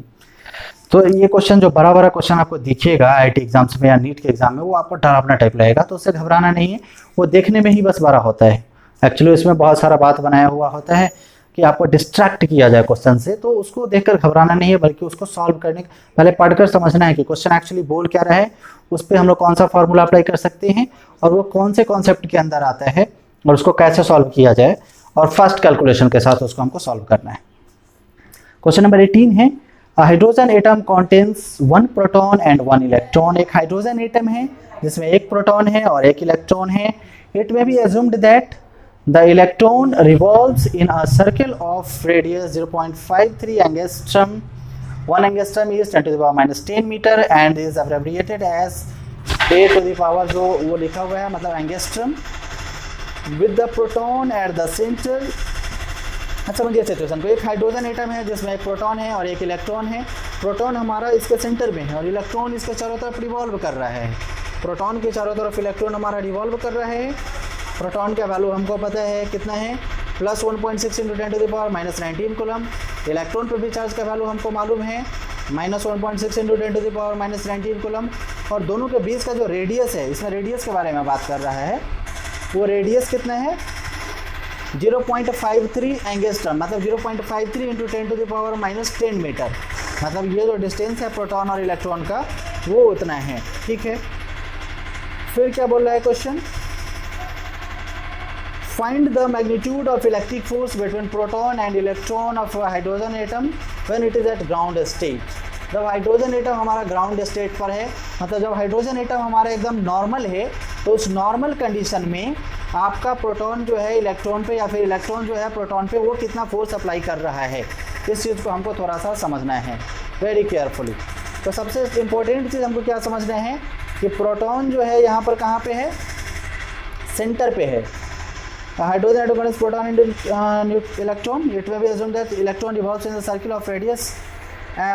तो ये क्वेश्चन जो बड़ा क्वेश्चन आपको दिखेगा IIT एग्जाम्स में या नीट के एग्जाम में, वो आपको डरावना टाइप लगेगा, तो उससे घबराना नहीं है। वो देखने में ही बस बड़ा होता है, एक्चुअली इसमें बहुत सारा बात बनाया हुआ होता है कि आपको डिस्ट्रैक्ट किया जाए क्वेश्चन से। तो उसको देखकर घबराना नहीं है, बल्कि उसको सॉल्व करने पहले पढ़कर समझना है कि क्वेश्चन एक्चुअली बोल क्या रहा है, उस पर हम लोग कौन सा फॉर्मूला अप्लाई कर सकते हैं और वो कौन से कॉन्सेप्ट के अंदर आता है और उसको कैसे सॉल्व किया जाए, और फर्स्ट कैलकुलेशन के साथ उसको हमको सॉल्व करना है। क्वेश्चन नंबर 18 है, hydrogen atom contains 1 proton and 1 electron. एक हाइड्रोजन एटम है जिसमें 1 प्रोटॉन है और 1 इलेक्ट्रॉन है। It may be assumed that the electron revolves in a circle of radius 0.53 angstrom. 1 angstrom is 10 to the power minus 10 meter and is abbreviated as a to the power, जो वो लिखा हुआ है मतलब angstrom, with the proton at the center। अच्छा समझिए situation को। एक हाइड्रोजन एटम है जिसमें 1 प्रोटॉन है और 1 इलेक्ट्रॉन है। प्रोटॉन हमारा इसके सेंटर में है और इलेक्ट्रॉन इसके चारों तरफ रिवॉल्व कर रहा है। प्रोटॉन के चारों तरफ इलेक्ट्रॉन हमारा रिवॉल्व कर रहा है। प्रोटॉन का वैल्यू हमको पता है कितना है, plus 1.6 × 10 to the power minus 19 coulomb. Electron पर भी चार्ज का वैल्यू हमको मालूम है, minus 1.6 × 10 to the power minus 19 coulomb. और दोनों के बीच का जो रेडियस है, इसमें रेडियस के बारे में बात कर रहा है, वो रेडियस कितना है 0.53 एंगस्ट्रम, मतलब 0.53 × 10 to the power minus 10 metre. मतलब ये जो डिस्टेंस है प्रोटॉन और इलेक्ट्रॉन का वो उतना है, ठीक है। फिर क्या बोल रहा है question, find the magnitude of electric force between proton and electron of a hydrogen atom when it is at ground state। जब हाइड्रोजन एटम हमारा ग्राउंड स्टेट पर है, मतलब जब हाइड्रोजन एटम हमारा एकदम नॉर्मल है, तो उस नॉर्मल कंडीशन में आपका प्रोटॉन जो है इलेक्ट्रॉन पे या फिर इलेक्ट्रॉन जो है प्रोटॉन पे वो कितना फोर्स अप्लाई कर रहा है, इस चीज़ को हमको थोड़ा सा समझना है वेरी केयरफुली। तो सबसे इम्पोर्टेंट चीज़ हमको क्या समझना है कि प्रोटॉन जो है यहाँ पर कहाँ पे है, सेंटर पे है। Hydrogen atom contains proton and electron. It may be assumed that electron revolves in the circle of radius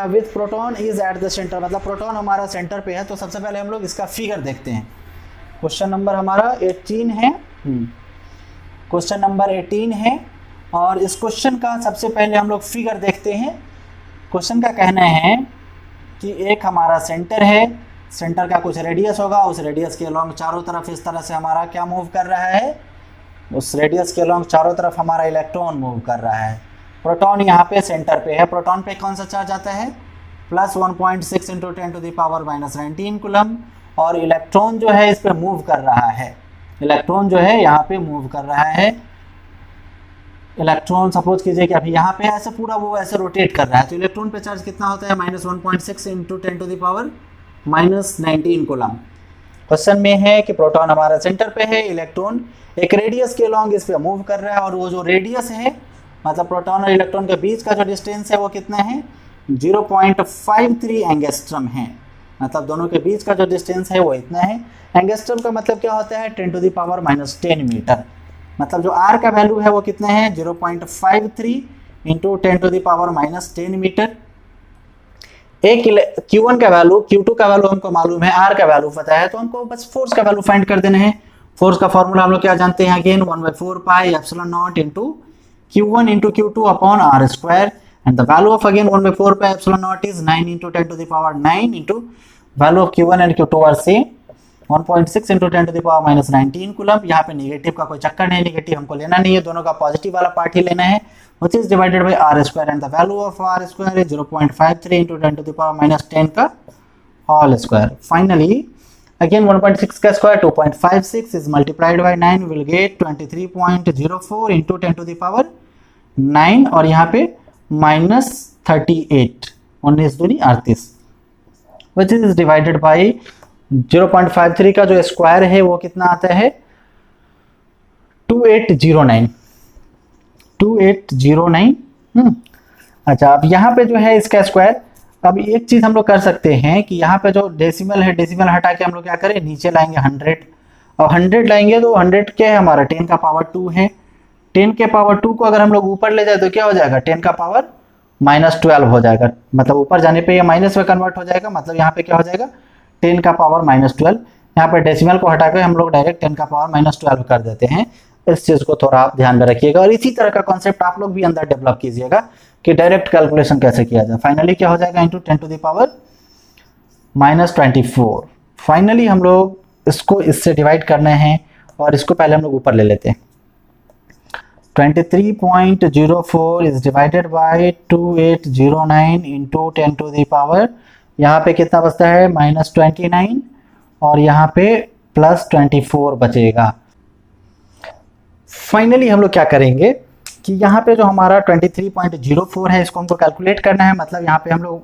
with proton is at the center। मतलब प्रोटॉन हमारा सेंटर पे है। तो सबसे पहले हम लोग इसका फिगर देखते हैं। क्वेश्चन नंबर हमारा 18 है, क्वेश्चन नंबर 18 है और इस क्वेश्चन का सबसे पहले हम लोग फिगर देखते हैं। क्वेश्चन का कहना है कि एक हमारा सेंटर है, सेंटर का कुछ रेडियस होगा, उस रेडियस के अलॉन्ग चारों तरफ इस तरह से हमारा क्या मूव कर रहा है, उस रेडियस के अलॉन्ग चारों तरफ हमारा इलेक्ट्रॉन मूव कर रहा है। प्रोटॉन यहाँ पे सेंटर पे है। प्रोटॉन पे कौन सा चार्ज आता है, plus 1.6 × 10 to the power minus 19 coulomb. और इलेक्ट्रॉन जो है इस पे मूव कर रहा है, इलेक्ट्रॉन जो है यहाँ पे मूव कर रहा है। इलेक्ट्रॉन सपोज कीजिए कि अभी यहाँ पे ऐसे पूरा वो ऐसे रोटेट कर रहा है, तो इलेक्ट्रॉन पे चार्ज कितना होता है, minus 1.6 × 10 to the power minus 19 coulomb. Question में है कि प्रोटॉन हमारा सेंटर पे है, इलेक्ट्रॉन एक रेडियस के लॉन्ग इस पे मूव कर रहा है और वो जो रेडियस है मतलब प्रोटॉन और इलेक्ट्रॉन के बीच का जो डिस्टेंस है वो कितना है 0.53 एंगस्ट्रम है। मतलब दोनों के बीच का जो डिस्टेंस है वो इतना है। एंगस्ट्रम का मतलब क्या होता है 10⁻⁻10 मीटर। मतलब जो r का वैल्यू है वो कितना है 0.53 इंटू 10⁻⁻10 मीटर। एक Q1 का वैल्यू, Q2 का वैल्यू हमको मालूम है, R का वैल्यू पता है, तो हमको बस फोर्स का वैल्यू फाइंड कर देना है। फोर्स का फॉर्मूला हम लोग क्या जानते हैं, again 1/4 pi epsilon naught into Q1 into Q2 upon R square, and the value of again 1/4 pi epsilon naught is 9 into 10⁻9 into value of Q1 and Q2 are same 1.6 into 10⁻−19 coulomb. यहाँ पे negative का कोई चक्कर नहीं, negative हमको लेना नहीं है, दोनों का पॉजिटिव वाला पार्ट ही लेना है, which is divided by r square, and the value of r square is 0.53 into 10⁻⁻10 का whole square. Finally, again 1.6 का square 2.56 is multiplied by 9, we will get 23.04 into 10⁻9 और यहाँ पे -38, 19 दूनी 38, which is divided by 0.53 का जो स्क्वायर है वो कितना आता है 2809। अच्छा, अब यहाँ पे जो है इसका स्क्वायर, अब एक चीज हम लोग कर सकते हैं कि यहाँ पे जो डेसिमल है, डेसिमल हटा के हम लोग क्या करें, नीचे लाएंगे 100, और 100 लाएंगे तो 100 क्या है हमारा 10 का पावर 2 है। 10 के पावर 2 को अगर हम लोग ऊपर ले जाए तो क्या हो जाएगा 10 का पावर -12 हो जाएगा, मतलब ऊपर जाने पे ये माइनस में कन्वर्ट हो जाएगा, मतलब यहाँ पे क्या हो जाएगा 10 का पावर -12। यहाँ पे डेसिमल को हटा के हम लोग डायरेक्ट 10 का पावर -12 कर देते हैं। इस चीज को थोड़ा आप ध्यान में रखिएगा, और इसी तरह का कॉन्सेप्ट आप लोग भी अंदर डेवलप कीजिएगा कि डायरेक्ट कैलकुलेशन कैसे किया जाए। फाइनली क्या हो जाएगा इंटू 10⁻24। फाइनली हम लोग इसको इससे डिवाइड करना है, और इसको पहले हम लोग ऊपर ले लेते हैं। 23.04 इज डिवाइडेड बाय 2809 इंटू 10⁻, यहाँ पे कितना बचता है -29, और यहाँ पे +24 बचेगा। फाइनली हम लोग क्या करेंगे कि यहाँ पे जो हमारा 23.04 है इसको हमको कैलकुलेट करना है, मतलब यहाँ पे हम लोग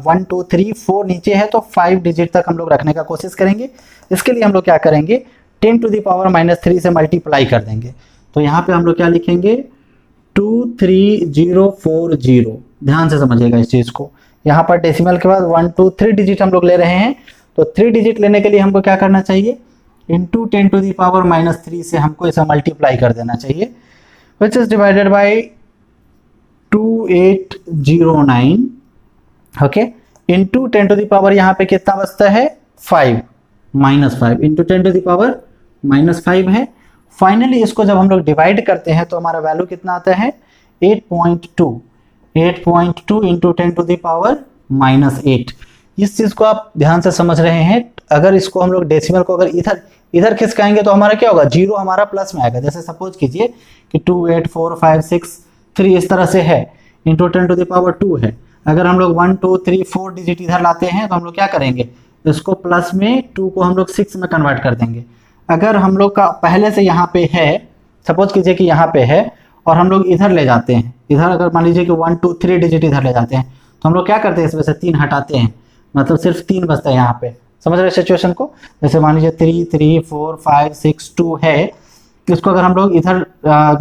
1 2 3 4 नीचे है तो 5 डिजिट तक हम लोग रखने का कोशिश करेंगे। इसके लिए हम लोग क्या करेंगे 10⁻³ से मल्टीप्लाई कर देंगे। तो यहाँ पे हम लोग क्या लिखेंगे 23040। ध्यान से समझिएगा इस चीज को, यहाँ पर डेसिमल के बाद 1 2 3 डिजिट हम लोग ले रहे हैं, तो 3 डिजिट लेने के लिए हमको क्या करना चाहिए इंटू 10⁻³ से हमको इसे मल्टीप्लाई कर देना चाहिए, which is divided by 2809, okay, into 10⁻, यहाँ पे कितना बचता है 5 -5 इंटू 10⁻⁻5 है। फाइनली इसको जब हम लोग डिवाइड करते हैं तो हमारा वैल्यू कितना आता है 8.2 इंटू 10⁻⁻8। इस चीज को आप ध्यान से समझ रहे हैं। अगर इसको हम लोग डेसिमल को अगर इधर खिसकाएंगे तो हमारा क्या होगा, जीरो हमारा प्लस में आएगा। जैसे सपोज कीजिए कि 2 8 4 5 6 3 इस तरह से है, इंटू 10⁻² है। अगर हम लोग 1 2 3 4 डिजिट इधर लाते हैं तो हम लोग क्या करेंगे, इसको प्लस में 2 को हम लोग 6 में कन्वर्ट कर देंगे। अगर हम लोग का पहले से यहाँ पे है, सपोज कीजिए कि यहाँ पे है और हम लोग इधर ले जाते हैं, इधर अगर मान लीजिए कि 1 2 3 डिजिट इधर ले जाते हैं तो हम लोग क्या करते हैं इसमें से 3 हटाते हैं, मतलब सिर्फ 3 बचता है यहाँ पे। समझ रहे सिचुएशन को, जैसे मान लीजिए 3 3 4 5 6 2 है, इसको अगर हम लोग इधर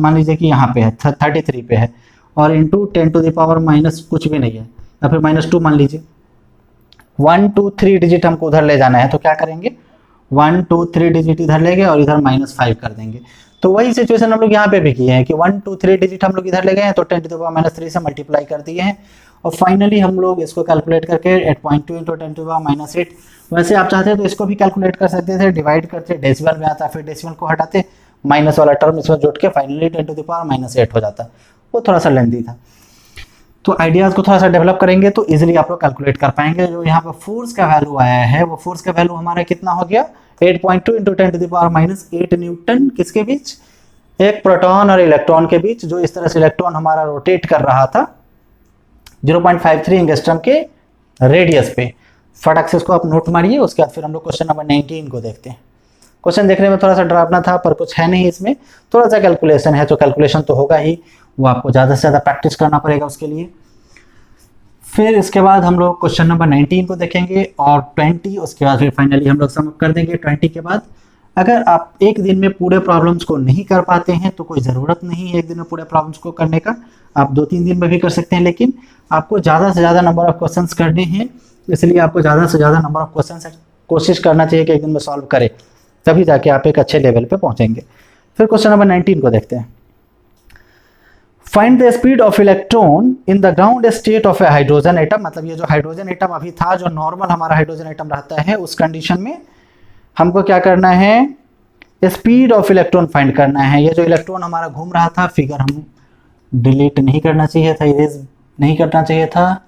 मान लीजिए कि यहाँ पे है 33 पे है और इंटू 10⁻⁻ कुछ भी नहीं है या फिर -2 मान लीजिए, 1 2 3 डिजिट हमको उधर ले जाना है तो क्या करेंगे 1 2 3 डिजिट इधर ले गए और इधर -5 कर देंगे। तो वही सिचुएशन हम लोग यहाँ पे भी किए हैं कि 1 2 3 डिजिट हम लोग इधर ले गए हैं तो 10⁻³ से मल्टीप्लाई कर दिए हैं, और फाइनली हम लोग इसको कैलकुलेट करके 8.2 इंटू 10⁻⁻8। वैसे आप चाहते हैं तो इसको भी कैलकुलेट कर सकते थे, डिवाइड करते डेसिमल में आता, फिर डेसिमल को हटाते, माइनस वाला टर्म इसमें जुट के फाइनली 10⁻⁻8 हो जाता। वो थोड़ा सा लेंथी था, तो आइडियाज़ को थोड़ा सा डेवलप करेंगे तो इजीली आप लोग कैलकुलेट कर पाएंगे। जो यहाँ पर फोर्स का वैल्यू आया है वो फोर्स का वैल्यू हमारा कितना हो गया 8.2 इंटू 10⁻⁸ न्यूटन। किसके बीच, एक प्रोटॉन और इलेक्ट्रॉन के बीच, जो इस तरह से इलेक्ट्रॉन हमारा रोटेट कर रहा था 0.53 एंगस्ट्रम के रेडियस पे। फटाक से इसको आप नोट मारिए। उसके बाद फिर हम लोग क्वेश्चन नंबर 19 को देखते हैं। क्वेश्चन देखने में थोड़ा सा डरावना था पर कुछ है नहीं, इसमें थोड़ा सा कैलकुलेशन है, तो कैलकुलेशन तो होगा ही, वो आपको ज़्यादा से ज़्यादा प्रैक्टिस करना पड़ेगा उसके लिए। फिर इसके बाद हम लोग क्वेश्चन नंबर 19 को देखेंगे और 20, उसके बाद फिर फाइनली हम लोग सम कर देंगे 20 के बाद। अगर आप एक दिन में पूरे प्रॉब्लम्स को नहीं कर पाते हैं तो कोई ज़रूरत नहीं है एक दिन में पूरे प्रॉब्लम्स को करने का, आप 2-3 दिन में भी कर सकते हैं, लेकिन आपको ज़्यादा से ज़्यादा नंबर ऑफ क्वेश्चंस करने हैं इसलिए आपको ज़्यादा से ज़्यादा नंबर ऑफ क्वेश्चन कोशिश करना चाहिए कि एक दिन में सॉल्व करें, तभी जाके आप एक अच्छे लेवल पे पहुंचेंगे। फिर क्वेश्चन नंबर 19 को देखते हैं। Find the speed of electron in the ground state of A hydrogen atom. मतलब ये जो हाइड्रोजन एटम अभी था, जो नॉर्मल हमारा हाइड्रोजन एटम रहता है, उस कंडीशन में हमको क्या करना है, स्पीड ऑफ इलेक्ट्रॉन फाइंड करना है। ये जो इलेक्ट्रॉन हमारा घूम रहा था, फिगर हम डिलीट नहीं करना चाहिए था, इरेज नहीं करना चाहिए था।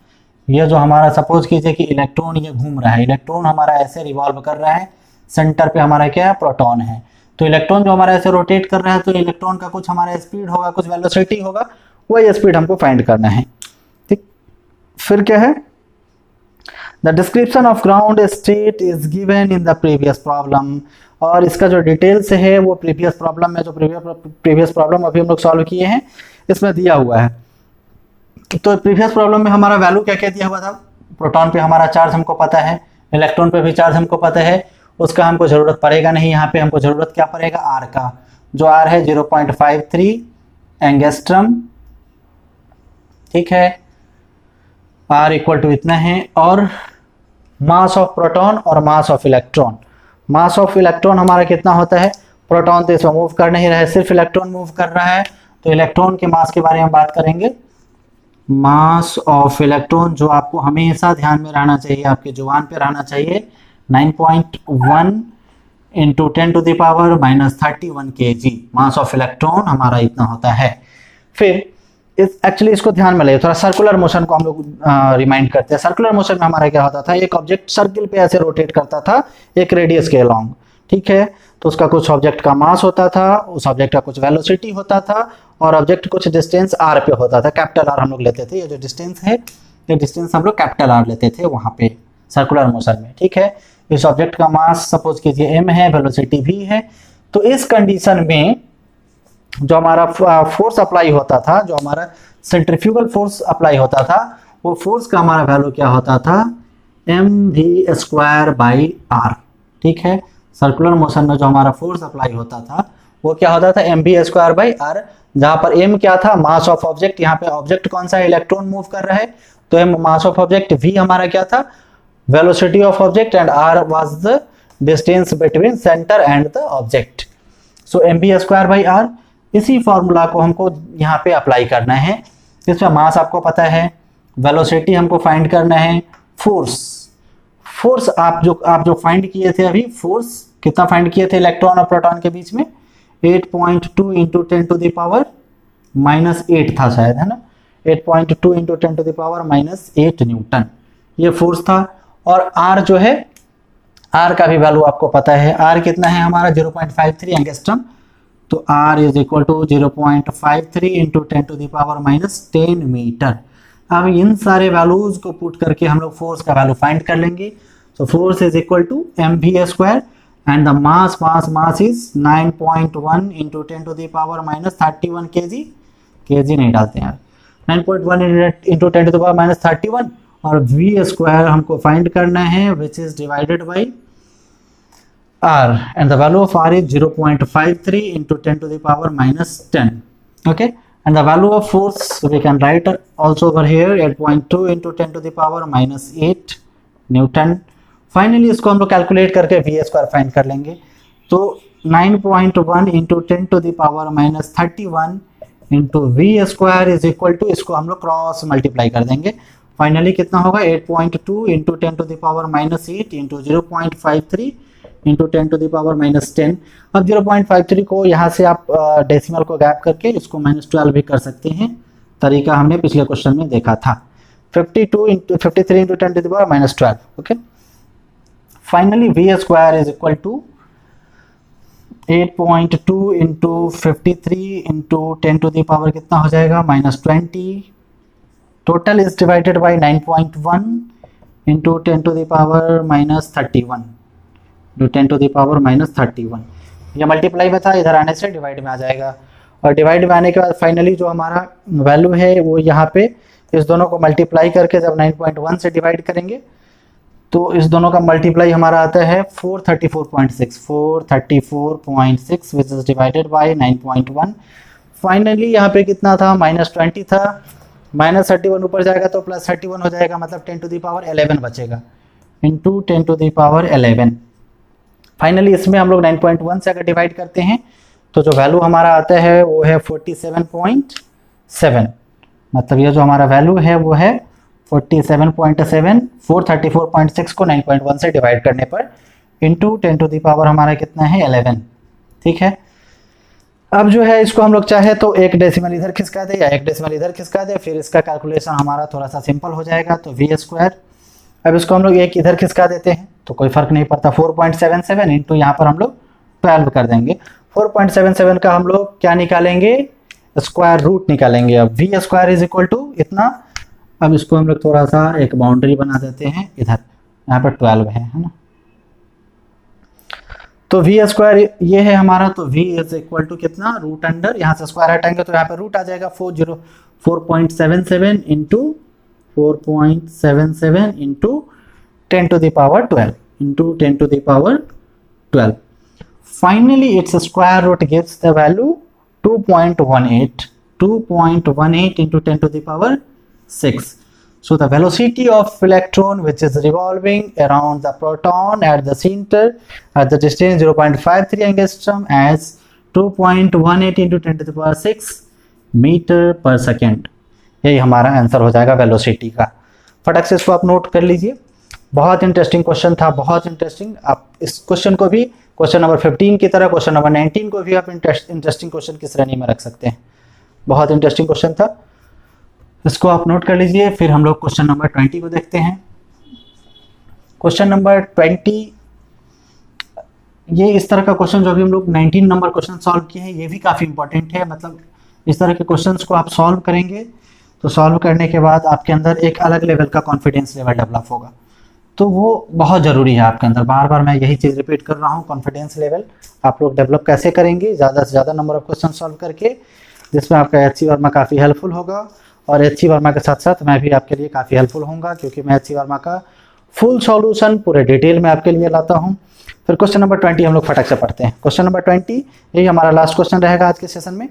ये जो हमारा सपोज कीजिए कि इलेक्ट्रॉन ये घूम रहा है, इलेक्ट्रॉन हमारा ऐसे रिवॉल्व कर रहा है, सेंटर पे हमारा क्या है, प्रोटॉन है। तो इलेक्ट्रॉन जो हमारा ऐसे रोटेट कर रहा है, तो इलेक्ट्रॉन का कुछ हमारा स्पीड होगा, कुछ वेलोसिटी होगा, वही स्पीड हमको फाइंड करना है। ठीक, फिर क्या है, the description of ground state is given in the previous problem. और इसका जो डिटेल्स है वो प्रीवियस प्रॉब्लम में, जो प्रीवियस प्रॉब्लम अभी हम लोग सॉल्व किए हैं, इसमें दिया हुआ है। तो प्रीवियस प्रॉब्लम में हमारा वैल्यू क्या क्या दिया हुआ था, प्रोटॉन पे हमारा चार्ज हमको पता है, इलेक्ट्रॉन पे भी चार्ज हमको पता है, उसका हमको ज़रूरत पड़ेगा नहीं। यहाँ पे हमको ज़रूरत क्या पड़ेगा, आर का, जो आर है 0.53 एंगस्ट्रम। ठीक है, आर इक्वल टू इतना है। और मास ऑफ प्रोटॉन और mass of electron, mass of electron हमारा कितना होता है, प्रोटॉन तो इसमें मूव कर नहीं रहा है, सिर्फ इलेक्ट्रॉन मूव कर रहा है। तो इलेक्ट्रॉन के मास के बारे में बात करेंगे। मास ऑफ इलेक्ट्रॉन जो आपको हमेशा ध्यान में रहना चाहिए, आपके जुबान पे रहना चाहिए, 9.1 into 10⁻³ kg mass of electron हमारा इतना होता है। फिर एक्चुअली इसको ध्यान में लाइए, थोड़ा सर्कुलर मोशन को हम लोग रिमाइंड करते हैं। सर्कुलर मोशन में हमारा क्या होता था, एक ऑब्जेक्ट सर्किल पे ऐसे रोटेट करता था एक रेडियस के अलोंग। ठीक है, तो उसका कुछ ऑब्जेक्ट का मास होता था, उस ऑब्जेक्ट का कुछ वेलोसिटी होता था, और ऑब्जेक्ट कुछ डिस्टेंस आर पे होता था, कैपिटल आर हम लोग लेते थे। ये जो डिस्टेंस है, ये डिस्टेंस हम लोग कैपिटल आर लेते थे वहाँ पे सर्कुलर मोशन में। ठीक है, इस ऑब्जेक्ट का मास सपोज कीजिए m है, वेलोसिटी v है। तो इस कंडीशन में जो हमारा फोर्स अप्लाई होता था, जो हमारा सेंट्रीफ्यूगल फोर्स अप्लाई होता था, वो फोर्स का हमारा वैल्यू क्या होता था, mv²/r। ठीक है, सर्कुलर मोशन में जो हमारा फोर्स अप्लाई होता था वो क्या होता था, mv²/r, जहाँ पर m क्या था, मास ऑफ ऑब्जेक्ट। यहाँ पे ऑब्जेक्ट कौन सा है, इलेक्ट्रॉन मूव कर रहा है, तो m mass of object, v हमारा क्या था, velocity of object, and r was the distance between center and the object. So mv²/r, इसी फॉर्मूला को हमको यहाँ पे अप्लाई करना है। इसमें मास आपको पता है, वेलोसिटी हमको फाइंड करना है, फोर्स आप जो फाइंड किए थे अभी, फोर्स कितना फाइंड किए थे इलेक्ट्रॉन और प्रोटॉन के बीच में, 8.2 इंटू 10⁻⁻8 था शायद, है ना, 8.2 इंटू 10⁻⁻8 न्यूटन ये फोर्स था। और r जो है, r का भी वैल्यू आपको पता है, r कितना है हमारा 0.53 एंगस्ट्रम। तो r is equal to 0.53 into 10⁻⁻10 metre. अब इन सारे वैल्यूज को पुट करके हम लोग फोर्स का वैल्यू फाइंड कर लेंगे। तो force is equal to mv² and the mass is 9.1 into 10⁻31 kg नहीं डालते हैं, 9.1 इंटू 10⁻31, और v² हमको फाइंड करना है, which is divided by r, and the value of r is 0.53 into 10⁻10। Okay, and the value of force we can write also over here, 8.2 into 10⁻⁻8 newton. Finally इसको हम लोग कैलकुलेट करके v² find कर लेंगे। तो 9.1 into 10⁻31 into v² is equal to, इसको हम लोग क्रॉस मल्टीप्लाई कर देंगे। फाइनली कितना होगा, 8.2 इंटू 10⁻8 इंटू 0.53 इंटू 10⁻10। अब 0.53 को यहाँ से आप डेसिमल को गैप करके इसको -12 भी कर सकते हैं, तरीका हमने पिछले क्वेश्चन में देखा था। 53 into 10⁻12। Okay, finally v² is equal to 8.2 into 53 into 10⁻, कितना हो जाएगा, -20। Total is divided by 9.1 into 10⁻31 into 10⁻31। ये मल्टीप्लाई में था, इधर आने से डिवाइड में आ जाएगा, और डिवाइड में आने के बाद फाइनली जो हमारा वैल्यू है वो यहाँ पे इस दोनों को मल्टीप्लाई करके जब 9.1 से डिवाइड करेंगे तो इस दोनों का मल्टीप्लाई हमारा आता है 434.6 विच इज डिवाइडेड बाई 9.1। फाइनली यहाँ पे कितना था, -20 था, -31 ऊपर जाएगा तो +31 हो जाएगा, मतलब 10 टू द पावर 11 बचेगा, into 10 to the power 11। Finally इसमें हम लोग 9.1 से अगर डिवाइड करते हैं तो जो वैल्यू हमारा आता है वो है 47.7, मतलब ये जो हमारा वैल्यू है वो है 47.7। 434.6 को 9.1 से डिवाइड करने पर इंटू 10 टू द पावर हमारा कितना है 11। ठीक है, अब जो है इसको हम लोग चाहे तो एक डेसिमल इधर खिसका दे या एक डेसिमल इधर खिसका दे, फिर इसका कैलकुलेशन हमारा थोड़ा सा सिंपल हो जाएगा। तो v², अब इसको हम लोग एक इधर खिसका देते हैं तो कोई फर्क नहीं पड़ता, 4.77 इंटू यहाँ पर हम लोग 12 कर देंगे। 4.77 का हम लोग क्या निकालेंगे, स्क्वायर रूट निकालेंगे। अब v² इज इक्वल टू इतना, अब इसको हम लोग थोड़ा सा एक बाउंड्री बना देते हैं इधर, यहाँ पर 12 है ना, तो v² ये है हमारा, तो v इज इक्वल टू कितना, रूट अंडर, यहाँ से स्क्वायर हटाएंगे तो यहाँ पे रूट आ जाएगा 4.77 into 4.77 into 10 to the power 12 into 10 to the power 12। Finally it's square root gives the value 2.18 into 10 to the power 6. So the velocity of electron which is revolving around the proton at the center at the distance 0.53 angstrom as 2.18 into 10 to the power 6 metre पर second. यही हमारा answer हो जाएगा velocity का। फटक से इसको आप नोट कर लीजिए, बहुत इंटरेस्टिंग क्वेश्चन था, बहुत इंटरेस्टिंग। आप इस क्वेश्चन को भी क्वेश्चन नंबर 15 की तरह क्वेश्चन नंबर 19 को भी आप इंटरेस्टिंग क्वेश्चन की श्रेणी में रख सकते हैं। बहुत इंटरेस्टिंग क्वेश्चन था, इसको आप नोट कर लीजिए। फिर हम लोग क्वेश्चन नंबर 20 को देखते हैं। क्वेश्चन नंबर 20 ये इस तरह का क्वेश्चन जो अभी हम लोग 19 नंबर क्वेश्चन सॉल्व किए हैं, ये भी काफ़ी इंपॉर्टेंट है। मतलब इस तरह के क्वेश्चंस को आप सॉल्व करेंगे तो सॉल्व करने के बाद आपके अंदर एक अलग लेवल का कॉन्फिडेंस लेवल डेवलप होगा, तो वो बहुत ज़रूरी है आपके अंदर। बार बार मैं यही चीज़ रिपीट कर रहा हूँ, कॉन्फिडेंस लेवल आप लोग डेवलप कैसे करेंगे, ज़्यादा से ज़्यादा नंबर ऑफ क्वेश्चन सॉल्व करके, जिसमें आपका HC वर्मा काफ़ी हेल्पफुल होगा। और HC वर्मा के साथ साथ मैं भी आपके लिए काफ़ी हेल्पफुल होऊंगा, क्योंकि मैं HC वर्मा का फुल सॉल्यूशन पूरे डिटेल में आपके लिए लाता हूँ। फिर क्वेश्चन नंबर 20 हम लोग फटक से पढ़ते हैं। क्वेश्चन नंबर 20 यही हमारा लास्ट क्वेश्चन रहेगा आज के सेशन में।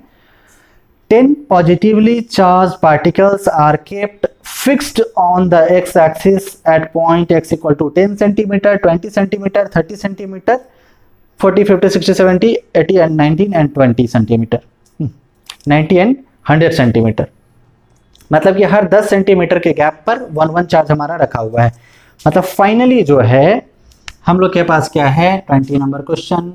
10 positively charged particles are kept fixed on the x-axis at point x equal to 10 cm, 20 cm, 30 cm, 40, 50, 60, 70, 80 and 19 and 20 cm, 90 and 100 cm। मतलब ये हर 10 सेंटीमीटर के गैप पर 1 चार्ज हमारा रखा हुआ है। मतलब फाइनली जो है हम लोग के पास क्या है, 20 नंबर क्वेश्चन,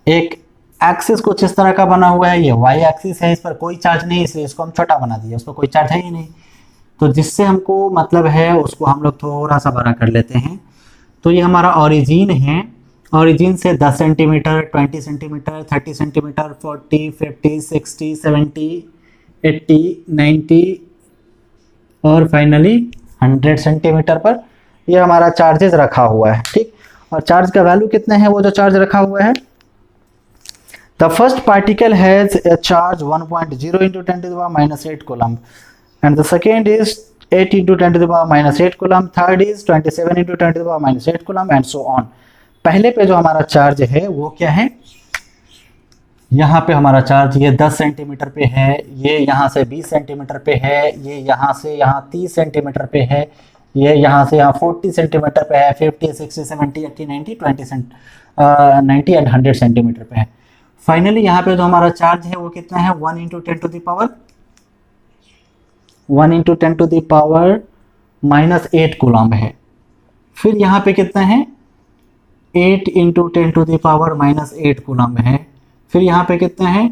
एक एक्सिस कुछ इस तरह का बना हुआ है, ये वाई एक्सिस है, इस पर कोई चार्ज नहीं, इसलिए इसको हम छोटा बना दिया, उस पर कोई चार्ज है ही नहीं। तो जिससे हमको मतलब है उसको हम लोग थोड़ा सा बड़ा कर लेते हैं। तो ये हमारा ओरिजिन है, ओरिजिन से 10 सेंटीमीटर, 20 सेंटीमीटर, 30 सेंटीमीटर, 40, 50, 60, 70, 80, 90 और फाइनली 100 सेंटीमीटर पर ये हमारा चार्जेस रखा हुआ है। ठीक, और चार्ज का वैल्यू कितना है, वो जो चार्ज रखा हुआ है, the first particle has a charge 1.0 into 10 to the power minus 8 coulomb, and the second is 8 into 10 to the power minus 8 coulomb, third is 27 into 10 to the power minus 8 coulomb and so on। पहले पे जो हमारा charge है वो क्या है, यहाँ पे हमारा चार्ज ये 10 सेंटीमीटर पे है, ये यहाँ से 20 सेंटीमीटर पे है, ये यहाँ से यहाँ 30 सेंटीमीटर पे है, ये यहाँ से यहाँ 40 सेंटीमीटर पे है, 50, 60, 70, 80, 90, 90 एंड 100 सेंटीमीटर पे है। फाइनली यहाँ पे जो हमारा चार्ज है वो कितना है, 1 into 10 to the power minus 8 coulomb है। फिर यहाँ पे कितना है, 8 into 10 to the power minus 8 coulomb है। फिर यहाँ पे कितना है,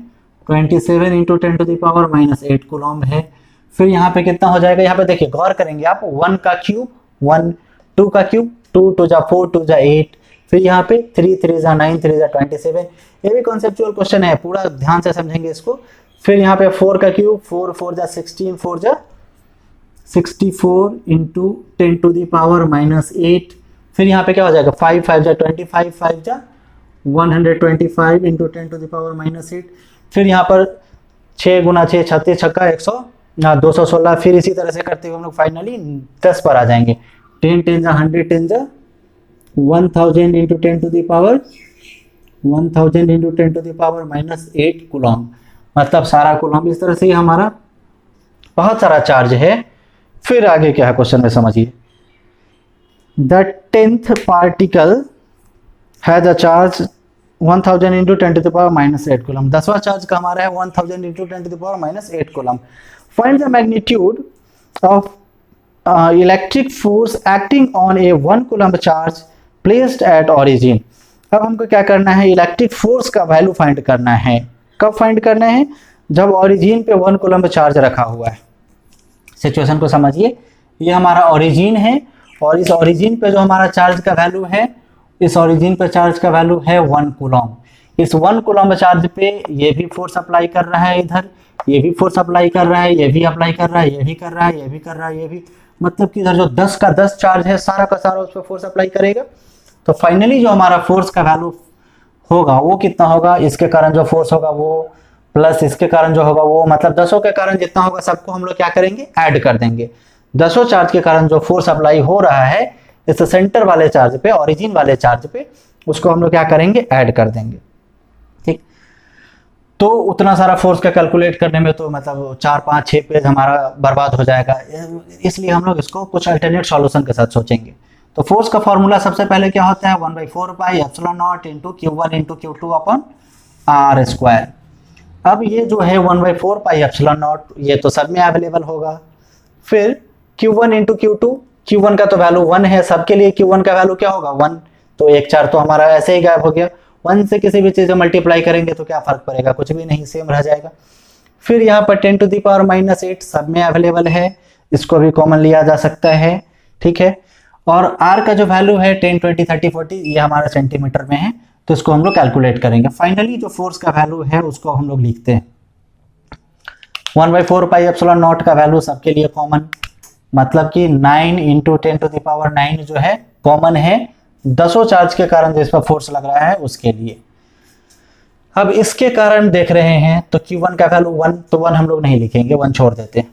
27 into 10 to the power minus 8 coulomb है। फिर यहाँ पे कितना हो जाएगा, यहाँ पे देखिए गौर करेंगे आप, 1 का क्यूब 1, 2 का क्यूब 2, 2 जा 4, 2 जा 8, फिर यहाँ पे 3, 3 जा 9, 3 जा 27। ये भी कॉन्सेप्चुअल क्वेश्चन है, पूरा ध्यान से समझेंगे इसको। फिर यहाँ पे 4 का क्यूब 4, 4 जा 16, 4 जा 64 into 10 to the power minus 8। फिर यहाँ पे क्या हो जाएगा, 5, 5 जा 25, 5 जा 125 into 10 to the power minus 8। फिर यहाँ पर 6 गुना 6 36 छक्का 216। फिर इसी तरह से करते हुए हम लोग फाइनली 10 पर आ जाएंगे। 10 10 जा 100, 10 जा 1000 into 10 to the power 1000 into 10 to the power minus 8 coulomb. मतलब सारा कूलम इस तरह से ही हमारा बहुत सारा चार्ज है। फिर आगे क्या है क्वेश्चन में समझिए, the 10th particle has a charge 1000 into 10 to the power -8 coulomb. 10वां चार्ज का हमारा है 1000 into 10 to the power -8 coulomb. Find the magnitude of electric force acting on a 1 coulomb charge placed at origin. अब हमको क्या करना है, electric force का वैल्यू फाइंड करना है। कब फाइंड करना है, जब ऑरिजिन पे 1 कूलम चार्ज रखा हुआ है। सिचुएशन को समझिए, ये हमारा ऑरिजिन है और इस ऑरिजिन पे जो हमारा चार्ज का वैल्यू है, इस ऑरिजिन पे चार्ज का वैल्यू है 1 कूलम। इस 1 कूलम चार्ज पे ये भी फोर्स अप्लाई कर रहा है, इधर ये भी फोर्स अप्लाई कर रहा है, ये भी अप्लाई कर रहा है, ये भी कर रहा है, ये भी कर रहा है, ये भी, मतलब कि इधर जो 10 का 10 चार्ज है सारा का सारा उस पर फोर्स अप्लाई करेगा। तो फाइनली जो हमारा फोर्स का वैल्यू होगा वो कितना होगा, इसके कारण जो फोर्स होगा वो प्लस इसके कारण जो होगा वो, मतलब 10 के कारण जितना होगा सबको हम लोग क्या करेंगे, ऐड कर देंगे। 10 चार्ज के कारण जो फोर्स अप्लाई हो रहा है इस सेंटर वाले चार्ज पे, ऑरिजिन वाले चार्ज पे, उसको हम लोग क्या करेंगे, ऐड कर देंगे। ठीक, तो उतना सारा फोर्स का कैलकुलेट करने में तो मतलब 4, 5, 6 पेज हमारा बर्बाद हो जाएगा, इसलिए हम लोग इसको कुछ अल्टरनेट सॉल्यूशन के साथ सोचेंगे। तो फोर्स का फॉर्मूला सबसे पहले क्या होता है, 1/4 pi epsilon naught into Q1 into Q2 upon R square. अब ये जो है 1/4 पाई एप्सिलॉन नॉट, ये तो सब में अवेलेबल होगा। फिर Q1 इंटू Q2, Q1 का तो वैल्यू 1 है, सबके लिए Q1 का वैल्यू क्या होगा, 1, तो 1 4 तो हमारा ऐसे ही गायब हो गया। 1 से किसी भी चीज से मल्टीप्लाई करेंगे तो क्या फर्क पड़ेगा, कुछ भी नहीं, सेम रह जाएगा। फिर यहाँ पर 10 टू द पावर -8 सब में अवेलेबल है, इसको भी कॉमन लिया जा सकता है। ठीक है, और R का जो वैल्यू है 10, 20, 30, 40 ये हमारा सेंटीमीटर में है, तो इसको हम लोग कैलकुलेट करेंगे। फाइनली जो फोर्स का वैल्यू है उसको हम लोग लिखते हैं 1/4 पाई एप्सिलॉन नॉट का वैल्यू सबके लिए कॉमन, मतलब कि 9 इंटू 10 टू द पावर 9 जो है कॉमन है 10 चार्ज के कारण जो इस पर फोर्स लग रहा है उसके लिए। अब इसके कारण देख रहे हैं तो Q1 का वैल्यू 1, तो 1 हम लोग नहीं लिखेंगे, 1 छोड़ देते हैं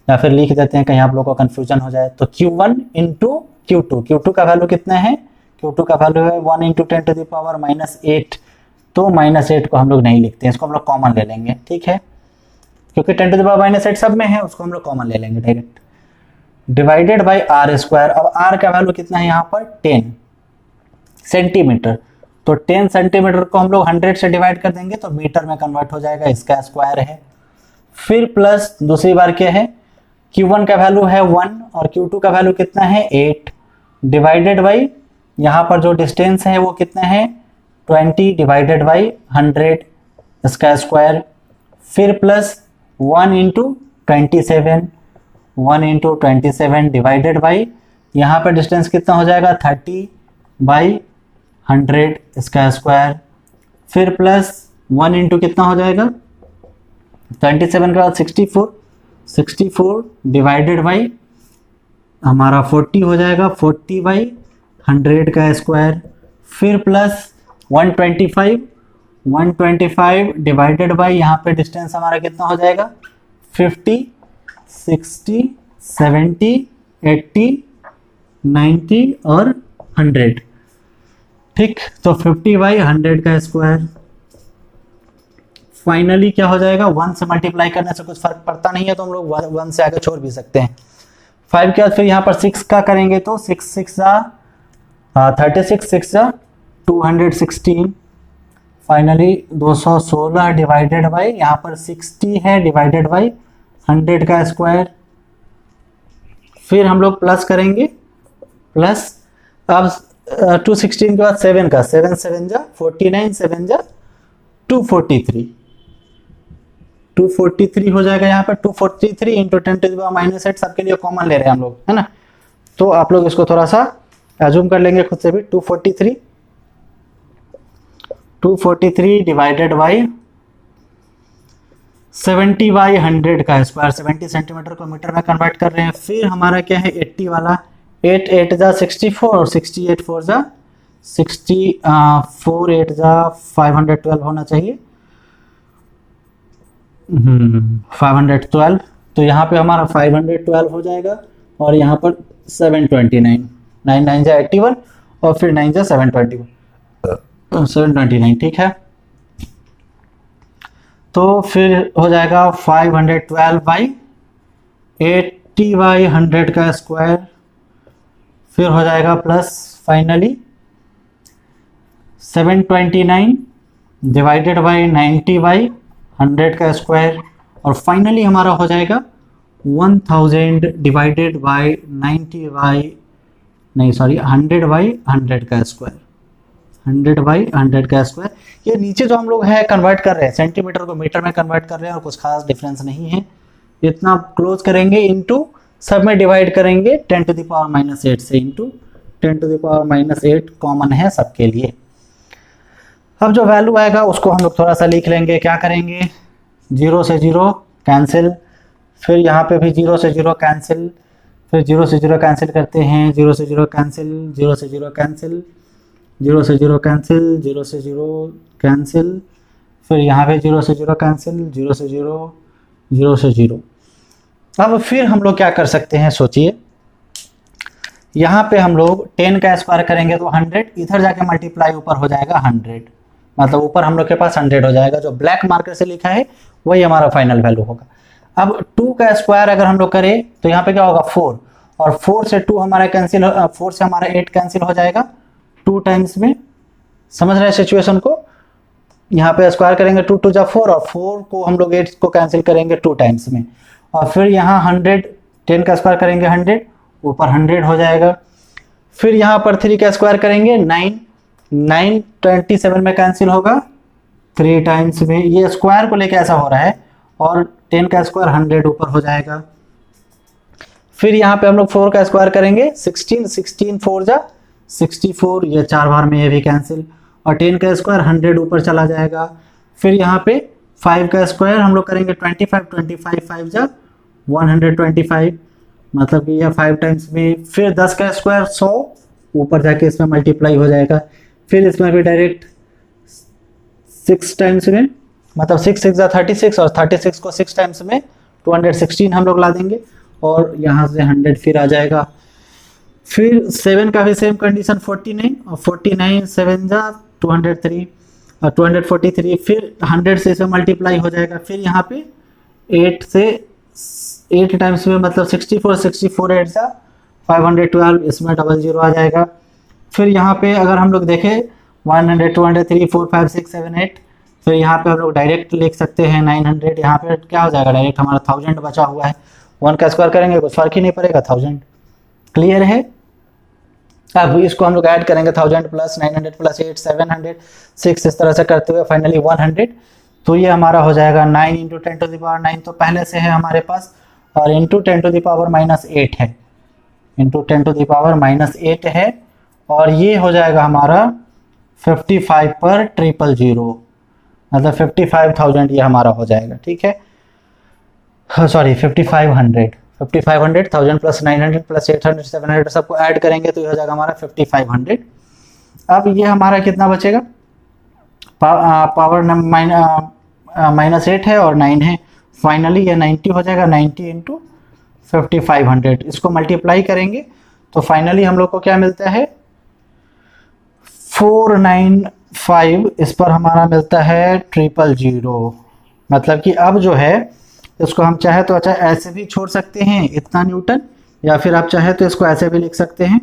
या फिर लिख देते हैं कहीं आप लोगों को कंफ्यूजन हो जाए। तो Q1 इंटू Q2 का वैल्यू कितना है, Q2 का वैल्यू है 1 इंटू 10 टू द पावर -8, तो -8 को हम लोग नहीं लिखते हैं, इसको हम लोग कॉमन ले लेंगे। ठीक है, क्योंकि 10 टू द पावर -8 सब में है, उसको हम लोग कॉमन ले लेंगे direct, divided by R square. अब R का वैल्यू कितना है यहाँ पर 10 सेंटीमीटर, तो 10 सेंटीमीटर को हम लोग 100 से डिवाइड कर देंगे तो मीटर में कन्वर्ट हो जाएगा, इसका स्क्वायर है। फिर प्लस दूसरी बार क्या है, Q1 का वैल्यू है 1 और Q2 का वैल्यू कितना है 8, डिवाइडेड बाई यहाँ पर जो डिस्टेंस है वो कितना है 20 डिवाइडेड बाई 100 इसका स्क्वायर। फिर plus 1 into 27, 1 into 27 divided by यहाँ पर डिस्टेंस कितना हो जाएगा 30 बाई 100 इसका स्क्वायर। फिर प्लस 1 इंटू कितना हो जाएगा 27 के बाद 64 डिवाइडेड बाई हमारा 40 हो जाएगा, 40 बाई 100 का स्क्वायर। फिर प्लस 125 डिवाइडेड बाई यहाँ पे डिस्टेंस हमारा कितना हो जाएगा 50, 60, 70, 80, 90 और 100। ठीक, तो 50 बाई 100 का स्क्वायर। फाइनली क्या हो जाएगा, 1 से मल्टीप्लाई करने से कुछ फर्क पड़ता नहीं है तो हम लोग 1 से आगे छोड़ भी सकते हैं। 5 के बाद फिर यहाँ पर 6 का करेंगे तो 6 6 36, 6 216, फाइनली 216 डिवाइडेड बाई यहाँ पर 60 है डिवाइडेड बाई 100 का स्क्वायर। फिर हम लोग प्लस करेंगे, प्लस अब 216 के बाद 7 का 7 7 जा 49, 7 जा 243 हो जाएगा। यहाँ पर 243 इंटू 10 टू द पावर -8 सबके लिए कॉमन ले रहे हैं हम लोग, है ना, तो आप लोग इसको थोड़ा सा अज्यूम कर लेंगे खुद से भी। 243 डिवाइडेड बाई 70 बाई 100 का स्क्वायर, 70 सेंटीमीटर को मीटर में कन्वर्ट कर रहे हैं। फिर हमारा क्या है 80 वाला, 8 8 जा 64 और 68 4 जा 64, 8 जा 512 होना चाहिए, 512, तो यहाँ पे हमारा 512 हो जाएगा और यहाँ पर 729, 9 9 जा 81 और फिर 9 जा 729। ठीक है, तो फिर हो जाएगा 512 बाई 80/100 का स्क्वायर, फिर हो जाएगा प्लस फाइनली 729 डिवाइडेड बाई 90/100 का स्क्वायर, और फाइनली हमारा हो जाएगा 1000 डिवाइडेड बाई 100/100 का स्क्वायर, 100/100 का स्क्वायर। ये नीचे जो हम लोग है कन्वर्ट कर रहे हैं, सेंटीमीटर को मीटर में कन्वर्ट कर रहे हैं और कुछ खास डिफरेंस नहीं है, इतना क्लोज करेंगे इनटू सब में डिवाइड करेंगे 10⁻⁻8 से, इंटू 10⁻⁻8 कॉमन है सबके लिए। अब जो वैल्यू आएगा उसको हम लोग थोड़ा सा लिख लेंगे, क्या करेंगे 0 से 0 कैंसिल, फिर यहाँ पे भी 0 से 0 कैंसिल, फिर 0 से 0 कैंसिल करते हैं, 0 से 0 कैंसिल, 0 से 0 कैंसिल, 0 से 0 कैंसिल, 0 से 0 कैंसिल, फिर यहाँ पे 0 से 0 कैंसिल, 0 से 0, 0 से 0। अब फिर हम लोग क्या कर सकते हैं सोचिए, यहाँ पे हम लोग 10 का स्क्वायर करेंगे तो 100, इधर जाके मल्टीप्लाई ऊपर हो जाएगा 100, मतलब ऊपर हम लोग के पास 100 हो जाएगा, जो ब्लैक मार्कर से लिखा है वही हमारा फाइनल वैल्यू होगा। अब 2 का स्क्वायर अगर हम लोग करें तो यहाँ पे क्या होगा 4, और 4 से 2 हमारा कैंसिल, 4 से हमारा 8 कैंसिल हो जाएगा 2 टाइम्स में, समझ रहे हैं सिचुएशन को। यहाँ पे स्क्वायर करेंगे 2 2 जा 4, और 4 को हम लोग 8 को कैंसिल करेंगे 2 टाइम्स में, और फिर यहाँ 100, 10 का स्क्वायर करेंगे 100, ऊपर 100 हो जाएगा। फिर यहाँ पर 3 का स्क्वायर करेंगे 9, 9 27 में कैंसिल होगा 3 टाइम्स में, ये स्क्वायर को लेके ऐसा हो रहा है, और 10 का स्क्वायर 100 ऊपर हो जाएगा। फिर यहाँ पे हम लोग 4 का स्क्वायर करेंगे 16, 16 4 जा 64, ये 4 बार में ये भी कैंसिल, और 10 का स्क्वायर 100 ऊपर चला जाएगा। फिर यहाँ पे 5 का स्क्वायर हम लोग करेंगे 25, 25 5 जा 125, मतलब कि यह 5 टाइम्स में। फिर 10 का स्क्वायर 100, ऊपर जाके इसमें मल्टीप्लाई हो जाएगा। फिर इसमें भी डायरेक्ट 6 टाइम्स में, मतलब 6 6 जा 36, और 36 को 6 टाइम्स में 216 हम लोग ला देंगे, और यहाँ से 100 फिर आ जाएगा। फिर 7 का भी सेम कंडीशन 49, और 49 7 जा 203, और 243, फिर 100 से इसमें मल्टीप्लाई हो जाएगा। फिर यहाँ पे 8 से 8 टाइम्स में, मतलब 64, 64 8 जा 512, इसमें 00 आ जाएगा। फिर यहाँ पे अगर हम लोग देखें 100 200 3 4 5 6 7 8, फिर यहाँ पे हम लोग डायरेक्ट लिख सकते हैं 900, यहाँ पे क्या हो जाएगा डायरेक्ट हमारा 1000 बचा हुआ है, 1 का स्क्वायर करेंगे कुछ फर्क ही नहीं पड़ेगा, 1000 क्लियर है। अब इसको हम लोग ऐड करेंगे 1000 प्लस 900 प्लस 8 700 6, इस तरह से करते हुए फाइनली 100, तो ये हमारा हो जाएगा 9 इंटू 10⁻9 तो पहले से है हमारे पास, और इंटू 10⁻−8 है, इंटू 10⁻−8 है, और ये हो जाएगा हमारा 55 पर 000, मतलब 55,000 ये हमारा हो जाएगा, ठीक है, सॉरी 5500 1000 प्लस 900 प्लस 800 700 सबको ऐड करेंगे तो ये हो जाएगा हमारा 5500। अब ये हमारा कितना बचेगा, पावर -8 है और 9 है, फाइनली ये 90 हो जाएगा, 90 इंटू 5500, इसको मल्टीप्लाई करेंगे तो फाइनली हम लोग को क्या मिलता है 495, इस पर हमारा मिलता है 000, मतलब कि अब जो है इसको हम चाहे तो अच्छा ऐसे भी छोड़ सकते हैं इतना न्यूटन, या फिर आप चाहे तो इसको ऐसे भी लिख सकते हैं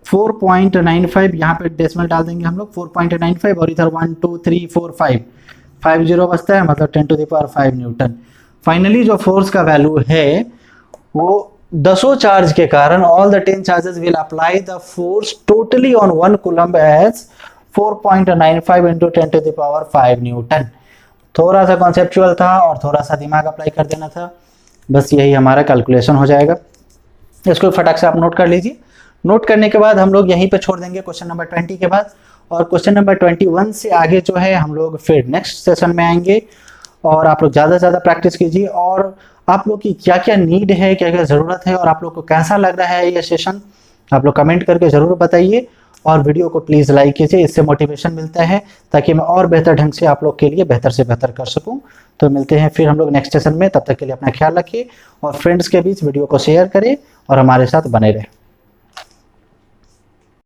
4.95, यहाँ पे डेसिमल डाल देंगे हम लोग 4.95, और इधर 1 2 3 4 5 0 बचता है, मतलब 10⁵ न्यूटन। फाइनली जो फोर्स का वैल्यू है वो 10 चार्ज के कारण all the 10 charges will apply the force totally on 1 coulomb as 4.95 into 10⁵ newton. थोड़ा सा कॉन्सेप्चुअल था और थोड़ा सा दिमाग अप्लाई कर देना था, बस यही हमारा कैलकुलेशन हो जाएगा। इसको फटाक से आप नोट कर लीजिए। नोट करने के बाद हम लोग यहीं पे छोड़ देंगे क्वेश्चन नंबर 20 के बाद, और क्वेश्चन नंबर 21 से आगे जो है हम लोग फिर नेक्स्ट सेशन में आएंगे, और आप लोग ज़्यादा से ज़्यादा प्रैक्टिस कीजिए, और आप लोग की क्या क्या नीड है, क्या क्या ज़रूरत है, और आप लोग को कैसा लग रहा है ये सेशन, आप लोग कमेंट करके ज़रूर बताइए, और वीडियो को प्लीज़ लाइक कीजिए, इससे मोटिवेशन मिलता है ताकि मैं और बेहतर ढंग से आप लोग के लिए बेहतर से बेहतर कर सकूं। तो मिलते हैं फिर हम लोग नेक्स्ट सेशन में, तब तक के लिए अपना ख्याल रखिए, और फ्रेंड्स के बीच वीडियो को शेयर करें और हमारे साथ बने रहें।